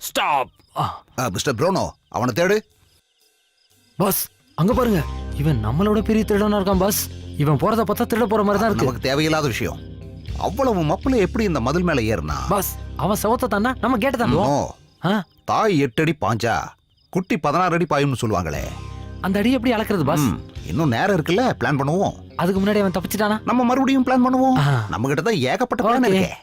ஸ்டாப். மிஸ்டர் ப்ரோனோ, அவனை தேடு. பாஸ் அங்க பாருங்க, இவன் நம்மளோட பெரிய திருடனா இருக்கான் பாஸ். இவன் போறத பார்த்தா திருட போற மாதிரி தான் இருக்கு. நமக்கு தேவையில்லாத விஷயம். அவ்வளவு மப்பிள எப்படி இந்த மதில் மேல ஏறினா? பாஸ் அவன் சவத்தை தானா, நம்ம கேட்ட நோ. தானோ. தாய் 8 அடி பாஞ்சா குட்டி 16 அடி பாயும்னு சொல்லுவாங்களே. அந்த அடி எப்படி அளக்குறது பாஸ்? இன்னும் நேரம் இருக்குல்ல, பிளான் பண்ணுவோம். அதுக்கு முன்னாடி அவன் தப்பிச்சிட்டானா? நம்ம மறுபடியும் பிளான் பண்ணுவோம். ஆ. நம்ம கிட்ட தான் ஏகப்பட்ட பிளான் Okay. இருக்கே.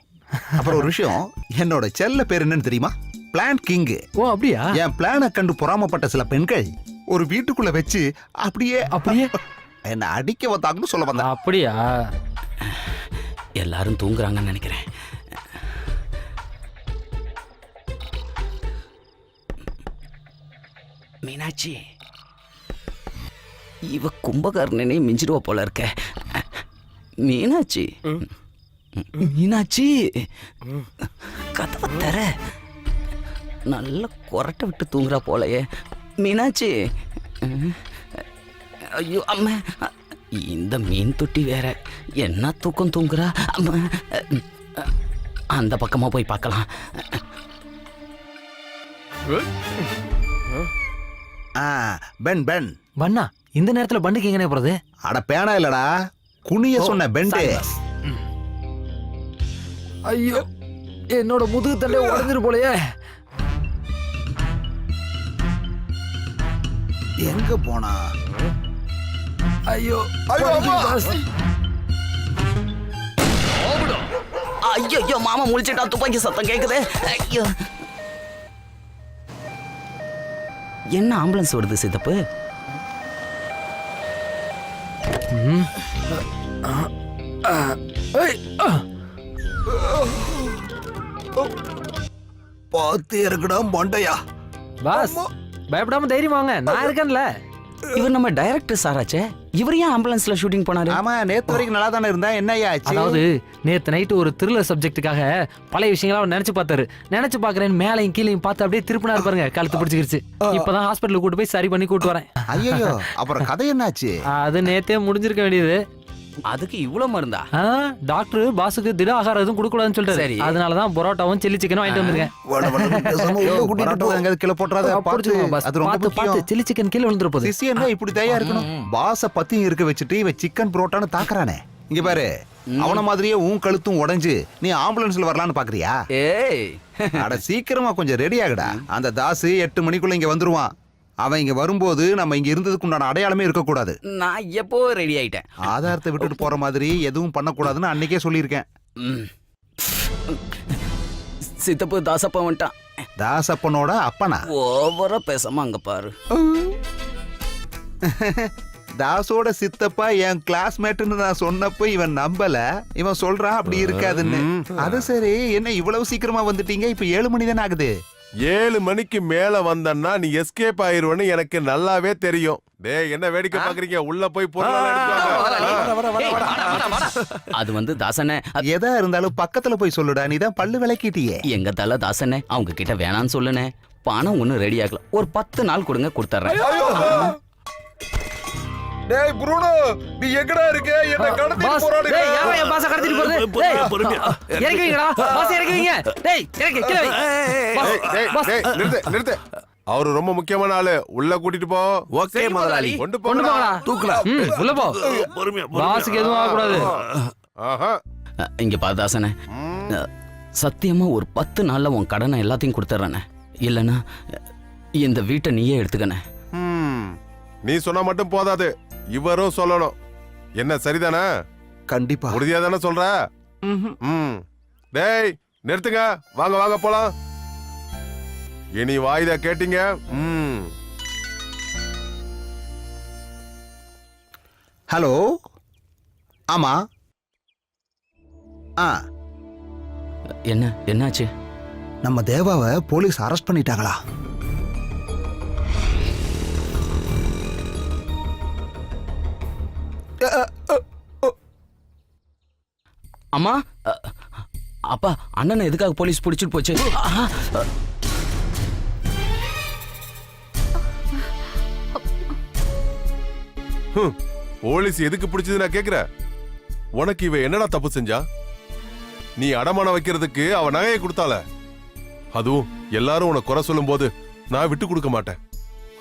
அப்புறம் ஒரு விஷயம், என்னோட செல்ல பேர் என்னன்னு தெரியுமா? Plan king. ஓ அப்படியா? என் பிளானை கண்டு பொறாமப்பட்ட சில பெண்கள் ஒரு வீட்டுக்குள்ள வச்சு அப்படியே என்ன அடிக்க வந்தாங்கன்னு சொல்ல வந்தேன். அப்படியா? எல்லாரும் தூங்குறாங்கன்னு நினைக்கிறேன். மீனாட்சி, இவ கும்பகர்ணனே மிஞ்சிடுவ போல இருக்க. மீனாட்சி, மீனாட்சி, கதவை தர. நல்ல கொரட்டை விட்டு தூங்குறா போலயே மீனாட்சி. ஐயோ அம்மா, இந்த மீன் தொட்டி வேற என்ன தூக்கம் தூங்குறா. அம்மா, அந்த பக்கமா போய் பார்க்கலாம். பென் பென். பண்ணா இந்த நேரத்துல பண்டுக்கு எங்கனே போறது? அட பேனா இல்லடா, குனிய சொன்ன பெண்டு. ஐயோ, என்னோட முதுகு தண்டை உடைஞ்சிரு போலயே. எங்க போனா? ஐயோ பாஸ். ஐயோ மாமா முழிச்சிட்டா, துப்பாக்கி சத்தம் கேக்குது. ஐயோ, என்ன ஆம்புலன்ஸ் வருது சித்தப்பு? பார்த்து இருக்குடா மண்டையா. பாஸ் பயப்படாம தைரியம் வாங்க, நான் இருக்கேன்ல. இவர் நம்ம டைரக்டர் சாராச்சே, இவர் ஏன் ஆம்புலன்ஸ்ல ஷூட்டிங் போனாரு? ஆமா, நேத்து வரைக்கும் நல்லா தானே இருந்தா, என்ன ஆச்சு? அதாவது நேத்து நைட்டு ஒரு த்ரில்லர் சப்ஜெக்ட்டுக்காக பழைய விஷயங்களை அவர் நினைச்சு பார்த்தாரு. நினைச்சு பாக்குறேன், மேலையும் கீழையும் பார்த்து அப்படியே திருப்பினாரு பாருங்க, கழுத்து பிடிச்சிருச்சு. இப்பதான் ஹாஸ்பிட்டலுக்கு கூட்டு போய் சரி பண்ணி கூட்டு வரேன். ஐயோ, அப்புறம் கதை என்னாச்சு? அது நேத்தே முடிஞ்சிருக்க வேண்டியது. அதுக்கு இவ்வளவு மருந்தா? டாக்டர் பாஸுக்கு திட ஆகாரம் எதுவும் கொடுக்கூடாதுன்னு சொல்லிட்டாரு. சரி. அதனாலதான் பரோட்டாவும் சில்லி சிக்கனும் வாங்கிட்டு வந்திருக்கேன். கீழே போட்டுறாத, அது ரொம்ப முக்கியம். சில்லி சிக்கன் கீழே விழுந்துற போகுது. சிசியன்னா இப்படி தயாரா இருக்கணும். பாஸ பத்தியும் இருக்க வச்சுட்டு இவன் சிக்கன் புரோட்டான்னு தாக்குறானே. இங்க பாரு, அவன மாதிரியே உன் கழுத்தும் உடைஞ்சு நீ ஆம்புலன்ஸ்ல வரலான்னு பாக்குறியா? ஏய், அட சீக்கிரமா கொஞ்சம் ரெடி ஆகுடா. அந்த தாசு 8 மணிக்குள்ள இங்க வந்துருவான். அவன் இங்க வரும்போது நம்ம இங்க இருந்ததுக்கு உண்டான அடையாளமே இருக்கக்கூடாது. நான் எப்போ ரெடி ஆயிட்டேன். ஆதாரத்தை விட்டுட்டு போற மாதிரி எதுவும் பண்ணக்கூடாதுன்னு அன்னைக்கே சொல்லியிருக்கேன். சித்தப்பு தாசப்பா வந்துட்டான். தாசப்பனோட அப்பனா? ஓவரா பேசாம அங்க பாரு. தாசோட சித்தப்பா என் கிளாஸ்மேட்னு நான் சொன்னப்போ இவன் நம்பல. இவன் சொல்றான் அப்படி இருக்காதுன்னு. அது சரி, என்ன இவ்வளவு சீக்கிரமா வந்துட்டீங்க? இப்ப 7 மணி தானே ஆகுது. 7 மணிக்கு மேல வந்தன்னா நீ எஸ்கேப் ஆயிருவன்னு எனக்கு நல்லாவே தெரியும். டேய், என்ன வேடிக்கை பாக்குறீங்க? உள்ள போய் அது வந்து தாசனே, எதா இருந்தாலும் பக்கத்துல போய் சொல்லுடா, நீதான் பல்லு விளக்கிட்டியே. எங்க தல தாசனே, அவங்க கிட்ட வேணான்னு சொல்லுனே. பணம் ஒன்னும் ரெடி ஆகல, ஒரு 10 நாள் கொடுங்க, கொடுத்துறேன். டேய் ப்ரூனோ, நீ எங்கடா இருக்க? என்ன கடத்திட்டு போறானே. டேய், யாரோ என் பாஸ கடத்திட்டு போறது? டேய், இறக்கி வைங்கடா. பாஸ் இறக்கி வைங்க. டேய், இறக்கி கீழ வை. டேய், நிறுத்து. அவரு ரொம்ப முக்கியமான ஆளு, உள்ள கூட்டிட்டு போ. ஓகே முதலாளி. கொண்டு கொண்டு போங்கடா. தூக்கலாம். உள்ள போ. பொறுமையா பாஸுக்கு எதுவும் ஆக கூடாது. ஆஹா. இங்க பா தாசனே, சத்தியமா ஒரு 10 நாள்ல உன் கடனை எல்லாத்தையும் கொடுத்துறேனே. இல்லனா இந்த வீட்டை நீயே எடுத்துக்கனே. நீ சொன்னா மட்டும் போதாது, இவரும் சொல்லணும். என்ன சரிதானே? கண்டிப்பா. உறுதியா தானே சொல்ற? டேய் நிறுத்துங்க, வாங்க போலாம். இனி வாய்தா கேட்டீங்க. ஹலோ, ஆமா. என்னாச்சு? நம்ம தேவாவை போலீஸ் அரெஸ்ட் பண்ணிட்டாங்களா? அம்மா அப்பா அண்ணனை எதுக்காக போலீஸ் பிடிச்சிட்டு போச்சு? போலீஸ் எதுக்கு பிடிச்சது நான் கேக்குற? உனக்கு இவ என்னடா தப்பு செஞ்சா? நீ அடமானம் வைக்கிறதுக்கு அவ நகையை கொடுத்தால. அதுவும் எல்லாரும் உனக்கு குறை சொல்லும் போது நான் விட்டு கொடுக்க மாட்டேன்.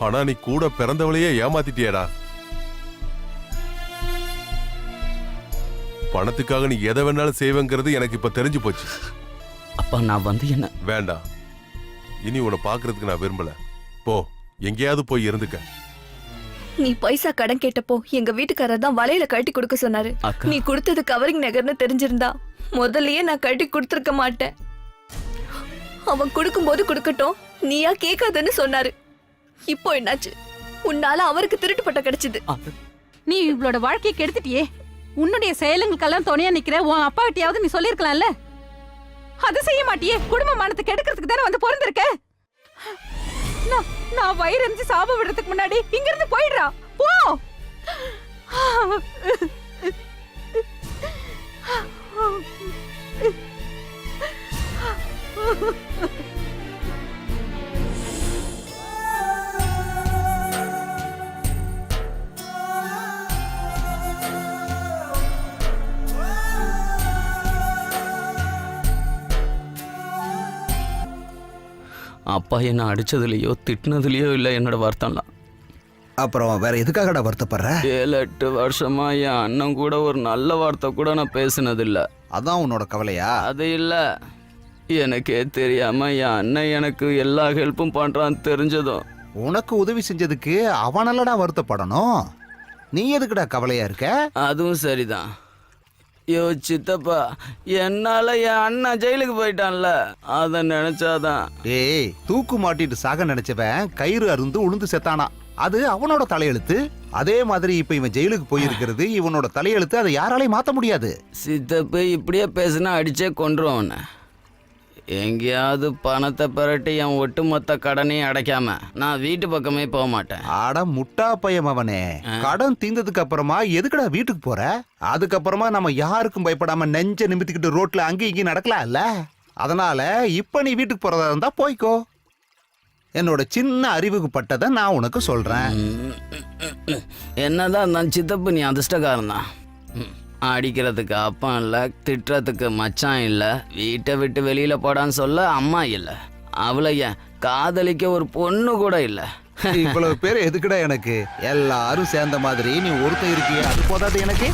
ஆனா நீ கூட பிறந்தவளையே ஏமாத்திட்டியடா. பணத்துக்காக நீ எதை வேணாலும் செய்வேங்கிறது எனக்கு இப்ப தெரிஞ்சு போச்சு. அப்பா நான் வந்து என்ன வேண்டாம், இனி உன்னை பாக்குறதுக்கு நான் விரும்பல. போ, எங்கேயாவது போய் இருந்துக்க. நீ பைசா கடன் கேட்டப்போ எங்க வீட்டுக்காரர் தான் வலையில கட்டி கொடுக்க சொன்னாரு. அக்கா. நீ கொடுத்தது கவரிங் நகர்னு தெரிஞ்சிருந்தா முதல்லயே நான் கட்டி கொடுத்திருக்க மாட்டேன். அவன் கொடுக்கும்போது கொடுக்கட்டும், நீயா கேட்காதன்னு சொன்னாரு. இப்போ என்னாச்சு? உன்னால அவருக்கு திருட்டு பட்டம் கிடைச்சது. நீ இவளோட வாழ்க்கையை கெடுத்துட்டியே. உன்னுடைய செயலுங்களுக்கெல்லாம் துணையா நிக்கிற உன் அப்பா கிட்டயாவது நீ சொல்லிருக்கலாம்ல. அதை செய்ய மாட்டியே. குடும்ப மானத்தை கெடுக்கிறதுக்கு தானே வந்து பிறந்திருக்க. நான் வயிறு எரிஞ்சு சாப விடுறதுக்கு முன்னாடி இங்க இருந்து போயிடுறா. போ. அப்பா என்ன அடிச்சதுலயோ திட்டினதுலயோ இல்ல என்னோட வருத்தம்லாம். அப்புறம் வேற எதுக்காகடா வருத்தப்படுற? 7-8 வருஷமா என் அண்ணன் கூட ஒரு நல்ல வார்த்தை கூட நான் பேசினது இல்ல. அதான் உன்னோட கவலையா? அது இல்ல, எனக்கே தெரியாம என் அண்ணன் எனக்கு எல்லா ஹெல்ப்பும் பண்றான்னு தெரிஞ்சதும் உனக்கு உதவி செஞ்சதுக்கு அவனல்லடா வருத்தப்படணும். நீ எதுக்குடா கவலையா இருக்க? அதுவும் சரிதான். யோ சித்தப்பா, என்னால என் அண்ணன் ஜெயிலுக்கு போயிட்டான்ல, அத நினைச்சாதான். டேய், தூக்கு மாட்டிட்டு சாக நினைச்சவன் கயிறு அருந்து உளுந்து செத்தானா. அது அவனோட தலையெழுத்து. அதே மாதிரி இப்ப இவன் ஜெயிலுக்கு போயிருக்கிறது இவனோட தலையெழுத்து. அதை யாராலையும் மாத்த முடியாது. சித்தப்பு இப்படியே பேசுனா அடிச்சே கொன்றுவோன்னு. எங்கேயாவது பணத்தை பெரட்டி என் ஒட்டுமொத்த கடனையும் அடைக்காம நான் வீட்டு பக்கமே போக மாட்டேன். ஆட முட்டா பையன் அவனே. கடன் தீர்ந்ததுக்கு அப்புறமா எதுக்குடா வீட்டுக்கு போற? அதுக்கப்புறமா நம்ம யாருக்கும் பயப்படாம நெஞ்ச நிமித்திக்கிட்டு ரோட்ல அங்கேயும் இங்கேயும் நடக்கலாம் இல்ல? அதனால இப்ப நீ வீட்டுக்கு போறதா இருந்தா போய்க்கோ. என்னோட சின்ன அறிவுக்கு பட்டதை நான் உனக்கு சொல்றேன். என்னதான் நான் சித்தப்பு, நீ அதிர்ஷ்டக்காரன் தான். அடிக்கிறதுக்கு அப்பா இல்ல, திட்டுறதுக்கு மச்சான் இல்ல, வீட்டை விட்டு வெளியில போடான்னு சொல்ல அம்மா இல்ல, அவளை ஏன் காதலிக்க ஒரு பொண்ணு கூட இல்ல. இவ்வளவு பேர் எதுக்குடா எனக்கு? எல்லாரும் சேர்ந்த மாதிரி நீ ஒருத்தன் இருக்கிய, அது போதாது எனக்கு?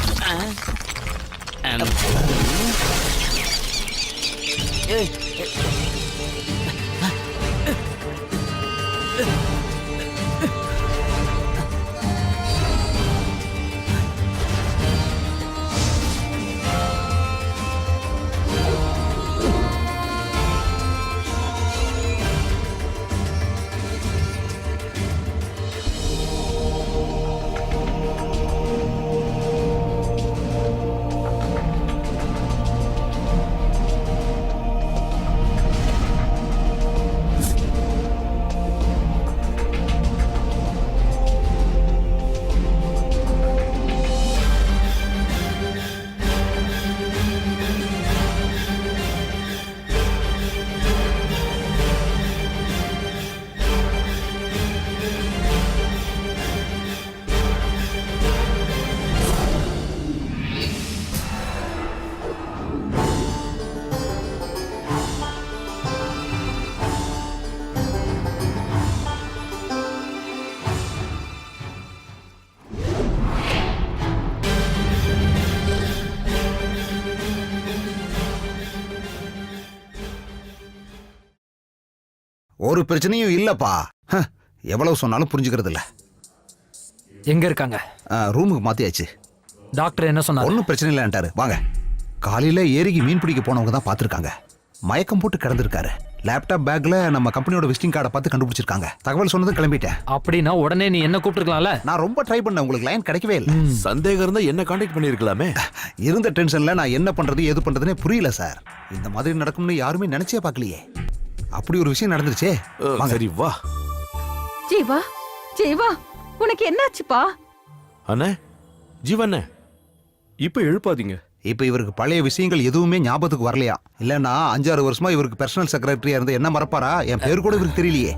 ஒரு பிரச்சனையும் இல்லப்பா. எவ்வளவு சொன்னாலும் புரிஞ்சுக்கிறது இல்ல. எங்க இருக்காங்க? ரூமுக்கு மாத்தியாச்சு. டாக்டர் என்ன சொன்னாரு? ஒன்னும் பிரச்சனை இல்லைன்ட்டாரு. வாங்க. காலையில ஏரிக்கு மீன் பிடிக்க போனவங்க தான் பாத்துருக்காங்க. மயக்கம் போட்டு கிடந்திருக்காரு. லேப்டாப் பேக்ல நம்ம கம்பெனியோட விசிட்டிங் கார்டை பார்த்து கண்டுபிடிச்சிருக்காங்க. தகவல் சொன்னதும் கிளம்பிட்டேன். அப்படின்னா உடனே நீ என்ன கூப்பிட்டுருக்கலாம்ல? நான் ரொம்ப ட்ரை பண்ணேன், உங்களுக்கு லைன் கிடைக்கவே இல்லை. சந்தேகம் இருந்தா என்ன கான்டாக்ட் பண்ணிருக்கலாமே. இருந்த டென்ஷன்ல நான் என்ன பண்றது ஏது பண்றதுனே புரியல சார். இந்த மாதிரி நடக்கும்னு யாருமே நினைச்சே பார்க்கலையே. அப்படி ஒரு விஷயம் நடந்துருச்சே. சரி வா. ஜீவா, ஜீவா, உனக்கு என்னாச்சுப்பா? அண்ணே, ஜீவண்ணே இப்ப எழுப்பாதீங்க. இப்ப இவருக்கு பழைய விஷயங்கள் எதுவுமே ஞாபகத்துக்கு வரலையா? இல்லன்னா 5-6 வருஷமா இவருக்கு பர்சனல் செக்ரட்டரியா இருந்து என்ன மறப்பாரா? என் பேர் கூட இவருக்கு தெரியலையே.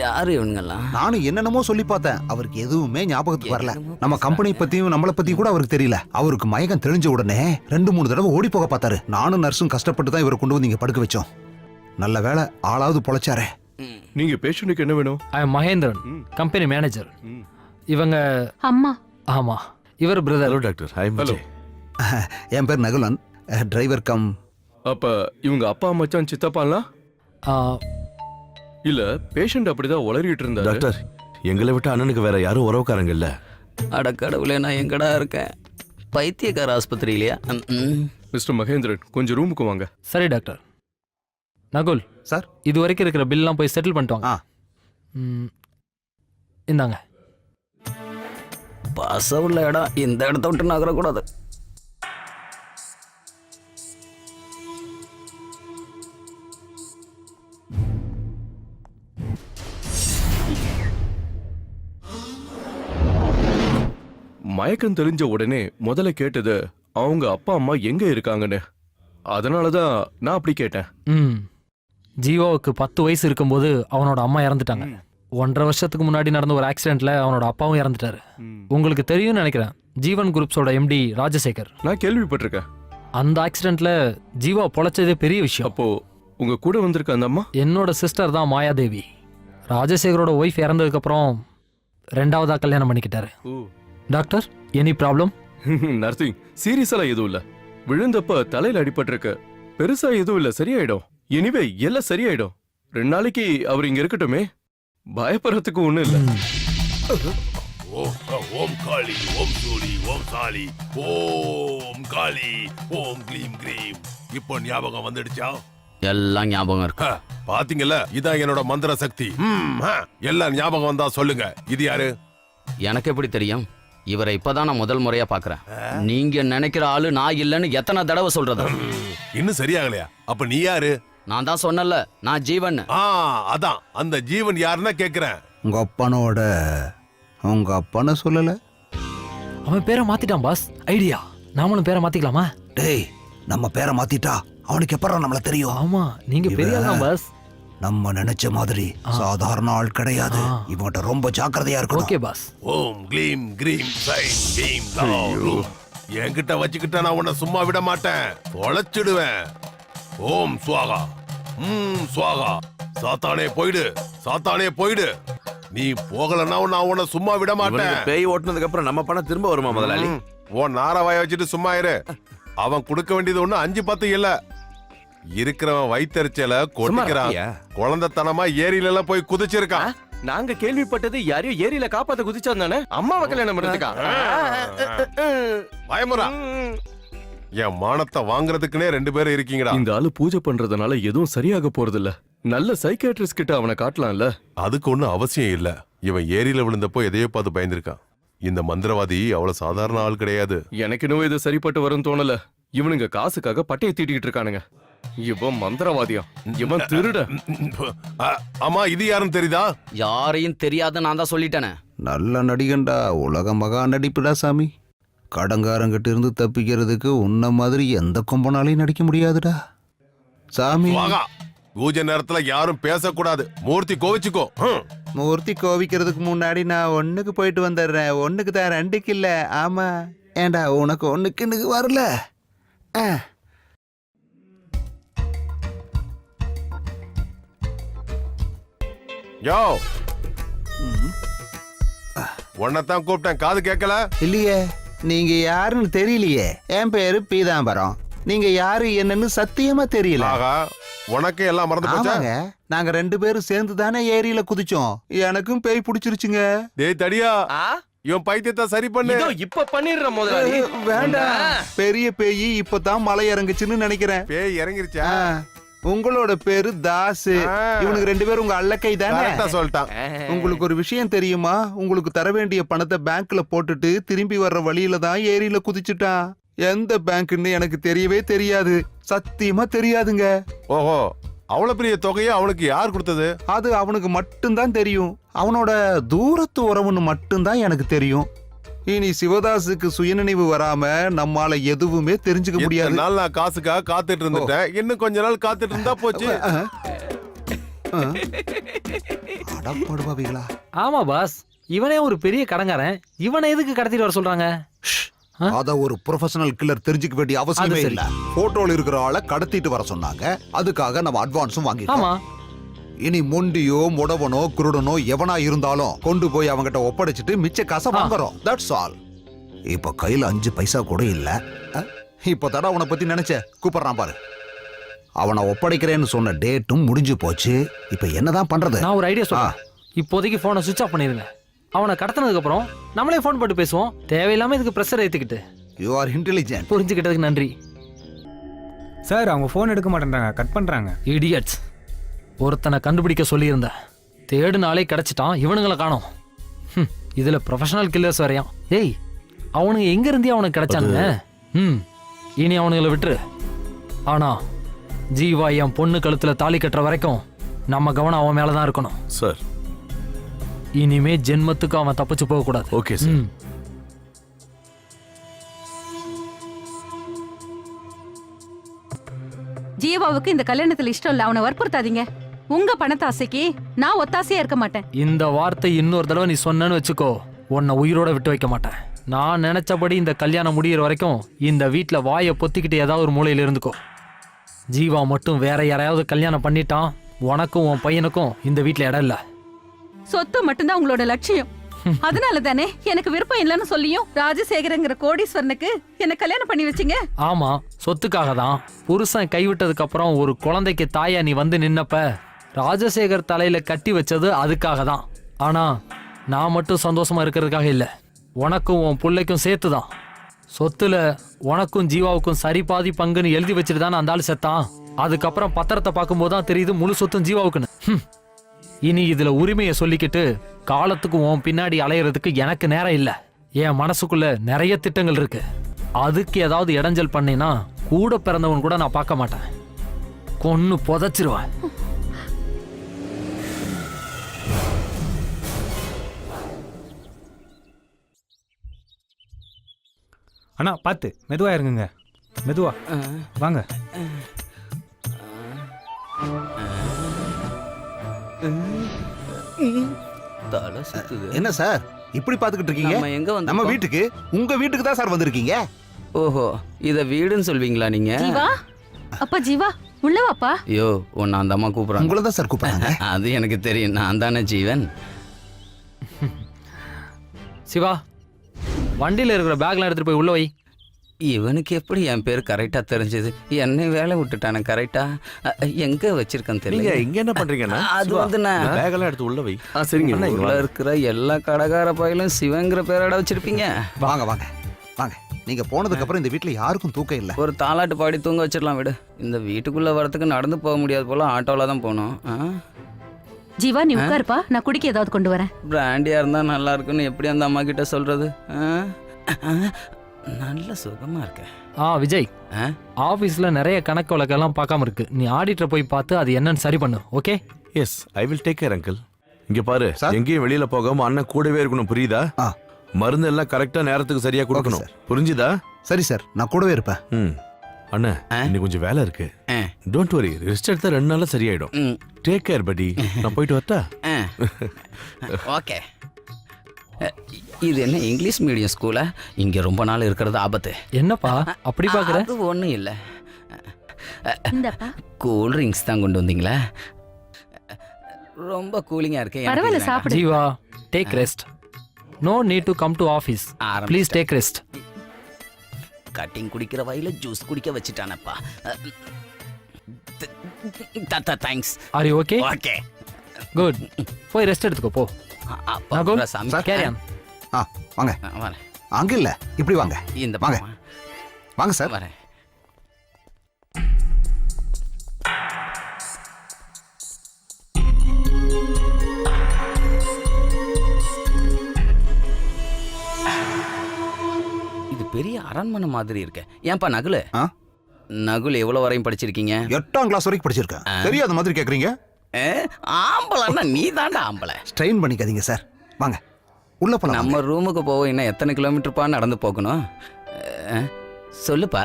யாரு இவனுங்கெல்லாம்? நானும் என்னென்னமோ சொல்லி பார்த்தேன், அவருக்கு எதுவுமே ஞாபகத்துக்கு வரல. நம்ம கம்பெனி பத்தியும் நம்மளை பத்தியும் கூட அவருக்கு தெரியல. அவருக்கு மயக்கம் தெளிஞ்ச உடனே 2-3 தடவை ஓடி போக பார்த்தாரு. நானும் நர்ஸும் கஷ்டப்பட்டு தான் இவரை கொண்டு வந்து இங்க படுக்க வச்சோம். நல்ல வேளை ஆளாவது பொழைச்சாரே. நீங்க பேஷண்ட்டுக்கு என்ன வேணும்? I Mahendran, company manager. இவங்க அம்மா. ஆமா, இவர் brother. Hello doctor. Hi hello. என் பேர் நகுலன், டிரைவர் கம். அப்ப இவங்க அப்பா மச்சான் சித்தப்பாலாம் இல்ல? பேஷண்ட் அப்படிதான் உளறிட்டு இருந்தாரு. டாக்டர், எங்களை விட்டு அண்ணனுக்கு வேற யாரும் உறவுக்காரங்க இல்ல. அட கடவுளே, நான் எங்கடா இருக்கேன்? பைத்தியக்கார ஆஸ்பத்திரியிலையா? மிஸ்டர் மகேந்திரன், கொஞ்சம் ரூமுக்கு வாங்க. சரி டாக்டர். நகுல் சார், இது வரைக்கும் இருக்கிற பில்லாம் போய் செட்டில் பண்ணிட்டு வாங்க. இந்தாங்க. பாச உள்ள இடம், இந்த இடத்த விட்டு நகரக்கூடாது. மயக்கம் தெளிஞ்ச உடனே முதல்ல கேட்டது அவங்க அப்பா அம்மா எங்க இருக்காங்கன்னு. அதனாலதான் நான் அப்படி கேட்டேன். ஜீவாவுக்கு 10 வயசு இருக்கும்போது அவனோட அம்மா இறந்துட்டாங்க. 1.5 வருஷத்துக்கு முன்னாடி நடந்த ஒரு ஆக்சிடென்ட்ல அவனோட அப்பாவும் இறந்துட்டாரு. உங்களுக்கு தெரியும்னு நினைக்கிறேன், ஜீவன் குரூப்ஸோட எம்டி ராஜசேகர். நான் கேள்விப்பட்டிருக்கேன். அந்த ஆக்சிடென்ட்ல ஜீவா பொழைச்சதே பெரிய விஷயம். அப்போ உங்க கூட வந்திருக்க அந்த அம்மா என்னோட சிஸ்டர் தான் மாயாதேவி. ராஜசேகரோட ஒய்ஃப் இறந்ததுக்கு அப்புறம் 2வதா கல்யாணம் பண்ணிக்கிட்டாரு. Doctor, any problem? நர்சிங் சீரியஸெல்லாம் எதுவும் இல்ல. விழுந்தப்ப தலையில அடிபட்டிருக்கு. பெருசா எதுவும் இல்ல, சரியாயிடும். எனிவே எல்லாம் சரியாயிடும். 2 நாளைக்கு அவர் இங்க இருக்கட்டுமே, பயப்படுறதுக்கு ஒண்ணும் இல்ல. ஓம் காளி, ஓம் சூரி, ஓம் சாலி, ஓம் காளி, ஓம் க்ளீம் க்ரீம். இப்போ ஞாபகம் வந்துடுச்சா? எல்லாம் ஞாபகம் இருக்கு. பாத்தீங்கல்ல, இதான் என்னோட மந்திர சக்தி. எல்லாம் ஞாபகம் வந்தா சொல்லுங்க. இது யாரு? எனக்கு எப்படி தெரியும்? இவரை இப்பதான் நான் முதல் முறையா பாக்குறேன். நீங்க நினைக்கிற ஆளு நான் இல்லைன்னு எத்தனை தடவை சொல்றது? இன்னும் சரியாகலையா? அப்ப நீ யாரு? நான் தான் சொன்னல, நான் ஜீவன். அதான் அந்த ஜீவன் யாருன்னா கேக்குறேன். உங்க அப்பனை சொல்லல? அவன் பேரை மாத்திட்டான் பாஸ். ஐடியா, நாமளும் பேரை மாத்திக்கலாமா? டேய், நம்ம பேரை மாத்திட்டா அவனுக்கு எப்பறம் நம்மள தெரியும்? ஆமா, நீங்க பெரிய ஆள் தான் பாஸ். நம்ம நினைச்ச மாதிரி சாதாரண ஆள் கிடையாது. இவன்கிட்ட ரொம்ப ஜாக்கிரதையா இருக்கணும். Okay pass. ஓம் க்ளீம் க்ரீம் சைன் பீம் லாவ். என்கிட்ட வச்சுக்கிட்ட நான் உன்னை சும்மா விட மாட்டேன், தொலைச்சிடுவேன். ஓம் ஸ்வாகா, ஸ்வாகா. சாத்தானே போயிடு, சாத்தானே போயிடு. நீ போகலன்னா நான் உன்னை சும்மா விட மாட்டேன். பேய் ஓட்டுனதுக்கு அப்புறம் நம்ம பணம் திரும்ப வருமா முதலாளி? உன் நாரவாய வச்சுட்டு சும்மா இரு. அவன் கொடுக்க வேண்டியது ஒண்ணு 5-10 இல்ல. இருக்கிறவன் வயித்தறிச்சல கொட்டிக்கிறான். குழந்தைத்தனமா ஏரியில எல்லாம் போய் குதிச்சிருக்கான். நாங்க கேள்விப்பட்டது யாரையோ ஏரியில காப்பாத்த குதிச்சான் தானே. அம்மாவை கல்யாணம் பண்ணதுக்கா? பயமுறா. என் மானத்தை வாங்குறதுக்குனே 2 பேரும் இருக்கீங்கடா. இந்த ஆளு பூஜை பண்றதுனால எதுவும் சரியாக போறது இல்ல. நல்ல சைக்கியாட்ரிஸ்ட் கிட்ட அவனை காட்டலாம்ல. அதுக்கு ஒண்ணும் அவசியம் இல்ல. இவன் ஏரியில விழுந்தப்போ எதையோ பார்த்து பயந்துருக்கான். இந்த மந்திரவாதி அவ்வளவு சாதாரண ஆள் கிடையாது. எனக்கு இன்னும் இது சரிப்பட்டு வரும் தோணல. இவனுங்க காசுக்காக பட்டையை தீட்டிக்கிட்டு இருக்கானுங்க. இவன் மந்திரவாதியா? இவன் திருட. ஆமா, இது யாருன்னு தெரியுதா? யாரையும் தெரியாத நான் தான் சொல்லிட்டேனே. நல்ல நடிகண்டா, உலக மகா நடிப்புடா சாமி. கடங்காரங்கிட்ட இருந்து தப்பிக்கிறதுக்கு உன்ன மாதிரி எந்த கொம்பனாலையும் நடிக்க முடியாதுடா சாமி. பூஜை நேரத்துல யாரும் பேசக்கூடாது. மூர்த்தி கோவிச்சுக்கோ. மூர்த்தி கோவிக்கிறதுக்கு முன்னாடி நான் 1க்கு போயிட்டு வந்துடுறேன். 1க்கு தான் 2க்கு இல்ல. ஆமா, ஏண்டா உனக்கு 1க்கு வரல? யோ, உன்னைத்தான் கூப்பிட்டேன், காது கேட்கல? இல்லையே, நீங்க யாருன்னு தெரியலையே. என் பேரு பீதாம்பரம். நீங்க யாரு என்னன்னு சத்தியமா தெரியல. உனக்கு எல்லாம் மறந்து போச்சாங்க. நாங்க 2 பேரும் சேர்ந்து தானே ஏரியில குதிச்சோம். எனக்கும் பேய் பிடிச்சிருச்சுங்க. டேய் தடியா, இவன் பைத்தியத்தை சரி பண்ணு. இப்ப பண்ணிடுற முதலாளி. வேண்டாம், பெரிய பேய் இப்பதான் மலை இறங்குச்சுன்னு நினைக்கிறேன். பேய் இறங்கிருச்சா? உங்களோட பேரு தாசு. இவனுக்கு 2 பேரும் உங்க அல்லக்கை தானே? சொல்லிட்டான். உங்களுக்கு ஒரு விஷயம் தெரியுமா? உங்களுக்கு தர வேண்டிய பணத்தை பேங்க்ல போட்டுட்டு திரும்பி வர்ற வழியில தான் ஏரியில குதிச்சுட்டான். எந்த பேங்க்னு எனக்கு தெரியவே தெரியாது. சத்தியமா தெரியாதுங்க. ஓஹோ, அவ்வளவு பெரிய தொகையை அவனுக்கு யார் கொடுத்தது? அது அவனுக்கு மட்டும்தான் தெரியும். அவனோட தூரத்து உறவுன்னு மட்டும்தான் எனக்கு தெரியும். இனி சிவதாஸுக்கு சுயநினைவு வராம நம்மால எதுவுமே தெரிஞ்சுக்க முடியாது. இத்தனை நாள் நான் காசுக்காக காத்துட்டு இருந்துட்டேன். இன்னும் கொஞ்ச நாள் காத்துட்டு இருந்தா போச்சு. அடப்படுவாவிகளா. ஆமா பாஸ், இவனே ஒரு பெரிய கடங்காரன், இவனை எதுக்கு கடத்திட்டு வர சொல்றாங்க? அத ஒரு ப்ரொஃபஷனல் கில்லர் தெரிஞ்சுக்க வேண்டிய அவசியமே இல்ல. போட்டோல இருக்கிற ஆளை கடத்திட்டு வர சொன்னாங்க, அதுக்காக நம்ம அட்வான்ஸும் வாங்கிட்டோம். ஆமா, இனி மொண்டியோ முடவனோ குருடனோ எவனா இருந்தாலும் கொண்டு போய் அவங்கிட்ட ஒப்படைச்சிட்டு மிச்ச காசை வாங்குறோம். That's all. இப்ப கையில 5 பைசா கூட இல்ல. இப்ப தடா அவனை பத்தி நினைச்ச கூப்பிடுறான் பாரு. அவனை ஒப்படைக்கிறேன்னு சொன்ன டேட்டும் முடிஞ்சு போச்சு. இப்ப என்னதான் பண்றது? நான் ஒரு ஐடியா சொல்றேன். இப்போதைக்கு போனை சுவிட்ச் ஆஃப் பண்ணிருங்க. அவனை கடத்தினதுக்கு அப்புறம் நம்மளே போன் போட்டு பேசுவோம். தேவையில்லாம இதுக்கு பிரஷர் ஏத்துக்கிட்டு. You are intelligent. புரிஞ்சுக்கிட்டதுக்கு நன்றி. சார் அவங்க ஃபோன் எடுக்க மாட்டேன்றாங்க, கட் பண்றாங்க. இடியட்ஸ். ஒருத்தனை கண்டுபிடிக்க சொல்லியிருந்த, தேடுனாலே கிடைச்சிட்டான், இவனுங்களை காணோம். இதுல ப்ரொஃபஷனல் கில்லர்ஸ் வரையாம். ஏய், அவனுங்க எங்க இருந்தே அவனுக்கு கிடைச்சானுங்க. இனி அவனுங்களை விட்டுரு. ஆனா ஜீவா என் பொண்ணு கழுத்துல தாலி கட்டுற வரைக்கும் நம்ம கவனம் அவன் மேலதான் இருக்கணும். சார் இனிமே ஜென்மத்துக்கு அவன் தப்பிச்சு போக கூடாது. Okay sir. ஜீவாவுக்கு இந்த கல்யாணத்துல இஷ்டம் இல்ல, அவனை வற்புறுத்தாதீங்க. உங்க பணத்தாசைக்கு நான் ஒத்தாசையா இருக்க மாட்டேன். இந்த வார்த்தை இன்னொரு தடவை நீ சொன்னேன்னு வச்சுக்கோ, உன்னை உயிரோட விட்டு வைக்க மாட்டேன். நான் நினைச்சபடி இந்த கல்யாணம் முடியிற வரைக்கும் இந்த வீட்டுல வாயை பொத்திக்கிட்டு ஏதாவது ஒரு மூலையில இருந்துக்கோ. ஜீவா மட்டும் வேற யாரையாவது கல்யாணம் பண்ணிட்டான், உனக்கும் உன் பையனுக்கும் இந்த வீட்டுல இடம் இல்ல. சொத்து மட்டும்தான் உங்களோட லட்சியம். அதனால தானே எனக்கு விருப்பம் இல்லைன்னு சொல்லியும் ராஜசேகரங்கிற கோடீஸ்வரனுக்கு என்ன கல்யாணம் பண்ணி வச்சிங்க. ஆமா, சொத்துக்காக தான். புருஷன் கைவிட்டதுக்கு அப்புறம் ஒரு குழந்தைக்கு தாயா நீ வந்து நின்னப்ப ராஜசேகர் தலையில கட்டி வச்சது அதுக்காக தான். ஆனா நான் மட்டும் சந்தோஷமா இருக்கிறதுக்காக இல்ல, உனக்கும் உன் பிள்ளைக்கும் சேர்த்துதான். சொத்துல உனக்கும் ஜீவாவுக்கும் சரி பாதி பங்குன்னு எழுதி வச்சுட்டு தான் அந்த ஆள் செத்தான். அதுக்கப்புறம் பத்திரத்தை பார்க்கும்போது தான் தெரியுது முழு சொத்தும் ஜீவாவுக்குன்னு. இனி இதுல உரிமையை சொல்லிக்கிட்டு காலத்துக்கு உன் பின்னாடி அலையிறதுக்கு எனக்கு நேரம் இல்ல. என் மனசுக்குள்ள நிறைய திட்டங்கள் இருக்கு. அதுக்கு ஏதாவது இடைஞ்சல் பண்ணினா கூட பிறந்தவன் கூட நான் பார்க்க மாட்டேன், கொன்னு புதைச்சிருவேன். அண்ணா பார்த்து மெதுவா இருங்க, மெதுவா வாங்க. என்ன சார் இப்படி பாத்துக்கிட்டு இருக்கீங்க? நம்ம எங்க வந்தோம்? நம்ம வீட்டுக்கு. உங்க வீட்டுக்கு தான் சார் வந்திருக்கீங்க. ஓஹோ, இத வீடுன்னு சொல்வீங்களா நீங்க? ஜீவா, அப்பா ஜீவா உள்ள வாப்பா. ஐயோ, உன்னை அந்த அம்மா கூப்பிடுறாங்க. உங்களை தான் சார் கூப்பிடுறாங்க. அது எனக்கு தெரியும், நான் தானே ஜீவன். சிவா, வண்டியில இருக்கிற பேக்லாம் எடுத்துட்டு போய் உள்ள வை. இவனுக்கு எப்படி என் பேர் கரெக்டா தெரிஞ்சது? என்னை வேலை விட்டுட்டானே கரெக்டா. எங்க வச்சிருக்கேன்னு நீங்க தெரியல. இங்க என்ன பண்றீங்கன்னா? அது வந்து நான் பேக் எல்லாம் எடுத்து உள்ள வை. சரிங்க. உள்ள இருக்கிற எல்லா கடைக்கார பையிலும் சிவங்கிற பேரோட வச்சிருப்பீங்க. வாங்க வாங்க வாங்க. நீங்க போனதுக்கு அப்புறம் இந்த வீட்டுல யாருக்கும் தூக்கம் இல்ல. ஒரு தாலாட்டு பாடி தூங்க வச்சிடலாம் விடு. இந்த வீட்டுக்குள்ள வரதுக்கு நடந்து போக முடியாது போல, ஆட்டோல தான் போகணும். ஜீவா நீ உட்காருப்பா, நான் குடிக்க ஏதாவது கொண்டு வரேன். பிராண்டியா இருந்தா நல்லா இருக்குன்னு எப்படி அந்த அம்மா கிட்ட சொல்றது? நல்ல சுகமா இருக்க. விஜய், ஆபீஸ்ல நிறைய கணக்கு வழக்கெல்லாம் பார்க்காம இருக்கு. நீ ஆடிட்டர் போய் பார்த்து அது என்னன்னு சரி பண்ணு. Okay? Yes, I will take care uncle. இங்க பாரு, எங்கேயும் வெளியில போகாம அண்ணன் கூடவே இருக்கணும், புரியுதா? மருந்து எல்லாம் கரெக்டா நேரத்துக்கு சரியா கொடுக்கணும், புரிஞ்சுதா? சரி சார், நான் கூடவே இருப்பேன். அண்ணா, இன்னைக்கு கொஞ்சம் வேலை இருக்கு. டோன்ட் வரி, ரெஸ்ட் எடுத்தா 2 நாள்ல சரியாயிடும். டேக் கேர் படி. நான் போயிட்டு வரட்டா? ஓகே. இது என்ன இங்கிலீஷ் மீடியம் ஸ்கூலா? இங்க ரொம்ப நாள் இருக்கிறது ஆபத்து. என்னப்பா அப்படி பாக்குற? அது ஒண்ணும் இல்ல. இந்தப்பா கூல் ட்ரிங்க்ஸ் தான் கொண்டு வந்தீங்களா? ரொம்ப கூலிங்கா இருக்கு. பரவாயில்ல, சாப்பிடு. Jeeva, take rest. No need to come to office. Please take rest. Cutting குடிக்கிற வயல ஜூஸ் குடிக்க வச்சிட்டானப்பா. Thanks. Are you okay? Okay, good. போய் ரெஸ்ட் எடுத்துக்கோ போ. Carry on. வாங்க. வரேன். அங்க இல்ல, இப்படி வாங்க. இந்த வாங்க வாங்க சார். வரேன். இது பெரிய அரண்மனை மாதிரி இருக்கு. ஏன்பா நகுல? நகுல் எவ்வளவு வரையும் படிச்சிருக்கீங்க? 8ஆம் கிளாஸ் வரைக்கும் படிச்சிருக்கேன். தெரியாத மாதிரி கேக்குறீங்க. ஆம்பளன்னா நீ தாண்டா ஆம்பளை. ஸ்ட்ரெயின் பண்ணிக்காதீங்க சார். வாங்க உள்ள போலாம் நம்ம ரூமுக்கு போக இன்னும் எத்தனை கிலோமீட்டர்ப்பா நடந்து போகணும்? சொல்லுப்பா.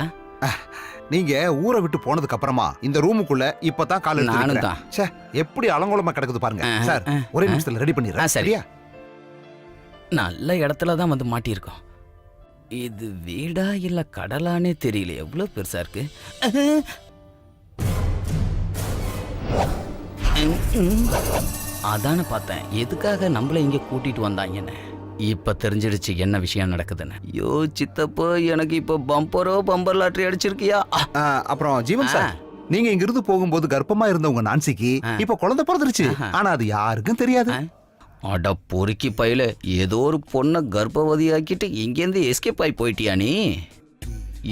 நீங்க ஊரை விட்டு போனதுக்கு அப்புறமா இந்த ரூமுக்குள்ள இப்பதான் கால் நானும் தான். ச்சே, எப்படி அலங்கோலமா கிடக்குது பாருங்க சார். ஒரே நிமிஷத்துல ரெடி பண்ணிடுறேன். சரியா? நல்ல இடத்துல தான் வந்து மாட்டியிருக்கோம். இது வீடா இல்ல கடலானே தெரியல. எவ்வளவு பெருசா இருக்கு. அதான பார்த்தேன், எதுக்காக நம்மள இங்க கூட்டிட்டு வந்தாங்கன்னு. இப்ப தெரிஞ்சிடுச்சு என்ன விஷயம் நடக்குதுன்னு. யோ சித்தப்பா, எனக்கு இப்ப பம்பர் லாட்டரி அடிச்சிருக்கியா? அப்புறம் ஜீவன் சார், நீங்க இங்க இருந்து போகும்போது கர்ப்பமா இருந்தவங்க நான்சிக்கு இப்ப குழந்தை பிறந்துருச்சு. ஆனா அது யாருக்கும் தெரியாது. அட பொறுக்கி பையில, ஏதோ ஒரு பொண்ணை கர்ப்பவதி ஆக்கிட்டு இங்கேருந்து எஸ்கேப் ஆகி போயிட்டியா நீ?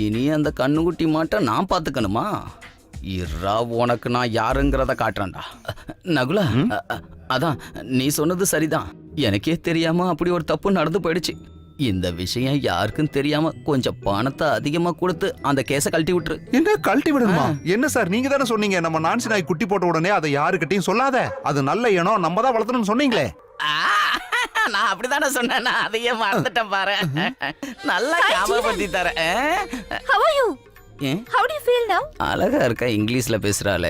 இனி அந்த கண்ணுக்குட்டி மாட்ட நான் பார்த்துக்கணுமா? இறா, உனக்கு நான் யாருங்கிறத காட்டுறேன்டா. நகுலா, அதான் நீ சொன்னது சரிதான். எனக்கே தெரியாம அப்படி ஒரு தப்பு நடந்து போயிடுச்சு. இந்த விஷயம் யாருக்கும் தெரியாம கொஞ்சம் பணத்தை அதிகமா கொடுத்து அந்த கேஸை கழட்டி விட்டுரு. என்ன கழட்டி விடணுமா? என்ன சார், நீங்க தானே சொன்னீங்க நம்ம நான்சி நாய் குட்டி போட்ட உடனே அதை யாருக்கிட்டையும் சொல்லாத, அது நல்ல இனம், நம்ம தான் வளர்த்தணும்னு சொன்னீங்களே. நான் அப்படித்தானே சொன்னேன், அதையே மறந்துட்டேன் பாரு. நல்லா ஞாபகப்படுத்தி தரேன். How are you? How do you feel now? அழகா இருக்கா, இங்கிலீஷ்ல பேசுறாளே.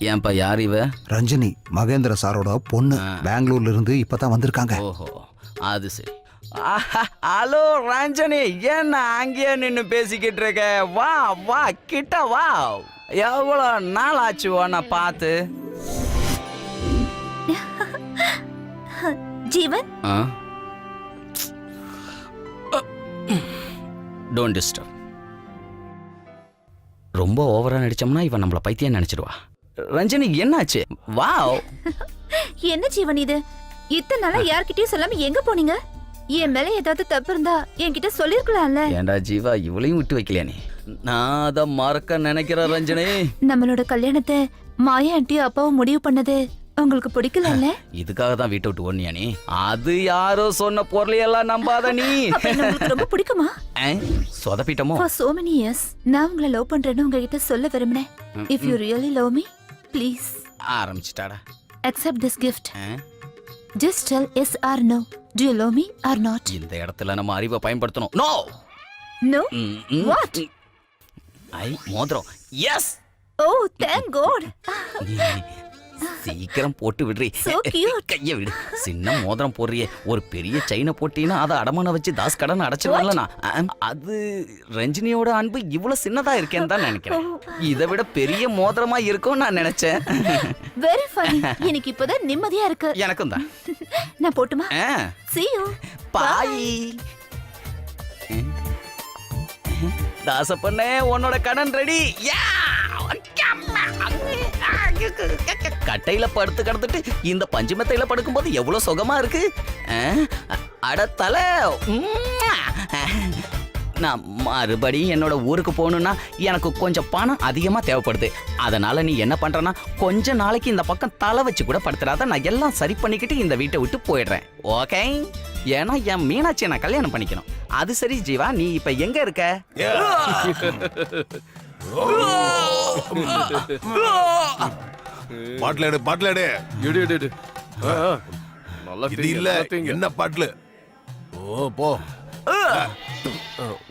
ஏன்பா, யார் இவ? ரஞ்சினி, மகேந்திர சாரோட பொண்ணு. பெங்களூர்ல இருந்து இப்பதான் வந்திருக்காங்க. ஓஹோ, அது சரி. ஹலோ ரஞ்சனி, என்ன அங்கேயே நின்று பேசிக்கிட்டு இருக்க? வா வா, கிட்ட வா. எவ்வளோ நாள் ஆச்சு உன்னை பார்த்து? ஜீவன், டோன்ட் டிஸ்டர்ப். ரொம்ப ஓவரா நடிச்சோம்னா இவன் நம்மள பைத்தியம் நினைச்சிடுவா. ரஞ்சனி, என்னாச்சு? வாவ். என்ன ஜீவன் இது? இத்தனை நாளா யார்கிட்டயும் சொல்லாம எங்க போனீங்க? என் மேல ஏதாவது தப்பு இருந்தா என்கிட்ட சொல்லிருக்கலாம்ல. ஏண்டா ஜீவா, இவளையும் விட்டு வைக்கலையா நீ? நான் அதை மறக்க நினைக்கிறேன் ரஞ்சனி. நம்மளோட கல்யாணத்தை மாயா ஆண்டி அப்பாவும் முடிவு பண்ணது உங்களுக்கு பிடிக்கல? இதுக்காக தான் வீட்டை விட்டு ஓடுனியா நீ? அது யாரோ சொன்ன பொருளையெல்லாம் நம்பாத நீ. உங்களுக்கு ரொம்ப பிடிக்குமா? சொதப்பிட்டமோ? For so many years நான் உங்களை லவ் பண்றேன்னு உங்ககிட்ட சொல்ல விரும்பினேன். If you really love me, please ஆரம்பிச்சிட்டாடா. accept this gift. Just tell yes or no. Do you love me or not? இந்த இடத்துல நம்ம அறிவை பயன்படுத்தணும். நோ. No? What? ஐ மோதிரம். எஸ். Oh, thank God. சீக்கிரம் போட்டு விடுறி. So cute. கைய விடு. சின்ன மோதிரம் போடுறியே, ஒரு பெரிய செயினை போட்டீங்கன்னா அதை அடமான வச்சு தாஸ் கடன் அடைச்சிடல. நான் அது ரஞ்சினியோட அன்பு இவ்வளவு சின்னதா இருக்கேன்னு தான் நினைக்கிறேன். இதை விட பெரிய மோதிரமா இருக்கும் நான் நினைச்சேன். Very funny. எனக்கு இப்பதான் நிம்மதியா இருக்கு. எனக்கும் தான். நான் போட்டுமா? See you. பாய். தாசப்பண்ணே, உன்னோட கடன் ரெடி. கட்டையில படுத்து கிடந்துட்டு இந்த பஞ்சு மெத்தையில படுக்கும்போது எவ்வளவு சுகமா இருக்கு. அடத்தல, நான் மறுபடியும் என்னோட ஊருக்கு போகணும்னா எனக்கு கொஞ்சம் பணம் அதிகமா தேவைப்படுது. அதனால நீ என்ன பண்றனா, கொஞ்ச நாளைக்கு இந்த பக்கம் தலை வச்சு கூட படுத்துறாத. நான் எல்லாம் சரி பண்ணிக்கிட்டு இந்த வீட்டை விட்டு போயிடுறேன். ஓகே? ஏன்னா என் மீனாட்சியை நான் கல்யாணம் பண்ணிக்கணும். அது சரி ஜீவா, நீ இப்ப எங்க இருக்க? பாட்டில் பாட்டில் இது இல்ல, என்ன பாட்டில்? ஓ போ.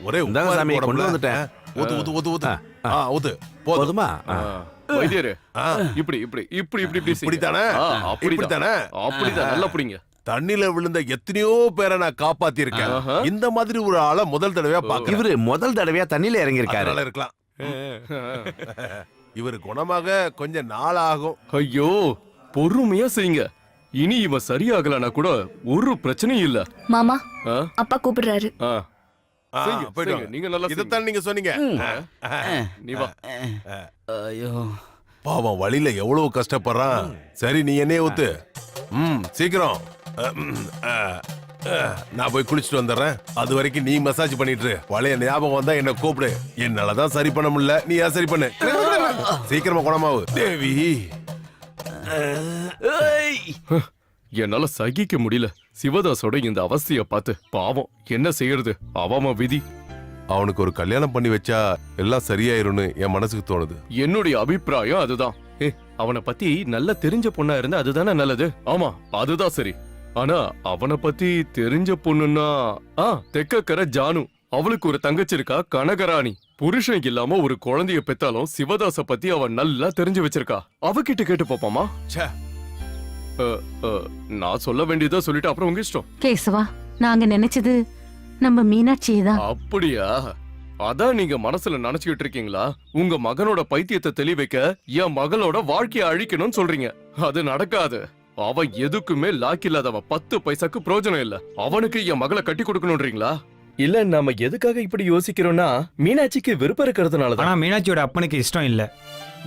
ஒரே சாமி கொண்டு வந்துட்டேன். ஊத்து ஊத்து ஊத்து ஊத்து. ஊத்து போதுமா? வைத்தியரே, இப்படி இப்படி இப்படி இப்படி இப்படி இப்படித்தானே? அப்படித்தானே? அப்படிதான், நல்லா புடிங்க. தண்ணில விழுந்த எத்தனையோ பேரை நான் காப்பாத்தி இருக்கேன். இந்த மாதிரி ஒரு ஆளை முதல் தடவையா பாக்க. இவரு முதல் தடவையா தண்ணியில இறங்கி இருக்காரு. இருக்கலாம். இவரு குணமாக கொஞ்சம் நாள் ஆகும். ஐயோ, பொறுமையா செய்யுங்க. இனி இவன் சரியாகலனா கூட ஒரு பிரச்சனையும் இல்ல. மாமா, அப்பா கூப்பிடுறாரு. நீங்க நல்லா இதைத்தான் நீங்க சொன்னீங்க. நீ வா. ஐயோ பாவம், வழியில எவ்வளவு கஷ்டப்படுறான். சரி, நீ என்னைய ஊத்து. சீக்கிரம். நான் போய் குளிச்சுட்டு வந்துடுறேன். அது வரைக்கும் நீ மசாஜ் பண்ணிட்டு இரு. பழைய ஞாபகம் வந்தா என்ன கூப்பிடு. என்னாலதான் சரி பண்ண முடியல, நீ ஏன் சரி பண்ணு. சீக்கிரமா குணமாவு தேவி. என்னால சகிக்க முடியல சிவதாஸோட இந்த அவஸ்தைய பார்த்து. பாவம், என்ன செய்யறது, அவம விதி. அவனுக்கு ஒரு கல்யாணம் பண்ணி வச்சா எல்லாம் சரியாயிரும்னு என் மனசுக்கு தோணுது. என்னுடைய அபிப்பிராயம் அதுதான். அவனை பத்தி நல்ல தெரிஞ்ச பொண்ணா இருந்தா அதுதானே நல்லது. ஆமா, அதுதான் சரி. ஆனா அவனை பத்தி தெரிஞ்ச பொண்ணுன்னா தெக்கக்கரை ஜானு. அவளுக்கு ஒரு தங்கச்சி இருக்கா கனகராணி. புருஷன் இல்லாம ஒரு குழந்தைய பெத்தாலும் சிவதாச பத்தி அவன் நல்லா தெரிஞ்சு வச்சிருக்கா. அவகிட்ட கேட்டு பாப்பாமா. நான் சொல்ல வேண்டியதா சொல்லிட்டு அப்புறம் உங்க இஷ்டம். கேசவா, நாங்க நினைச்சது நம்ம மீனாட்சியை தான். அப்படியா? அதான் நீங்க மனசுல நினைச்சுக்கிட்டு இருக்கீங்களா? உங்க மகனோட பைத்தியத்தை தெளிவைக்க என் மகளோட வாழ்க்கைய அழிக்கணும்னு சொல்றீங்க. அது நடக்காது. அவன் எதுக்குமே லாக் இல்லாதவன். 10 பைசாக்கு பிரயோஜனம் இல்ல. அவனுக்கு என் மகளை கட்டி கொடுக்கணும்ன்றீங்களா? இல்ல, நாம எதுக்காக இப்படி யோசிக்கிறோம்னா மீனாட்சிக்கு விருப்பம் இருக்கிறதுனாலதான். ஆனா மீனாட்சியோட அப்பனுக்கு இஷ்டம் இல்ல.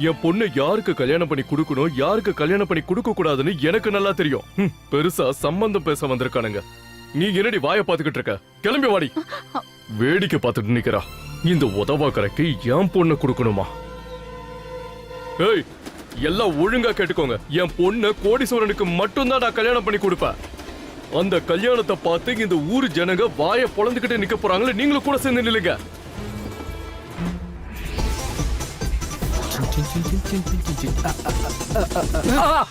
என் பொண்ணு யாருக்கு கல்யாணம் பண்ணி கொடுக்கணும், யாருக்கு கல்யாணம் பண்ணி கொடுக்க கூடாதுன்னு எனக்கு நல்லா தெரியும். பெருசா சம்பந்தம் பேச வந்திருக்கானுங்க. நீ என்னடி வாய பாத்துக்கிட்டு இருக்க? கிளம்பி வாடி. வேடிக்கை பார்த்துட்டு நிக்கிறா. இந்த உதவாக்கரைக்கு என் பொண்ணு கொடுக்கணுமா? ஏய், எல்லாம் ஒழுங்கா கேட்டுக்கோங்க. என் பொண்ணு கோடீஸ்வரனுக்கு மட்டும்தான் நான் கல்யாணம் பண்ணி கொடுப்பேன். அந்த கல்யாணத்தை பார்த்து இந்த ஊர் ஜனங்க வாய பொளந்துகிட்டு நிக்க போறாங்களே, நீங்களும் கூட சேர்ந்து நில்லுங்க.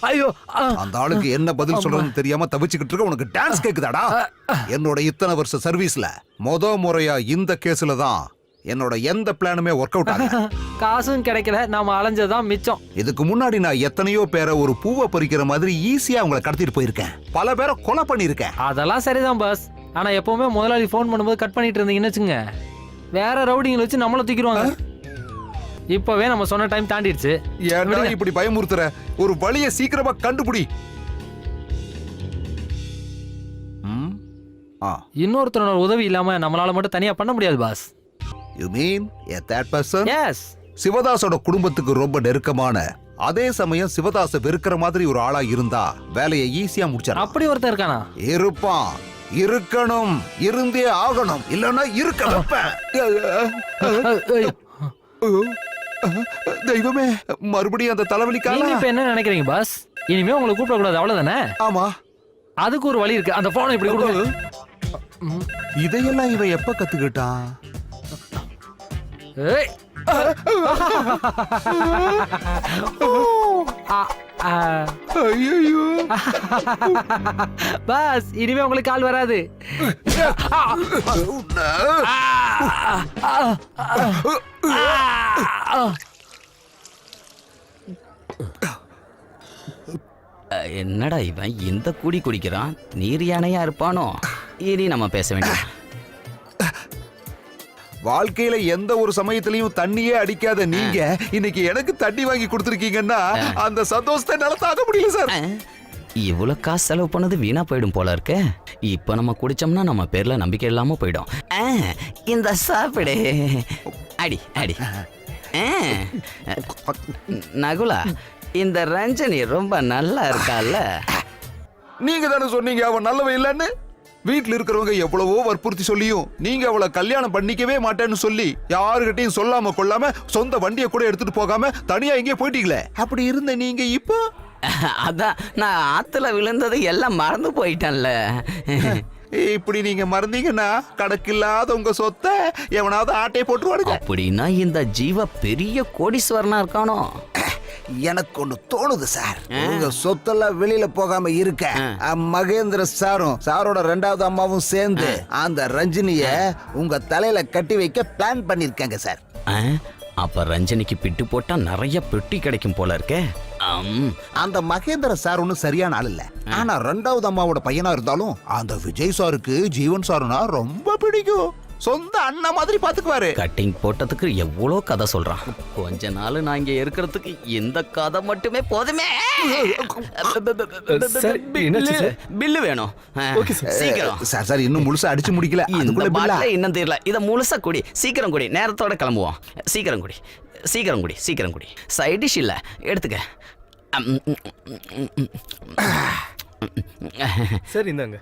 ஐயோ, அந்த ஆளுக்கு என்ன பதில் சொல்றதுன்னு தெரியாம தவிச்சுக்கிட்டு இருக்க உனக்கு டான்ஸ் கேக்குதாடா? என்னோட இத்தனை வருஷ சர்வீஸ்ல முறையா இந்த கேஸ்ல தான் என்னோட எந்த பிளானுமே ஒர்க் அவுட் ஆகல. காசும் கிடைக்கல, நாம அலைஞ்சதான் மிச்சம். இதுக்கு முன்னாடி நான் எத்தனையோ பேரை ஒரு பூவை பறிக்கிற மாதிரி ஈஸியா அவங்கள கடத்திட்டு போயிருக்கேன். பல பேரை கொலை பண்ணிருக்கேன். அதெல்லாம் சரிதான் பாஸ். ஆனா எப்பவுமே முதலாளி ஃபோன் பண்ணும்போது கட் பண்ணிட்டு இருந்தீங்கன்னு வச்சுங்க, வேற ரவுடிங்களை வச்சு நம்மள தூக்கிடுவாங்க. இப்பவே நம்ம சொன்ன டைம் தாண்டிடுச்சு. ஏன்னா இப்படி பயமுறுத்துற? ஒரு வழியை சீக்கிரமா கண்டுபிடி. இன்னொருத்தரோட உதவி இல்லாம நம்மளால மட்டும் தனியா பண்ண முடியாது boss. You mean a third person? Yes. சிவதாசோட குடும்பத்துக்கு ரொம்ப நெருக்கமான, அதே சமயம் சிவதாச வெறுக்கிற மாதிரி ஒரு ஆளா இருந்தா வேலையை ஈஸியா முடிச்சாரு. அப்படி ஒருத்தர் இருக்கானா? இருப்பான், இருக்கணும், இருந்தே ஆகணும், இல்லன்னா இருக்க வைப்பேன். தெய்வமே, மறுபடியும் அந்த தலைவலிக்கால. இப்ப என்ன நினைக்கிறீங்க பாஸ்? இனிமே உங்களை கூப்பிட கூடாது அவ்வளவுதானே? ஆமா, அதுக்கு ஒரு வழி இருக்கு. அந்த போனை இப்படி கொடுங்க. இதையெல்லாம் இவன் எப்ப கத்துக்கிட்டான்? ஐயோ பாஸ், இனிமே உங்களுக்கு கால் வராது. என்னடா இவன் இந்த குடி குடிக்கிறான்? நீர் யானையா இருப்பானோ? இனி நம்ம பேச வேண்டாம். வாழ்க்கையில எந்த ஒரு சமயத்திலையும் தண்ணியே அடிக்காத நீங்க இன்னைக்கு எனக்கு தண்ணி வாங்கி கொடுத்துருக்கீங்கன்னா அந்த சந்தோஷத்தை என்னால தாங்க முடியல சார். இவ்வளவு காசு செலவு பண்ணது வீணா போயிடும் போல இருக்க. இப்ப நம்ம குடிச்சோம்னா நம்ம பேர்ல நம்பிக்கை இல்லாம போயிடும். இந்த சாப்பிடு. அடி அடி. நகுலா, இந்த ரஞ்சனி ரொம்ப நல்லா இருக்கால. நீங்க தானே சொன்னீங்க அவன் நல்லவன் இல்லன்னு. வீட்டுல இருக்கிறவங்க எவ்வளவோ வற்புறுத்தி சொல்லியும் நீங்க அவளை கல்யாணம் பண்ணிக்கவே மாட்டேன்னு சொல்லி யாருகிட்டையும் சொல்லாம கொள்ளாம சொந்த வண்டியை கூட எடுத்துட்டு போகாம தனியா எங்கேயே போயிட்டீங்களே. அப்படி இருந்த நீங்க இப்போ? அதான் நான் ஆத்துல விழுந்தது எல்லாம் மறந்து போயிட்டேன்ல. இப்படி நீங்க மறந்தீங்கன்னா கணக்கில்லாத உங்க சொத்தை எவனாவது ஆட்டையை போட்டுருவானுங்க. அப்படின்னா இந்த ஜீவ பெரிய கோடீஸ்வரனா இருக்கானோ? எனக்கு ஒண்ணு தோணுது சார். உங்க சொத்தெல்லாம் வெளியில போகாம இருக்க மகேந்திர சாரும் சாரோட 2வது அம்மாவும் சேர்ந்து அந்த ரஞ்சினிய உங்க தலையில கட்டி வைக்க பிளான் பண்ணிருக்காங்க சார். அப்ப ரஞ்சனிக்கு பிட்டு போட்டா நிறைய பெட்டி கிடைக்கும் போல இருக்கே. அந்த மகேந்திர சார் ஒன்னும் சரியான ஆள் இல்ல. ஆனா 2வது அம்மாவோட பையனா இருந்தாலும் அந்த விஜய் சாருக்கு ஜீவன் சாருனா ரொம்ப பிடிக்கும். சொந்த அண்ணா மாதிரி பாத்துக்குவாரு. கட்டிங் போட்டதுக்கு எவ்வளோ கதை சொல்றான். கொஞ்ச நாள் நான் இங்க இருக்கிறதுக்கு இந்த கதை மட்டுமே போதுமே. பில்லு வேணும் சீக்கிரம். சார் இன்னும் முழுசா அடிச்சு முடிக்கல. இந்த பாட்டில இன்னும் தெரியல. இத முழுசா குடி. சீக்கிரம் குடி. நேரத்தோட கிளம்புவோம். சீக்கிரம் குடி, சீக்கிரம் குடி, சீக்கிரம் குடி. சைட் டிஷ் இல்ல, எடுத்துக்க. சரி இந்தாங்க.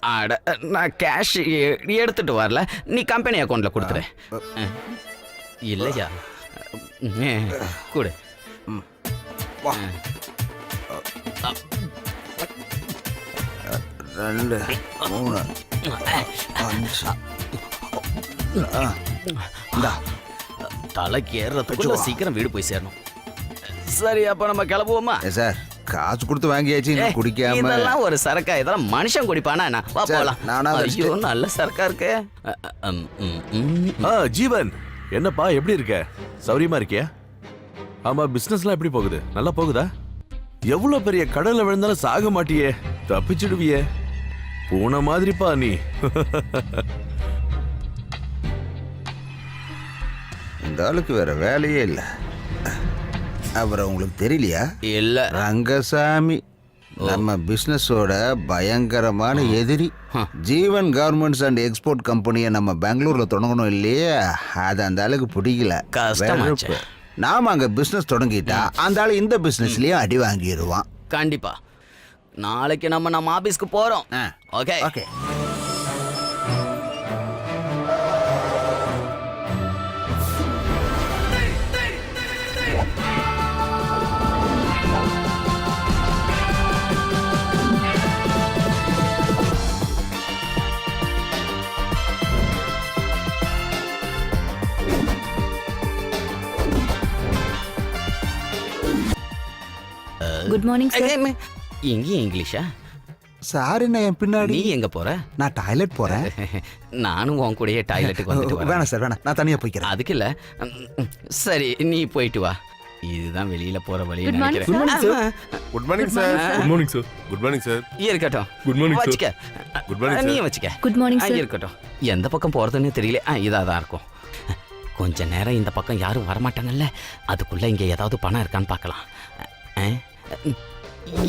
அட, நான் கேஷ் எடுத்துட்டு வரல. நீ கம்பெனி அக்கௌண்ட்ல கொடுத்துரு. இல்லையா? கொடு. 2 3 5 தலைக்கு ஏறதுக்குள்ள சீக்கிரம் வீடு போய் சேரணும். சரி, அப்ப நம்ம கிளம்புவோமா? சார் காசு கொடுத்து வாங்கியாச்சு இன்னும் குடிக்காம. இதெல்லாம் ஒரு சரக்கா? இதெல்லாம் மனுஷன் குடிப்பானா என்ன? வா சரி, போலாம். நானா ஐயோ நல்ல சரக்கா இருக்கு. ஜீவன் என்னப்பா எப்படி இருக்க? சௌரியமா இருக்கியா? ஆமா, பிசினஸ்லாம் எப்படி போகுது? நல்லா போகுதா? எவ்வளவு பெரிய கடல்ல விழுந்தாலும் சாக மாட்டியே, தப்பிச்சிடுவியே. பூனை மாதிரிப்பா நீ. இந்த ஆளுக்கு வேற வேலையே இல்ல. அப்புறம் உங்களுக்கு தெரியலையா? இல்ல. ரங்கசாமி நம்ம பிசினஸோட பயங்கரமான எதிரி. ஜீவன் கார்மெண்ட்ஸ் அண்ட் எக்ஸ்போர்ட் கம்பெனியை நம்ம பெங்களூர்ல தொடங்கணும் இல்லையா, அது அந்த ஆளுக்கு பிடிக்கல. கஷ்டமாச்சு. நாம அங்க பிசினஸ் தொடங்கிட்டா அந்த ஆளு இந்த பிசினஸ்லயும் அடி வாங்கிடுவான். கண்டிப்பா. நாளைக்கு நம்ம ஆபீஸ்க்கு போறோம். Okay okay. Good morning sir. இங்கேயும் இங்கிலீஷா? சார் என்ன என் பின்னாடி? நீ எங்க போற? நான் டாய்லெட் போறேன். நானும் உன் கூடயே டாய்லெட்டுக்கு வந்துட்டு வரேன். வேணாம் சார், வேணாம், நான் தனியா போய்க்கிறேன். அதுக்கு இல்ல. சரி நீ போயிட்டு வா. இதுதான் வெளியில போற வழி Good morning, நினைக்கிறேன். Good morning sir. Good morning sir. Good morning sir. இருக்கட்டும். Good morning sir. வச்சுக்க. குட் மார்னிங் நீ சார். வச்சுக்க. Good morning sir. இருக்கட்டும். எந்த பக்கம் போறதுன்னு தெரியல. இதா தான் இருக்கும். கொஞ்ச நேரம் இந்த பக்கம் யாரும் வரமாட்டாங்கல்ல, அதுக்குள்ள இங்க ஏதாவது பணம் இருக்கான்னு பார்க்கலாம்.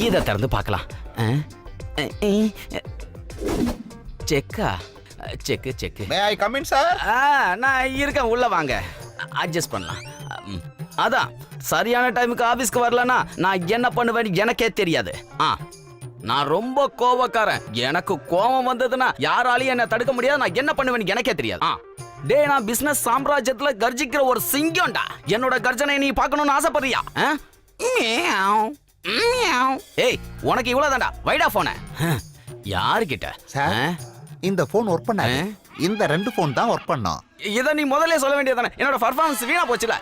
இதை திறந்து பார்க்கலாம். செக்கா? செக்கு. மே ஐ கம் இன் சார்? நான் இருக்கேன், உள்ள வாங்க. அட்ஜஸ்ட் பண்ணலாம். அதான் சரியான டைமுக்கு ஆபீஸ்க்கு வரலனா நான் என்ன பண்ணுவேன்னு எனக்கே தெரியாது. நான் ரொம்ப கோவக்காரன். எனக்கு கோவம் வந்ததுன்னா யாராலையும் என்ன தடுக்க முடியாது. நான் என்ன பண்ணுவேன்னு எனக்கே தெரியாது. டே, நான் பிசினஸ் சாம்ராஜ்யத்துல கர்ஜிக்கிற ஒரு சிங்கம்டா. என்னோட கர்ஜனை நீ பார்க்கணும்னு ஆசைப்படுறியா? ஏய், உனக்கு இவ்வளவுதான்டா. வைடா போன. யாருக்கிட்ட? சார், இந்த போன் ஒர்க் பண்ணாது. இந்த 2 போன் தான் ஒர்க் பண்ணோம். இதை நீ முதல்ல சொல்ல வேண்டியதானே. என்னோட பர்ஃபார்மன்ஸ் வீணா போச்சுல.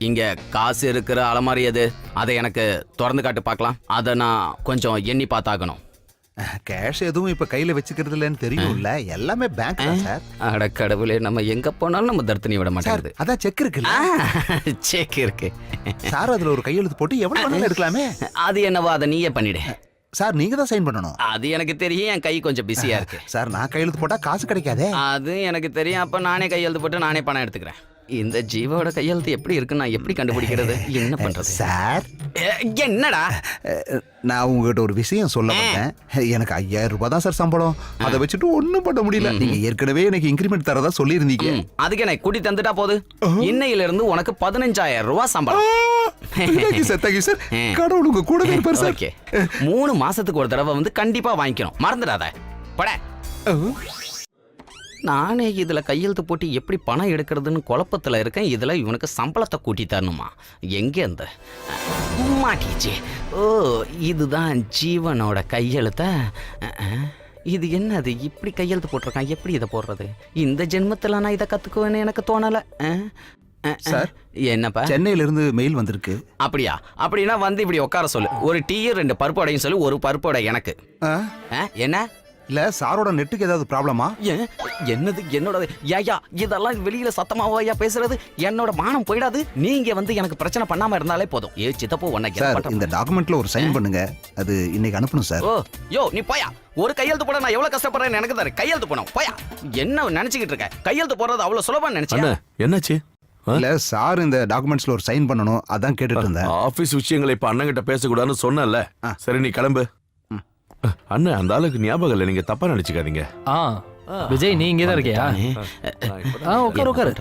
இங்க காசு இருக்கிற அலமாரி எது? அதை எனக்கு திறந்து காட்டு பார்க்கலாம். அதை நான் கொஞ்சம் எண்ணி பார்த்தாகணும். கேஷ் எதுவும் இப்ப கையில வச்சுக்கிறது இல்லைன்னு தெரியும்ல, எல்லாமே பேங்க் தான் சார். அட கடவுளே, நம்ம எங்க போனாலும் நம்ம தர்த்தனி விட மாட்டேங்குது. அதான் செக் இருக்குல்ல. செக் இருக்கு சார், அதுல ஒரு கையெழுத்து போட்டு எவ்வளவு பணம் எடுக்கலாமே. அது என்னவோ அதை நீயே பண்ணிடு. சார், நீங்க தான் சைன் பண்ணணும். அது எனக்கு தெரியும். என் கை கொஞ்சம் பிஸியா இருக்கு. சார், நான் கையெழுத்து போட்டா காசு கிடைக்காதே. அது எனக்கு தெரியும். அப்ப நானே கையெழுத்து போட்டு நானே பணம் எடுத்துக்கிறேன். இந்த ஜீவோட கையெழுத்து எப்படி இருக்கு, நான் எப்படி கண்டுபிடிக்கிறது? என்ன பண்றது சார்? என்னடா? நான் உங்ககிட்ட ஒரு விஷயம் சொல்ல வந்தேன். எனக்கு 5000 ரூபாய் தான் சார் சம்பளம். அதை வச்சுட்டு ஒண்ணும் பண்ண முடியல. நீங்க ஏற்கனவே எனக்கு இன்கிரிமெண்ட் தரதா சொல்லியிருந்தீங்க. அதுக்கு எனக்கு கூட்டி தந்துட்டா போது. இன்னையில இருந்து உனக்கு 15000 ரூபாய் சம்பளம். சார், கடவுள் உங்க கூட இருப்பார் சார். ஓகே, 3 மாசத்துக்கு ஒரு தடவை வந்து கண்டிப்பா வாங்கிக்கணும். மறந்துடாத. பட. நானே இதுல கையெழுத்து போட்டு எப்படி பணம் எடுக்கிறதுன்னு குழப்பத்துல இருக்கேன். இதுல இவனுக்கு சம்பளத்தை கூட்டி தரணுமா? எங்க இந்த மாட்டிச்சு? ஓ, இதுதான் ஜீவனோட கையெழுத்த. இது என்னது இப்படி கையெழுத்து போட்டிருக்கான்? எப்படி இதை போடுறது? இந்த ஜென்மத்துல நான் இதை கத்துக்குவேன்னு எனக்கு தோணல. சார், என்னப்பா? சென்னையில இருந்து மெயில் வந்திருக்கு. அப்படியா? அப்படின்னா வந்து இப்படி உட்கார சொல்லு. ஒரு டீ 2 பருப்பு வடையும் சொல்லு. ஒரு பருப்பு வடை எனக்கு. என்ன இல்ல, சாரோட நெட்டுக்கு ஏதாவது ப்ராப்ளமா? என்னது என்னோட? ஐயா, இதெல்லாம் வெளியில சத்தமாவையா பேசுறது? என்னோட மானம் போயிடாது. நீங்க வந்து எனக்கு பிரச்சனை பண்ணாம இருந்தாலே போதும். ஏ சித்தப்போ உன்னை சார், இந்த டாக்குமெண்ட்ல ஒரு சைன் பண்ணுங்க. அது இன்னைக்கு அனுப்பணும் சார். ஓ, யோ நீ போயா. ஒரு கையெழுத்து போட நான் எவ்வளவு கஷ்டப்படுறேன்னு எனக்கு தாரு. கையெழுத்து போனோம் போயா. என்ன நினைச்சுக்கிட்டு இருக்க? கையெழுத்து போடுறது அவ்வளவு சுலபம் நினைச்சேன். என்னாச்சு? இல்ல சார், இந்த டாக்குமெண்ட்ஸ்ல ஒரு சைன் பண்ணணும், அதான் கேட்டுட்டு இருந்தேன். ஆபீஸ் விஷயங்களை இப்ப அண்ணன் கிட்ட பேசக்கூடாதுன்னு சொன்னல. சரி, நீ கிளம்பு. அண்ணன், அந்த ஆளுக்கு ஞாபகம் இல்லை, நீங்க தப்பா நினைச்சுக்காதீங்க. விஜய், நீ இங்கே தான் இருக்கியா? உட்காரு.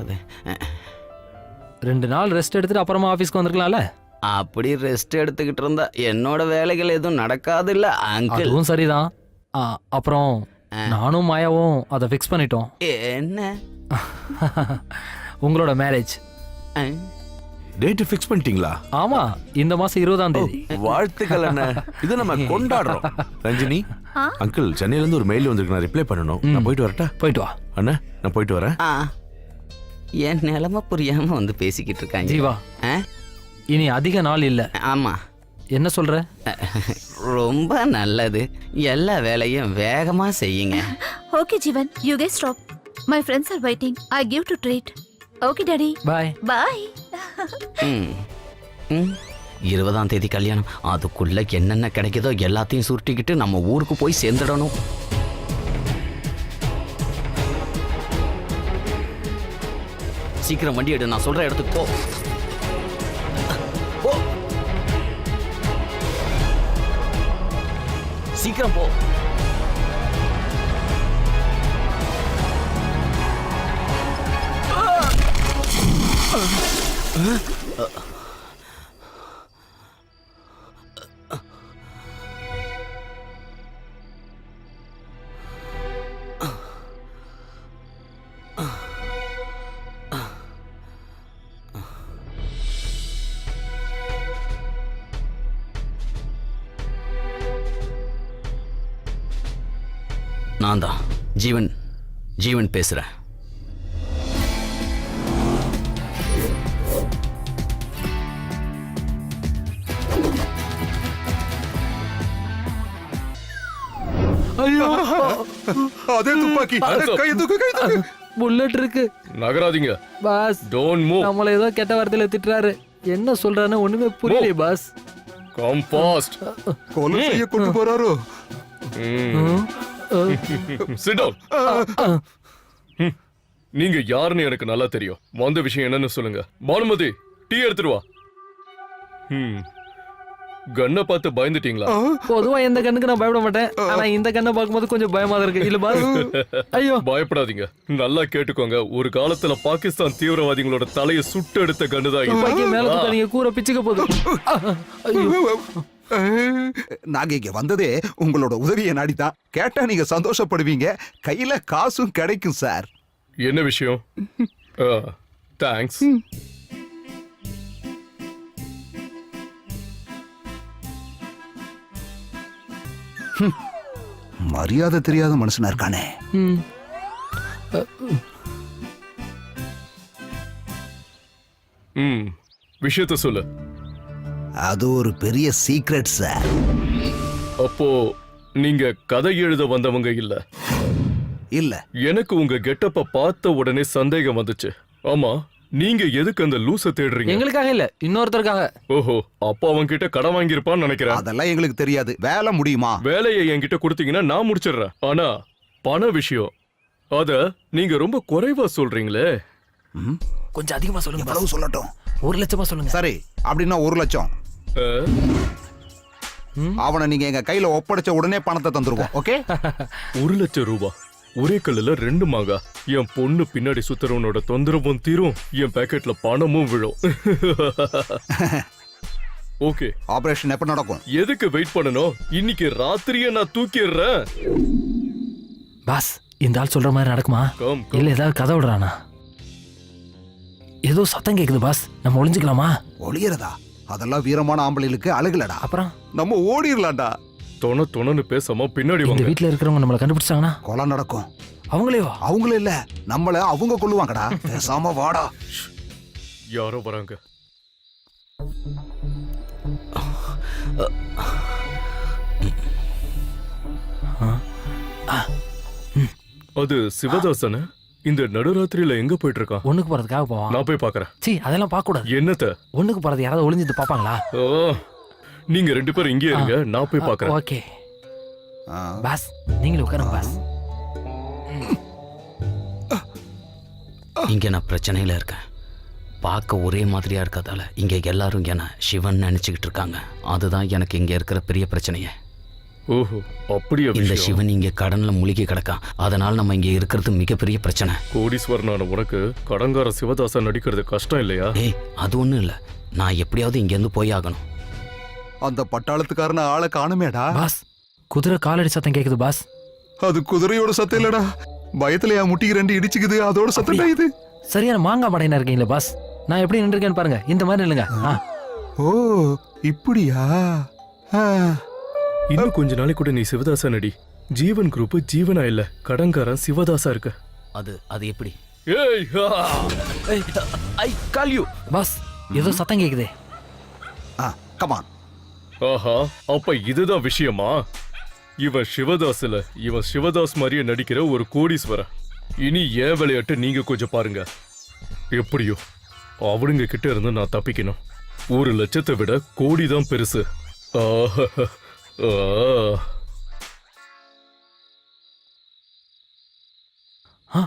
2 நாள் ரெஸ்ட் எடுத்துட்டு அப்புறமா ஆபீஸ்க்கு வந்திருக்கலாம்ல. அப்படி ரெஸ்ட் எடுத்துக்கிட்டு இருந்தா என்னோட வேலைகள் எதுவும் நடக்காது இல்ல அங்கிள்? அதுவும் சரிதான். அப்புறம் நானும் மாயாவும் அதை ஃபிக்ஸ் பண்ணிட்டோம். என்ன? உங்களோட மேரேஜ் டேட் ஃபிக்ஸ் பண்ணிட்டீங்களா? ஆமா, இந்த மாசம் 20ஆம் தேதி. வாழ்த்துக்கள் அண்ணா, இது நம்ம கொண்டாடுறோம். ரஞ்சினி, அங்கிள் சென்னையில இருந்து ஒரு மெயில் வந்திருக்கு, நான் ரிப்ளை பண்ணணும். நான் போயிட்டு வரட்டா? போயிட்டு வா அண்ணா, நான் போயிட்டு வரேன். என் நிலைமை புரியாம வந்து பேசிக்கிட்டு இருக்காங்க. ஜீவா, இனி அதிக நாள் இல்ல. ஆமா. என்ன சொல்ற? ரொம்ப நல்லது. எல்லா வேலையும் வேகமா செய்யுங்க. Okay Jeevan, you get stop. My friends are waiting. I give to treat. Okay daddy. Bye. Bye. 20ஆம் தேதி கல்யாணம். அதுக்குள்ள என்னென்ன கிடைக்குதோ எல்லாத்தையும் சுருட்டிக்கிட்டு நம்ம ஊருக்கு போய் சேர்ந்துடணும். சீக்கிரம் வண்டி எடு, நான் சொல்ற இடத்துக்கு போ. போ. சீக்கிரம் போ. நான் தான் ஜீவன் பேசுறேன். ஐயோ, அதே துப்பாக்கி. கை தூக்கு. புல்லட் இருக்கு. நகராதீங்க. Boss, don't move. நம்மள ஏதோ கெட்ட வார்த்தையில திட்டுறாரு. என்ன சொல்றான்னு ஒண்ணுமே புரியல பாஸ். Come fast. கொலை செய்ய கொண்டு போறாரோ? Sit down. நீங்க யாருன்னு எனக்கு நல்லா தெரியும். வந்த விஷயம் என்னன்னு சொல்லுங்க. பானுமதி, டீ எடுத்துட்டு வா. கண்ணை பார்த்து பயந்துட்டீங்களா? பொதுவா எந்த கண்ணுக்கு நான் பயப்பட மாட்டேன். ஆனா இந்த கண்ணை பார்க்கும்போது கொஞ்சம் பயமா தான் இருக்கு. இல்ல பாஸ்? ஐயோ, பயப்படாதீங்க. நல்லா கேட்டுக்கோங்க. ஒரு காலத்துல பாகிஸ்தான் தீவிரவாதிகளோட தலையை சுட்டு எடுத்த கண்ணு தான் இது. மேல தூக்காதீங்க, கூரை பிச்சுக்க போகுது. நாங்க இங்க வந்ததே உங்களோட உதவியை நாடிதான். கேட்டா நீங்க சந்தோஷப்படுவீங்க. கையில காசும் கிடைக்கும் சார். என்ன விஷயம்? தேங்க்ஸ். மரியாதை தெரியாத மனுஷனா இருக்கானே. விஷயத்த சொல்லு. அது ஒரு பெரிய சீக்ரெட் சார். அப்போ நீங்க கதை எழுத வந்தவங்க இல்ல? இல்ல. எனக்கு உங்க கெட்டப்ப பார்த்த உடனே சந்தேகம் வந்துச்சு. ஆமா, நீங்க எதுக்கு அந்த லூச தேடுறீங்க? எங்களுக்காக இல்ல, இன்னொருத்தருக்காக. ஓஹோ, அப்பா அவன் கிட்ட கடன் வாங்கியிருப்பான்னு நினைக்கிறேன். அதெல்லாம் எங்களுக்கு தெரியாது. வேலை முடியுமா? வேலையை என்கிட்ட கொடுத்தீங்கன்னா நான் முடிச்சிடுறேன். ஆனா பண விஷயம், அத நீங்க ரொம்ப குறைவா சொல்றீங்களே. கொஞ்சம் அதிகமா சொல்லுங்க. எவ்வளவு சொல்லட்டும்? 1 லட்சமா சொல்லுங்க. சரி, அப்படின்னா 1 லட்சம். அவனை நீங்க எங்க கையில ஒப்படைச்ச உடனே பணத்தை தந்துருவோம். ஓகே? 1 லட்சம் ரூபாய். ஒரே கல்லுல 2 மாங்கா. என் பொண்ணு பின்னாடி சுத்துறவனோட தொந்தரவும் தீரும், என் பாக்கெட்ல பணமும் விழும். ஓகே, ஆபரேஷன் எப்ப நடக்கும்? எதுக்கு வெயிட் பண்ணணும்? இன்னைக்கு ராத்திரியே நான் தூக்கிடுறேன். பாஸ், இந்த ஆள் சொல்ற மாதிரி நடக்குமா? இல்ல ஏதாவது கதை விடுறானா? ஏதோ சத்தம் கேக்குது பாஸ். நம்ம ஒளிஞ்சுக்கலாமா? ஒளியறதா? அதெல்லாம் வீரமான ஆம்பளைகளுக்கு அழகுலடா. அப்புறம் நம்ம ஓடிரலாம்டா. தொணன்னு பேசாம பின்னாடி இந்த வாங்க. வீட்ல இருக்கிறவங்க நம்மள கண்டுபிடிச்சாங்கன்னா கொலை நடக்கும். அவங்களேவா? அவங்களே இல்ல, நம்மள அவங்க கொல்லுவாங்கடா. பேசாம வாடா. யாரோ வராங்க. அது சிவதாசன. இந்த நடுராத்திரியில எங்க போயிட்டு இருக்கான்? ஒண்ணுக்கு போறதுக்காக போவான். நான் போய் பாக்குறேன். சீ, அதெல்லாம் பார்க்க கூடாது. என்னத்த? ஒண்ணுக்கு போறது யாராவது ஒளிஞ்சிட்டு பாப்பாங்களா? நீங்க 2 பேரும் இங்கே இருங்க, நான் போய் பாக்குறேன். ஓகே பாஸ், நீங்களும் உட்காருங்க பாஸ். இங்க நான் பிரச்சனையில இருக்கேன். பார்க்க ஒரே மாதிரியா இருக்கதால இங்க எல்லாரும் என்ன சிவன் நினைச்சுக்கிட்டு இருக்காங்க. அதுதான் எனக்கு இங்க இருக்கிற பெரிய பிரச்சனையே. ஓஹோ, அப்படியே. இந்த சிவன் இங்க கடன்ல முழுகி கிடக்கான். அதனால நம்ம இங்க இருக்கிறது மிகப்பெரிய பிரச்சனை. கோடீஸ்வரனான உனக்கு கடங்கார சிவதாசன் நடிக்கிறது கஷ்டம் இல்லையா? ஏய், அது ஒண்ணும் இல்ல. நான் எப்படியாவது இங்க இருந்து போய் ஆகணும். அந்த பட்டாளத்துக்காரன ஆளை காணுமேடா. பாஸ், குதிரை காலடி சத்தம் கேக்குது பாஸ். அது குதிரையோட சத்தம் இல்லடா. பயத்துல என் முட்டிக்கு 2 இடிச்சுக்குது, அதோட சத்தம் இது. சரியான மாங்காய் படையினா இருக்கீங்களா பாஸ்? நான் எப்படி நின்றுருக்கேன்னு பாருங்க. இந்த மாதிரி நில்லுங்க. ஓ, இப்படியா? இன்னும் கொஞ்ச நாளைக்கு கூட நீ சிவதாசா நடி. ஜீவன் குரூப் ஜீவனா இல்ல, கடங்காரன் சிவதாசா இருக்க. அது எப்படி? ஏய், ஐ கால் யூ. பாஸ், ஏதோ சத்தம் கேக்குதே. கமான். ஆஹா, அப்ப இதுதான் விஷயமா? இவன் சிவதாஸ் மாதிரியே நடிக்கிற ஒரு கோடீஸ்வரன். இனி ஏன் விளையாட்டு நீங்க கொஞ்சம் பாருங்க. எப்படியோ அவனுங்க கிட்ட இருந்து நான் தப்பிக்கணும். 1,00,000 விட கோடி தான் பெருசு. ஆஹா, ஆ.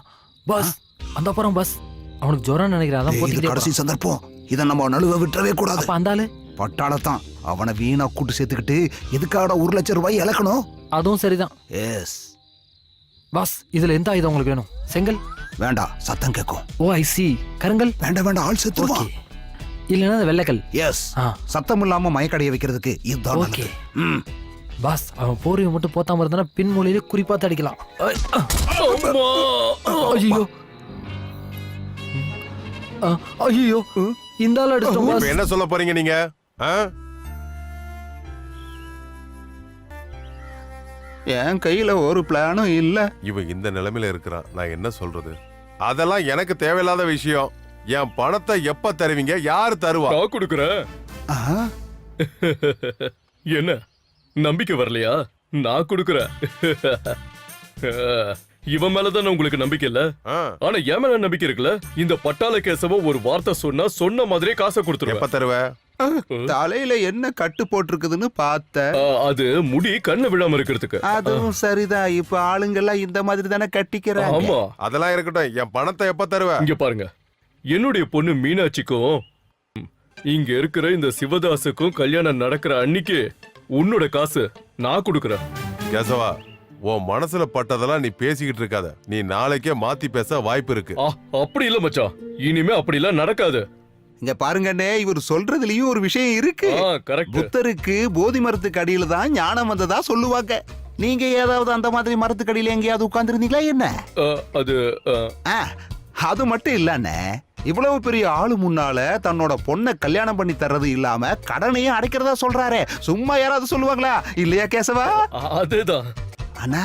பாஸ் அந்த அப்புறம் பாஸ் அவனுக்கு ஜுரம் நினைக்கிறேன். அதான் இது போத்திக்கிட்டே கடைசி போறான். சந்தர்ப்பம். இதை நம்ம நழுவ விட்டுறவே கூடாது. அப்ப அந்த ஆளு பட்டாளத்தான். அவனை வீணா கூட்டு சேர்த்துக்கிட்டு எதுக்காக 1,00,000 ரூபாய் இழக்கணும்? அதுவும் சரிதான். எஸ். பாஸ் இதுல எந்த ஆயுதம் உங்களுக்கு வேணும்? செங்கல் வேண்டாம், சத்தம் கேட்கும். ஓ ஐ சி. கருங்கல் வேண்டாம், ஆள் செத்துருவான். ஓகே. இல்லைன்னா அந்த வெள்ளைக்கல். எஸ். ஆ. சத்தம் இல்லாம மயக்கடைய வைக்கிறதுக்கு இதுதான் ஓகே. நல்லது. ம். பாஸ் அவன் போர்வையை மட்டும் போத்தாம இருந்தா பின்மொழியில குறிப்பாத்து அடிக்கலாம். ஐயோ ஐயோ இந்த ஆள் அடிச்சிட்டோம் இப்ப பாஸ். என்ன சொல்ல போறீங்க நீங்க? ஆ? என் கையில ஒரு பிளானும் இல்ல. இவன் இந்த நிலைமையில இருக்கிறான். நான் என்ன சொல்றது? அதெல்லாம் எனக்கு தேவையில்லாத விஷயம். என் பணத்தை எப்ப தருவீங்க? யாரு தருவா? நான் கொடுக்குறேன். ஆஹா. என்ன நம்பிக்கை வரலையா? நான் கொடுக்குறேன். இவன் மேலதான் உங்களுக்கு நம்பிக்கை இல்ல. ஆ. ஆனா என் மேல நம்பிக்கை இருக்குல்ல. இந்த பட்டாள கேசவ ஒரு வார்த்தை சொன்ன மாதிரியே காசை எப்ப கொடுத்துருவேன். தருவ? தலையில என்ன கட்டு போட்டிருக்குதுன்னு பார்த்த. அது முடி கண்ணு விழாம இருக்கிறதுக்கு. அதுவும் சரிதான். இப்ப ஆளுங்கெல்லாம் இந்த மாதிரி தானே கட்டிக்கிறாங்க. ஆமா, அதெல்லாம் இருக்கட்டும். என் பணத்தை எப்ப தருவ? இங்க பாருங்க. என்னுடைய பொண்ணு மீனாட்சிக்கும் இங்க இருக்கிற இந்த சிவதாசுக்கும் கல்யாணம் நடக்கிற அன்னைக்கு உன்னோட காசு நான் கொடுக்கறேன். கேசவா, உன் மனசுல பட்டதெல்லாம் நீ பேசிக்கிட்டு இருக்காத. நீ நாளைக்கே மாத்தி பேச வாய்ப்பு இருக்கு. அப்படி இல்ல மச்சான், இனிமே அப்படி எல்லாம் நடக்காது. இங்க பாருங்கண்ணே, இவர் சொல்றதுலயும் ஒரு விஷயம் இருக்கு. கரெக்ட். புத்தருக்கு போதி மரத்துக்கு அடியில தான் ஞானம் வந்ததா சொல்லுவாங்க. நீங்க ஏதாவது அந்த மாதிரி மரத்துக்கு அடியில எங்கேயாவது உட்கார்ந்துருந்தீங்களா என்ன? அது அது மட்டும் இல்லண்ணே, இவ்வளவு பெரிய ஆளு முன்னால தன்னோட பொண்ணை கல்யாணம் பண்ணி தர்றது இல்லாம கடனையும் அடைக்கிறதா சொல்றாரே. சும்மா யாராவது சொல்லுவாங்களா? இல்லையா கேசவா? அதேதான். ஆனா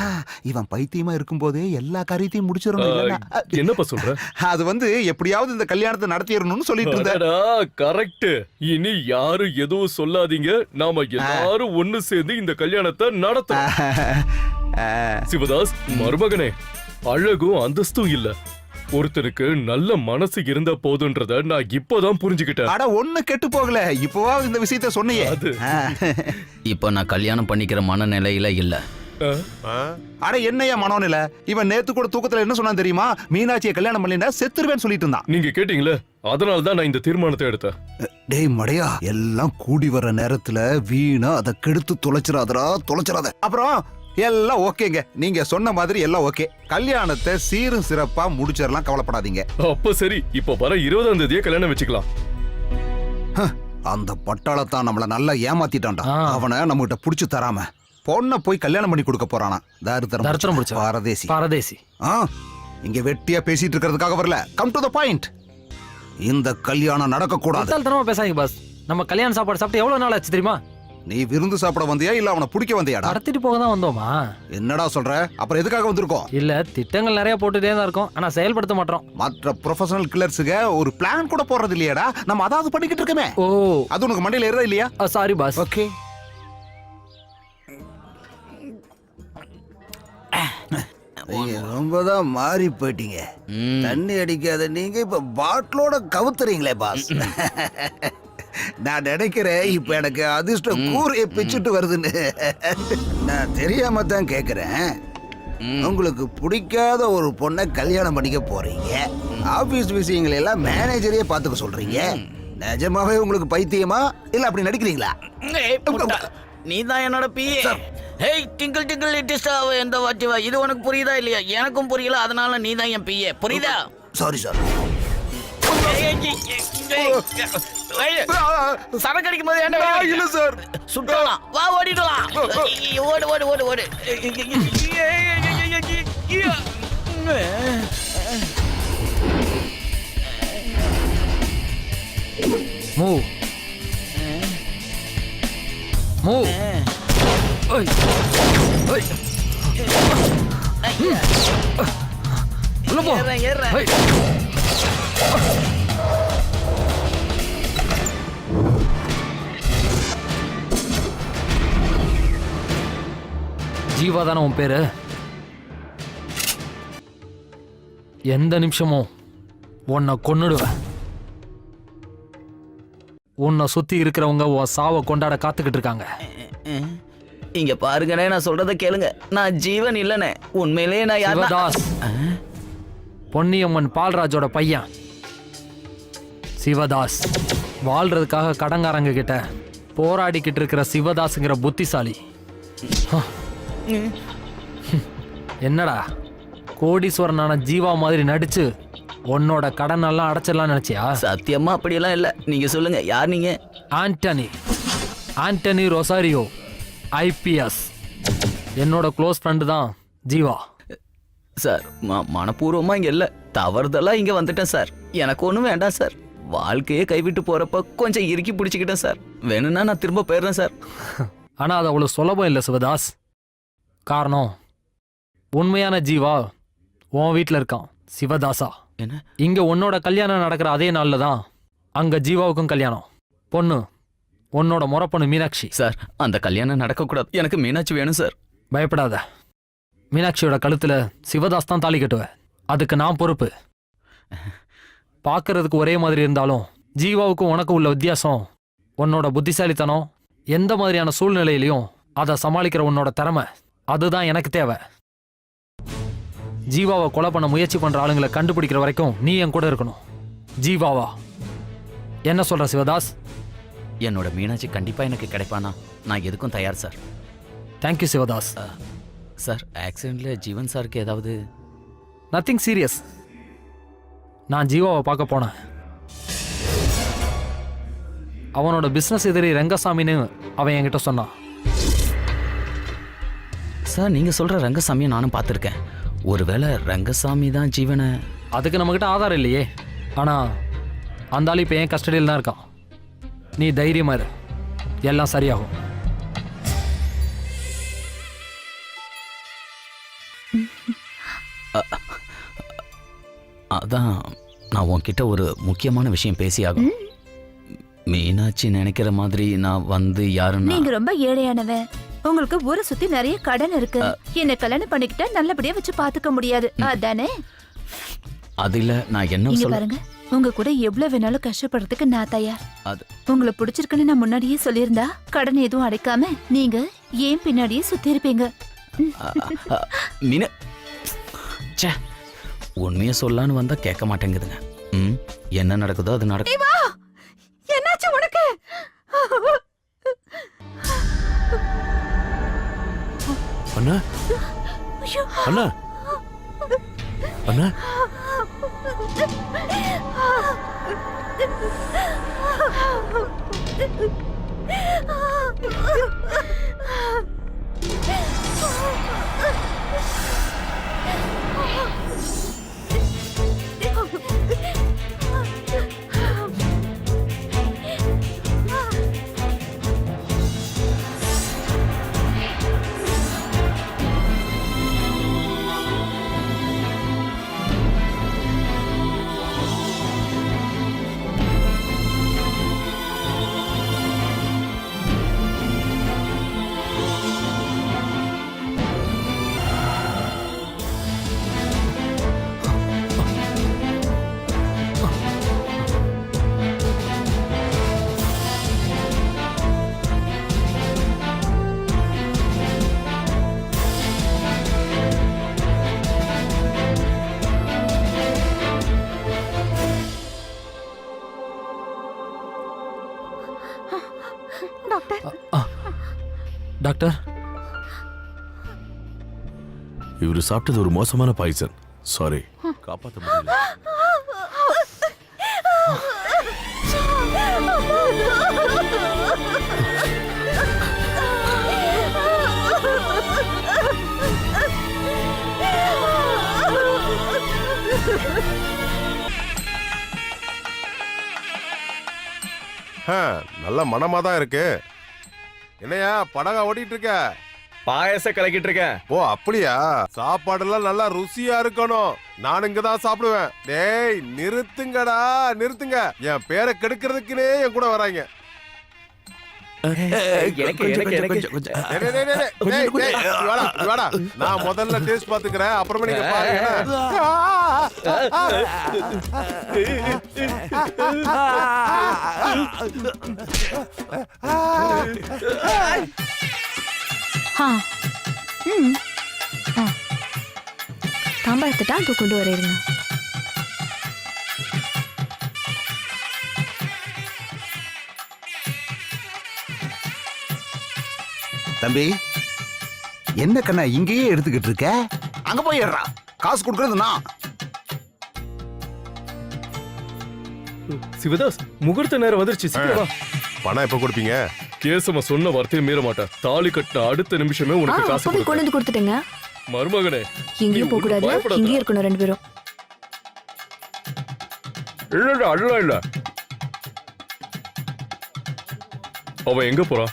இவன் பைத்தியமா இருக்கும் போதே எல்லா காரியத்தையும் முடிச்சிடணும். என்னப்பா சொல்ற? அது எப்படியாவது இந்த கல்யாணத்தை நடத்திடணும்னு சொல்லிட்டு இருந்தேன். கரெக்ட். இனி யாரும் எதுவும் சொல்லாதீங்க. நாம எல்லாரும் ஒண்ணு சேர்ந்து இந்த கல்யாணத்தை நடத்தணும். சிவதாஸ் மருமகனே, அழகும் அந்தஸ்தும் இல்ல, ஒருத்தருக்கு நல்ல மனசு இருந்த போதுன்றத நான் இப்போதான் புரிஞ்சுக்கிட்டேன். அட ஒண்ணு கெட்டு போகல. இப்போவாவது இந்த விஷயத்த சொன்னியே. இப்போ நான் கல்யாணம் பண்ணிக்கிற மனநிலையில இல்ல. அட என்னையா மனோநிலை? இவன் நேத்து கூட தூக்கத்துல என்ன சொன்னான் தெரியுமா? மீனாட்சியை கல்யாணம் பண்ணினா செத்துருவேன்னு சொல்லிட்டு இருந்தான். நீங்க கேட்டீங்களே, அதனால தான் நான் இந்த தீர்மானத்தை எடுத்தேன். டேய் மடையா, எல்லாம் கூடி வர நேரத்துல வீணா அதை கெடுத்து தொலைச்சிடாத. அப்புறம் எல்லாம் ஓகேங்க. நீங்க சொன்ன மாதிரி எல்லாம் ஓகே. கல்யாணத்தை சீரும் சிறப்பா முடிச்சிடலாம், கவலைப்படாதீங்க. அப்ப சரி, இப்ப வர 20ஆம் தேதியே கல்யாணம் வச்சுக்கலாம். அந்த பட்டாளத்தான் நம்மள நல்லா ஏமாத்திட்டான்டா. அவனை நம்ம கிட்ட புடிச்சு தராம பொண்ணை போய் கல்யாணம் பண்ணி கொடுக்க போறானா? தரித்திரம் பிடிச்ச பாரதேசி. இங்க வெட்டியா பேசிட்டு இருக்கிறதுக்காக வரல. Come to the point. இந்த கல்யாணம் நடக்க கூடாது. தரமா பேசாதீங்க பாஸ். நம்ம கல்யாண சாப்பாடு சாப்பிட்டு எவ்வளவு நாள் ஆச்சு தெரியுமா? நீ விருந்து சாப்பிட வந்தியா இல்ல அவனை பிடிக்க வந்தியாடா? கடத்திட்டு போக தான் வந்தோமா. என்னடா சொல்ற? அப்புறம் எதுக்காக வந்திருக்கோம்? இல்ல, திட்டங்கள் நிறைய போட்டுட்டே தான் இருக்கோம், ஆனா செயல்படுத்த மாட்டோம். மற்ற ப்ரொஃபஷனல் கில்லர்ஸுக்கு ஒரு பிளான் கூட போறது இல்லையாடா? நம்ம அதாவது பண்ணிக்கிட்டு இருக்கமே. ஓ, அது உனக்கு மண்டையில ஏறதா இல்லையா? Sorry boss. ஓகே. நீங்க ரொம்பதான் மாறி போயிட்டீங்க. தண்ணி அடிக்காத நீங்க இப்ப பாட்டிலோட கவுத்துறீங்களே பாஸ். நான் நினைக்கிறேன் இப்ப எனக்கு அதிர்ஷ்டம் கூரைய பிச்சுட்டு வருதுன்னு. நான் தெரியாம தான் கேக்குறேன். உங்களுக்கு பிடிக்காத ஒரு பொண்ணை கல்யாணம் பண்ணிக்க போறீங்க. ஆபீஸ் விஷயங்களை எல்லாம் மேனேஜரே பாத்துக்க சொல்றீங்க. நிஜமாவே உங்களுக்கு பைத்தியமா இல்ல அப்படி நடிக்கிறீங்களா? நீ தான் என்னோட பிஏ. ஹேய் டிங்கிள் டிங்கிள் லிட்டில் எந்த வாட்சிவா? இது உனக்கு புரியுதா இல்லையா? எனக்கும் புரியல, அதனால நீ தான் என் பிஏ. புரியுதா? Sorry sir. சரக்கு அடிக்கும் போது என்ன இல்ல சார், சுட்டலாம். வா ஓடிடலாம். ஓடு ஓடு ஓடு ஓடு. Move move. ஓய் ஓய். உள்ள போ. ஓய். ஜீவா தானே உன் பேரு? எந்த நிமிஷமும் உன்னை கொன்னுடுவேன். உன்னை சுத்தி இருக்கிறவங்க உன் சாவை கொண்டாட காத்துக்கிட்டு இருக்காங்க. இங்க பாருங்கண்ணே, நான் சொல்றத கேளுங்க. நான் ஜீவன் இல்லனே, உண்மையிலேயே நான் சிவதாஸ், பொன்னியம்மன் பால்ராஜோட பையன் சிவதாஸ். வாழ்றதுக்காக கடங்காரங்க கிட்ட போராடிக்கிட்டு இருக்கிற சிவதாஸ்ங்கிற புத்திசாலி. என்னடா கோடீஸ்வரனான ஜீவா மாதிரி நடிச்சு உன்னோட கடன் எல்லாம் அடைச்சிடலாம் நினைச்சியா? சத்தியமா அப்படியெல்லாம் இல்ல. நீங்க சொல்லுங்க, யார் நீங்க? Antony Rosario, IPS. என்னோட க்ளோஸ் ஃப்ரெண்டு தான் ஜீவா. சார், மனப்பூர்வமா இங்க இல்ல, தவறுதலா இங்க வந்துட்டேன் சார். எனக்கு ஒண்ணும் வேண்டாம் சார். வாழ்க்கையே கைவிட்டு போறப்ப கொஞ்சம் இறுக்கி பிடிச்சிக்கிட்டேன் சார். வேணும்னா நான் திரும்ப போயிடுறேன் சார். ஆனா அது அவ்வளவு சுலபம் இல்லை சிவதாஸ். காரணம், உண்மையான ஜீவா உன் வீட்டில் இருக்கான். சிவதாசா, என்ன? இங்க உன்னோட கல்யாணம் நடக்கிற அதே நாள்ல தான் அங்க ஜீவாவுக்கும் கல்யாணம். பொண்ணு உன்னோட முறை பொண்ணு மீனாட்சி. சார், அந்த கல்யாணம் நடக்கக்கூடாது. எனக்கு மீனாட்சி வேணும் சார். பயப்படாத, மீனாட்சியோட கழுத்துல சிவதாஸ் தான் தாலி கட்டுவேன். அதுக்கு நான் பொறுப்பு. பார்க்கறதுக்கு ஒரே மாதிரி இருந்தாலும் ஜீவாவுக்கும் உனக்கு உள்ள வித்தியாசம் உன்னோட புத்திசாலித்தனம். எந்த மாதிரியான சூழ்நிலையிலையும் அதை சமாளிக்கிற உன்னோட திறமை, அதுதான் எனக்கு தேவை. ஜீவாவை கொலை பண்ண முயற்சி பண்ற ஆளுங்களை கண்டுபிடிக்கிற வரைக்கும் நீ என் கூட இருக்கணும். ஜீவாவா? என்ன சொல்ற சிவதாஸ்? என்னோட மீனாட்சி கண்டிப்பா எனக்கு கிடைப்பானா? நான் எதுக்கும் தயார் சார். தேங்க்யூ சிவதாஸ். சார், ஆக்சிடென்ட்ல ஜீவன் சாருக்கு ஏதாவது? Nothing serious. நான் ஜீவாவை பார்க்க போனேன். அவனோட பிசினஸ் எதிரி ரங்கசாமின்னு அவன் என்கிட்ட சொன்னான். சார், நீங்க சொல்ற ரங்கசாமியை நானும் பார்த்துருக்கேன். ஒருவேளை ரங்கசாமி தான் ஜீவனை? அதுக்கு நம்மகிட்ட ஆதாரம் இல்லையே. ஆனா அந்த ஆள் இப்போ என் கஸ்டடியில் தான் இருக்கான். நீ தைரியமா இரு, எல்லாம் சரியாகும். அதான் நான் உன்கிட்ட ஒரு முக்கியமான விஷயம் பேசியாகும். மீனாட்சி நினைக்கிற மாதிரி நான் வந்து யாருன்னா? நீங்க ரொம்ப ஏழையானவன். உங்களுக்கு ஊரை சுத்தி நிறைய கடன் இருக்கு. என்ன கல்யாணம் பண்ணிக்கிட்டா நல்லபடியா வச்சு பாத்துக்க முடியாது, அதானே? அது இல்ல, நான் என்ன இங்க சொல்ல. பாருங்க, உங்க கூட எவ்வளவு வேணாலும் கஷ்டப்படுறதுக்கு நான் தயார். அது உங்களை பிடிச்சிருக்குன்னு நான் முன்னாடியே சொல்லியிருந்தா கடன் எதுவும் அடைக்காம நீங்க ஏன் பின்னாடியே சுத்தி இருப்பீங்க. மீன ச்சே, உண்மையை சொல்லான்னு வந்தா கேட்க மாட்டேங்குதுங்க. என்ன நடக்குதோ அது நடக்கும். என்னாச்சு உனக்கு? அண்ணா, அண்ணா, அண்ணா, டாக்டர், இவரு சாப்பிட்டது ஒரு மோசமான பாய்சன். சாரி, காப்பாற்ற முடியல. நல்ல மனமா தான் இருக்கு. என்னையா படகா ஓட்டிட்டு இருக்க? பாயச கலக்கிட்டு இருக்கேன். ஓ அப்படியா? சாப்பாடெல்லாம் நல்லா ருசியா இருக்கணும். நான் இங்க தான் சாப்பிடுவேன். டேய் நிறுத்துங்கடா, நிறுத்துங்க. என் பேரை கெடுக்கிறதுக்குனே என் கூட வராங்க. வாடா நான் முதல்ல டேஸ்ட் பாத்துக்கிறேன் அப்புறமா நீங்க பாருங்க தாம்பாளத்தை தான் கொண்டு வரேங்க. தம்பி என்ன கண்ணா இங்கேயே எடுத்துக்கிட்டு இருக்க? அங்க போயிடுறா, காசு கொடுக்கறது நான். சிவதாஸ், முகூர்த்த நேரம் வந்துருச்சு, சீக்கிரம் வா. பணம் எப்ப கொடுப்பீங்க? கேசவ சொன்ன வார்த்தையை மீற மாட்டேன். தாலி கட்டின அடுத்த நிமிஷமே உனக்கு காசு அப்பவே கொண்டு வந்து கொடுத்துட்டேங்க. மருமகனே, எங்கேயும் போக கூடாது, இங்கேயே இருக்கணும் 2 பேரும். இல்ல அதெல்லாம் இல்ல. அவன் எங்க போறான்?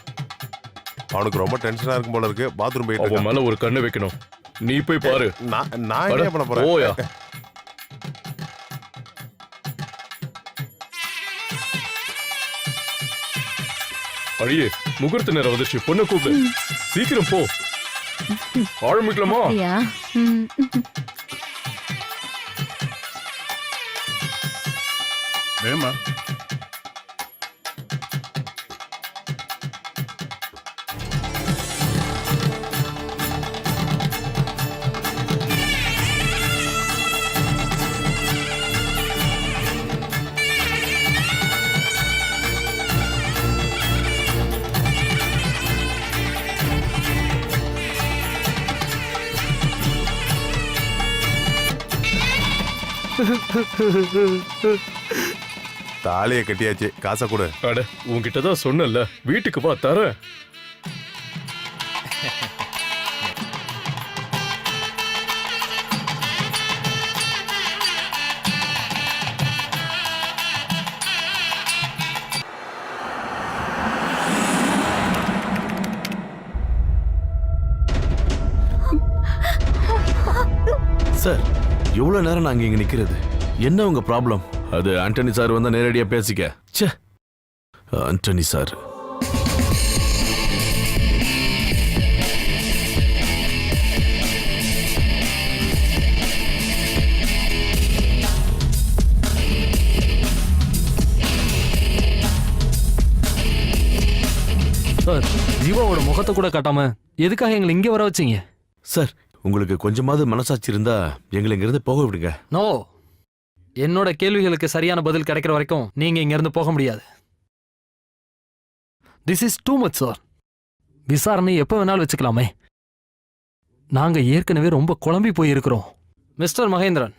அவனுக்கு ரொம்ப டென்ஷனா இருக்கும் போல இருக்கு, பாத்ரூம் போயிட்டு அவன் மேல ஒரு கண்ணு வைக்கணும். நீ போய் பாரு. நான் என்ன பண்ண போறேன்? ஓயா. அடியே, முகூர்த்த நேரம் வந்துச்சு, பொண்ணு கூப்பிடு. சீக்கிரம் போ. ஆரம்பிக்கலாமா? வேமா தாலியை கட்டியாச்சு, காசை கொடு. அட, உன்கிட்ட தான் சொன்னல, வீட்டுக்கு வா தரேன். சார், எவ்வளவு நேரம் நாங்க இங்க நிக்கிறது? என்ன உங்க ப்ராப்ளம்? அது ஆண்டனி சார் வந்தா நேரடியா பேசிக்க. ச்சே, ஆண்டனி சார். சார், ஜீவாவோட முகத்தை கூட காட்டாம எதுக்காக எங்களை இங்க வர வச்சீங்க? சார், உங்களுக்கு கொஞ்சமாவது மனசாட்சி இருந்தா எங்களை இங்க இருந்து போக விடுங்க. நோ, என்னோட கேள்விகளுக்கு சரியான பதில் கிடைக்கிற வரைக்கும் நீங்க இங்க இருந்து போக முடியாது. This is too much sir. விசாரணை எப்ப வேணாலும் வச்சுக்கலாமே. நாங்க ஏற்கனவே ரொம்ப குழம்பி போயிருக்கிறோம். மிஸ்டர் மகேந்திரன்,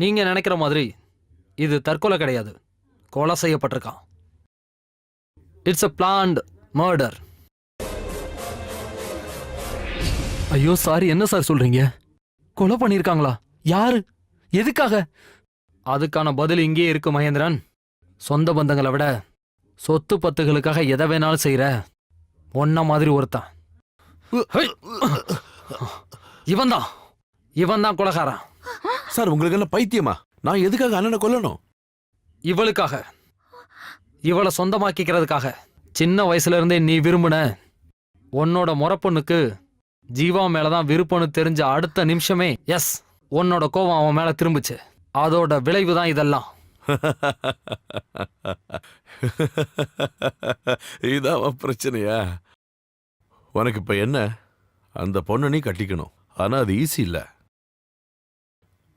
நீங்க நினைக்கிற மாதிரி இது தற்கொலை கிடையாது, கொலை செய்யப்பட்டிருக்கான். It's a planned murder. ஐயோ சாரி, என்ன சார் சொல்றீங்க? கொலை பண்ணிருக்காங்களா? யாரு? எதுக்காக? அதுக்கான பதில் இங்கே இருக்கு மகேந்திரன். சொந்த பந்தங்களை விட சொத்து பத்துகளுக்காக எதை வேணாலும் செய்யற ஒன்ன மாதிரி ஒருத்தன். இவன் தான் கொலைகாரன். சார், உங்களுக்கு என்ன பைத்தியமா? நான் எதுக்காக அண்ணனை கொல்லணும்? இவளுக்காக, இவளை சொந்தமாக்கிக்கிறதுக்காக. சின்ன வயசுல இருந்தே நீ விரும்புன உன்னோட முறப்பொண்ணுக்கு ஜீவா மேலதான் விருப்பம்னு தெரிஞ்ச அடுத்த நிமிஷமே எஸ், உன்னோட கோவம் அவன் மேல திரும்பிச்சு. அதோட விளைவுதான் இதெல்லாம். இதான் பிரச்சனையா? உனக்கு இப்ப என்ன? அந்த பொண்ணை நீ கட்டிக்கணும். ஆனா அது ஈஸி இல்ல.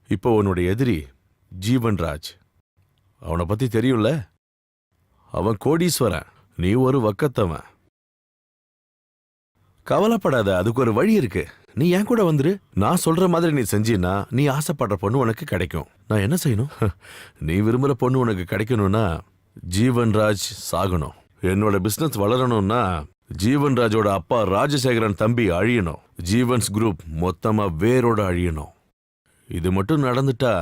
இப்போ உன்னுடைய எதிரி ஜீவன்ராஜ், அவனை பத்தி தெரியும்ல? அவன் கோடீஸ்வரன், நீ ஒரு வக்கத்தவன். கவலைப்படாத, அதுக்கு ஒரு வழி இருக்கு. நீ என் கூட வந்துரு. நான் சொல்ற மாதிரி நீ செஞ்சீன்னா நீ ஆசைப்படுற பொண்ணு உனக்கு கிடைக்கும். நான் என்ன செய்யணும்? நீ விரும்புற பொண்ணு உனக்கு கிடைக்கணும்னா ஜீவன்ராஜ் சாகணும். என்னோட பிசினஸ் வளரணும்னா ஜீவன்ராஜோட அப்பா ராஜசேகரன் தம்பி அழியணும். ஜீவன்ஸ் குரூப் மொத்தமா வேரோட அழியணும். இது மட்டும் நடந்துட்டா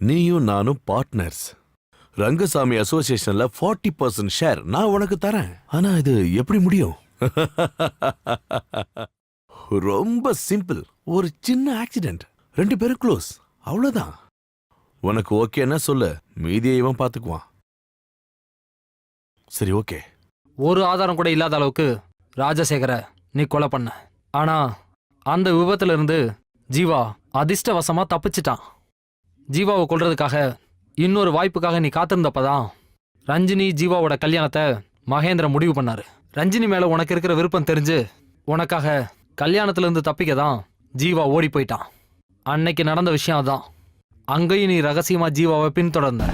நீயும் நானும் பார்ட்னர்ஸ். ரங்கசாமி அசோசியேஷன்ல 40% ஷேர் நான் உனக்கு தரேன். ஆனா இது எப்படி முடியும்? ரொம்ப சிம்பிள். ஒரு சின்ன ஆக்சிடென்ட், 2 பேரும் க்ளோஸ், அவ்வளவுதான். உனக்கு ஓகேன்னா சொல்லு, மீதியை இவன் பாத்துக்குவான். சரி, ஓகே. ஒரு ஆதாரம் கூட இல்லாத அளவுக்கு ராஜசேகரை நீ கொலை பண்ண. ஆனா அந்த விபத்துல இருந்து ஜீவா அதிர்ஷ்டவசமா தப்பிச்சிட்டான். ஜீவாவை கொல்றதுக்காக இன்னொரு வாய்ப்புக்காக நீ காத்திருந்தப்பதான் ரஞ்சினி ஜீவாவோட கல்யாணத்தை மகேந்திரன் முடிவு பண்ணாரு. ரஞ்சினி மேல உனக்கு இருக்கிற விருப்பம் தெரிஞ்சு உனக்காக கல்யாணத்துல இருந்து தப்பிக்க தான் ஜீவா ஓடி போயிட்டான். அன்னைக்கு நடந்த விஷயம் அதான். அங்கேயும் நீ ரகசியமா ஜீவாவை பின்தொடர்ந்த.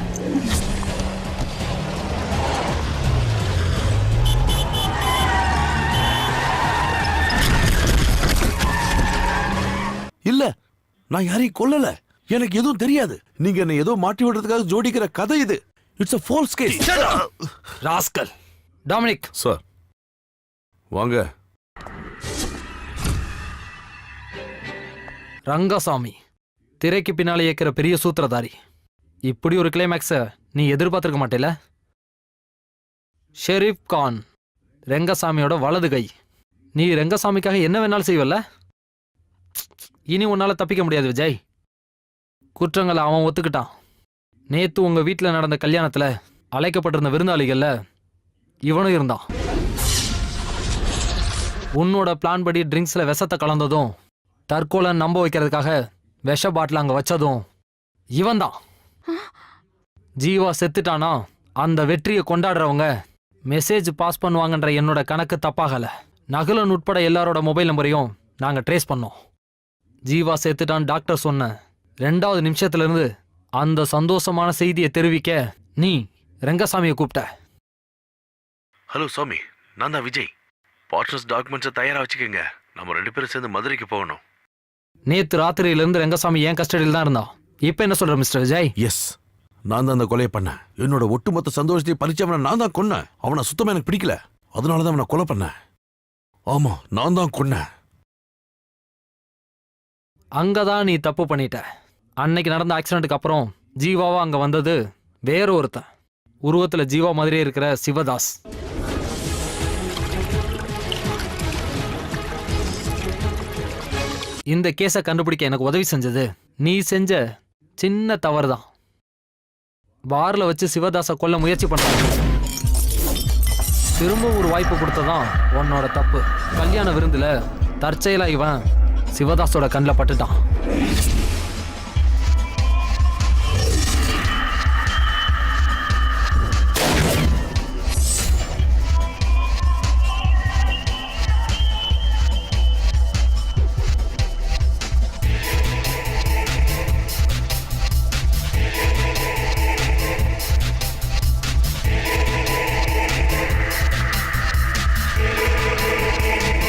இல்ல, நான் யாரையும் கொல்லல. எனக்கு எதுவும் தெரியாது. நீங்க என்ன ஏதோ மாட்டி விடுறதுக்காக ஜோடிக்கிற கதை இது. It's a false case. Rascal. Dominic sir வாங்க. ரங்கசாமி திரைக்கு பின்னாலே இயக்கிற பெரிய சூத்திரதாரி. இப்படி ஒரு கிளைமேக்ஸ நீ எதிர்பார்த்திருக்க மாட்டேல. ஷெரீப் கான் ரெங்கசாமியோட வலது கை. நீ ரெங்கசாமிக்காக என்ன வேணாலும் செய்வல்ல. இனி உன்னால தப்பிக்க முடியாது விஜய். குற்றங்களை அவன் ஒத்துக்கிட்டான். நேத்து உங்க வீட்டில் நடந்த கல்யாணத்துல அழைக்கப்பட்டிருந்த விருந்தாளிகள்ல இவனும் இருந்தான். உன்னோட பிளான் படி ட்ரிங்க்ஸ்ல விஷத்தை கலந்ததும் தற்கொலை நம்ப வைக்கிறதுக்காக விஷ பாட்டில் அங்க வச்சதும் இவன்தான். ஜீவா செத்துட்டானா அந்த வெற்றியை கொண்டாடுறவங்க மெசேஜ் பாஸ் பண்ணுவாங்கன்ற என்னோட கணக்கு தப்பாகல. நகுலன் உட்பட எல்லாரோட மொபைல் நம்பரையும் நாங்க ட்ரேஸ் பண்ணோம். ஜீவா செத்துட்டான் டாக்டர் சொன்ன 2வது நிமிஷத்துல இருந்து அந்த சந்தோஷமான செய்தியை தெரிவிக்க நீ ரெங்கசாமியை கூப்பிட்ட. ஹலோ சாமி, நான் தான் விஜய். பார்ட்னர்ஸ் டாக்குமெண்ட்ஸை தயாரா வச்சுக்கோங்க. நம்ம 2 பேரும் சேர்ந்து மதுரைக்கு போகணும். நேத்து ராத்திரியிலிருந்து ரெங்கசாமி என் கஸ்டடியில் தான் இருந்தான். இப்ப என்ன சொல்ற மிஸ்டர் விஜய்? எஸ், நான் தான் அந்த கொலையை பண்ணேன். என்னோட ஒட்டுமொத்த சந்தோஷத்தையும் பறிச்சவனை நான் தான் கொன்னேன். அவனை சுத்தமா எனக்கு பிடிக்கல, அதனாலதான் அவனை கொலை பண்ணேன். ஆமா, நான் தான் கொன்னேன். அங்கதான் நீ தப்பு பண்ணிட்ட. அன்னைக்கு நடந்த ஆக்சிடென்ட்டுக்கு அப்புறம் ஜீவாவா அங்க வந்தது வேற ஒருத்தன். உருவத்துல ஜீவா மாதிரியே இருக்கிற சிவதாஸ். இந்த கேஸை கண்டுபிடிக்க எனக்கு உதவி செஞ்சது நீ செஞ்ச சின்ன தவறு தான். பார்ல வச்சு சிவதாஸை கொல்ல முயற்சி பண்ண திரும்ப ஒரு வாய்ப்பு கொடுத்ததான் உன்னோட தப்பு. கல்யாண விருந்துல தற்செயலா இவன் சிவதாஸோட கண்ணில் பட்டுட்டான்.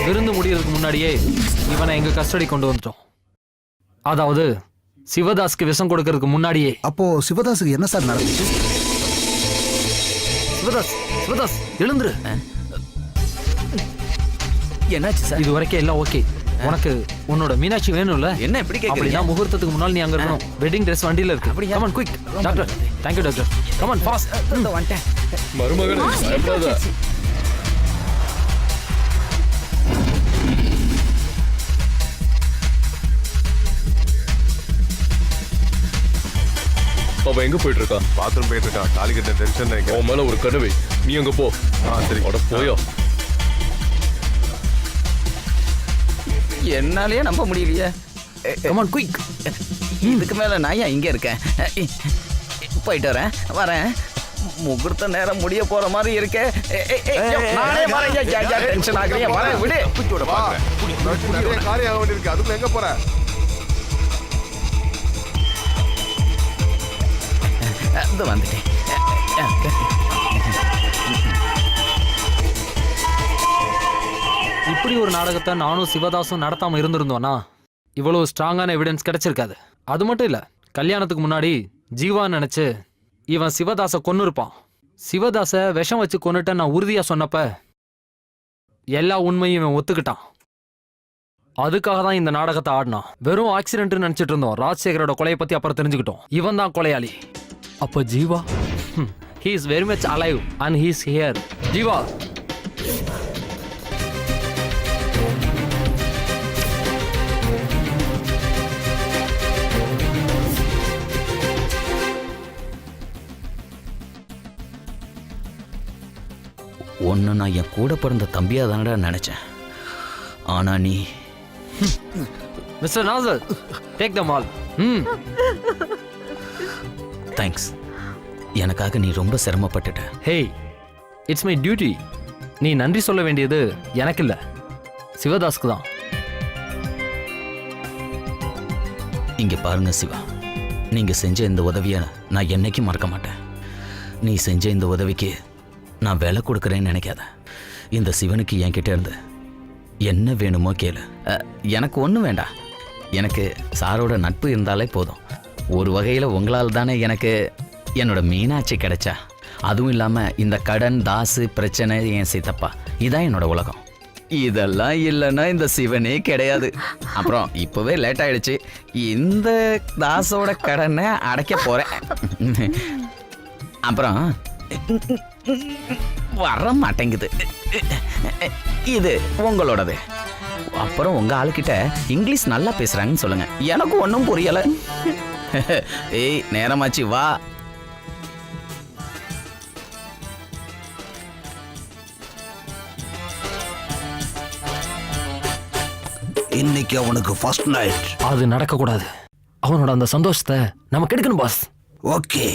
விருந்து முடியறதுக்கு முன்னாடியே இவனை எங்க கஸ்டடி கொண்டு வந்துட்டோம். அதாவது சிவதாஸ்க்கு விஷம் கொடுக்கறதுக்கு முன்னாடியே. அப்போ சிவதாஸுக்கு என்ன சார் நடந்துச்சு? சிவதாஸ், சிவதாஸ் எழுந்துரு. என்னாச்சு சார்? இது வரைக்கும் எல்லாம் ஓகே. உனக்கு உன்னோட மீனாட்சி வேணும்ல? என்ன இப்படி கேக்குறீங்க? அப்படின்னா முகூர்த்தத்துக்கு முன்னாடி நீ அங்க இருக்கணும். வெட்டிங் ட்ரெஸ் வண்டியில இருக்கு. அப்படியா? Come on quick. Doctor, thank you doctor. Come on fast. வந்துட்டேன். மருமகனே பயப்படாத. அவ எங்க போயிட்டு இருக்கா? பாத்ரூம் போயிட்டு இருக்கா. தாலி கட்ட டென்ஷன் நினைக்கிறேன். அவன் மேல ஒரு கனவை. நீ அங்க போ. சரி. அட போயா. என்னாலயே நம்ப முடியலையே. Come on quick. இதுக்கு மேல நான் ஏன் இங்க இருக்கேன்? போயிட்டு வரேன். முகூர்த்த நேரம் முடிய போற மாதிரி இருக்கே. நானே வரேன். டென்ஷன் ஆகுறீங்க. வரேன், விடு. நிறைய காரியம் ஆக வேண்டியிருக்கு. அதுக்குள்ள எங்க போற? இது வந்துட்டேன். இப்படி ஒரு நாடகத்தை நானும் சிவதாசும் நடத்தாம இருந்திருந்தோம்னா இவ்வளவு ஸ்ட்ராங்கான எவிடன்ஸ் கிடைச்சிருக்காது. அது மட்டும் இல்ல, கல்யாணத்துக்கு முன்னாடி ஜீவா நினைச்சு இவன் சிவதாசை கொன்னு இருப்பான். சிவதாசை விஷம் வச்சு கொன்னுட்ட நான் உறுதியா சொன்னப்ப எல்லா உண்மையும் இவன் ஒத்துக்கிட்டான். அதுக்காக தான் இந்த நாடகத்தை ஆடினான். வெறும் ஆக்சிடென்ட் நினைச்சிட்டு இருந்தோம். ராஜசேகரோட கொலையை பத்தி அப்புறம் தெரிஞ்சுக்கிட்டோம். இவன் தான் கொலையாளி. அப்ப Jeeva, he is very much alive and he is here. Jeeva, ஒன்னு நான் என் கூட பிறந்த தம்பியா தானடா நினைச்சேன். ஆனா நீ mister Nasar, take the mall. Thanks. எனக்காக நீ ரொம்ப சிரமப்பட்டுட்ட. Hey, it's my duty. நீ நன்றி சொல்ல வேண்டியது எனக்கு இல்ல, சிவதாஸ்க்கு தான். இங்க பாருங்க சிவா, நீங்க செஞ்ச இந்த உதவியை நான் என்னைக்கும் மறக்க மாட்டேன். நீ செஞ்ச இந்த உதவிக்கு நான் விலை கொடுக்குறேன்னு நினைக்காத. இந்த சிவனுக்கு என்கிட்ட இருந்து என்ன வேணுமோ கேளு. எனக்கு ஒன்றும் வேண்டாம். எனக்கு சாரோட நட்பு இருந்தாலே போதும். ஒரு வகையில் உங்களால் தானே எனக்கு என்னோட மீனாட்சி கிடைச்சா. அதுவும் இல்லாமல் இந்த கடன், தாசு, பிரச்சனை, என் சித்தப்பா, இதான் என்னோட உலகம். இதெல்லாம் இல்லைன்னா இந்த சிவனே கிடையாது. அப்புறம் இப்போவே லேட் ஆயிடுச்சு. இந்த தாசோட கடனை அடைக்க போகிறேன். அப்புறம் வர மாட்டேங்குது. இது உங்களோடது. அப்புறம் உங்க ஆளுக்கிட்ட இங்கிலீஷ் நல்லா பேசுறாங்கன்னு சொல்லுங்க. எனக்கு ஒன்றும் புரியல. ஏய், நேரமாச்சு, வா. இன்னைக்கு அவனுக்கு ஃபர்ஸ்ட் நைட். அது நடக்க கூடாது. அவனோட அந்த சந்தோஷத்தை நம்ம கெடுக்கணும் பாஸ். ஓகே.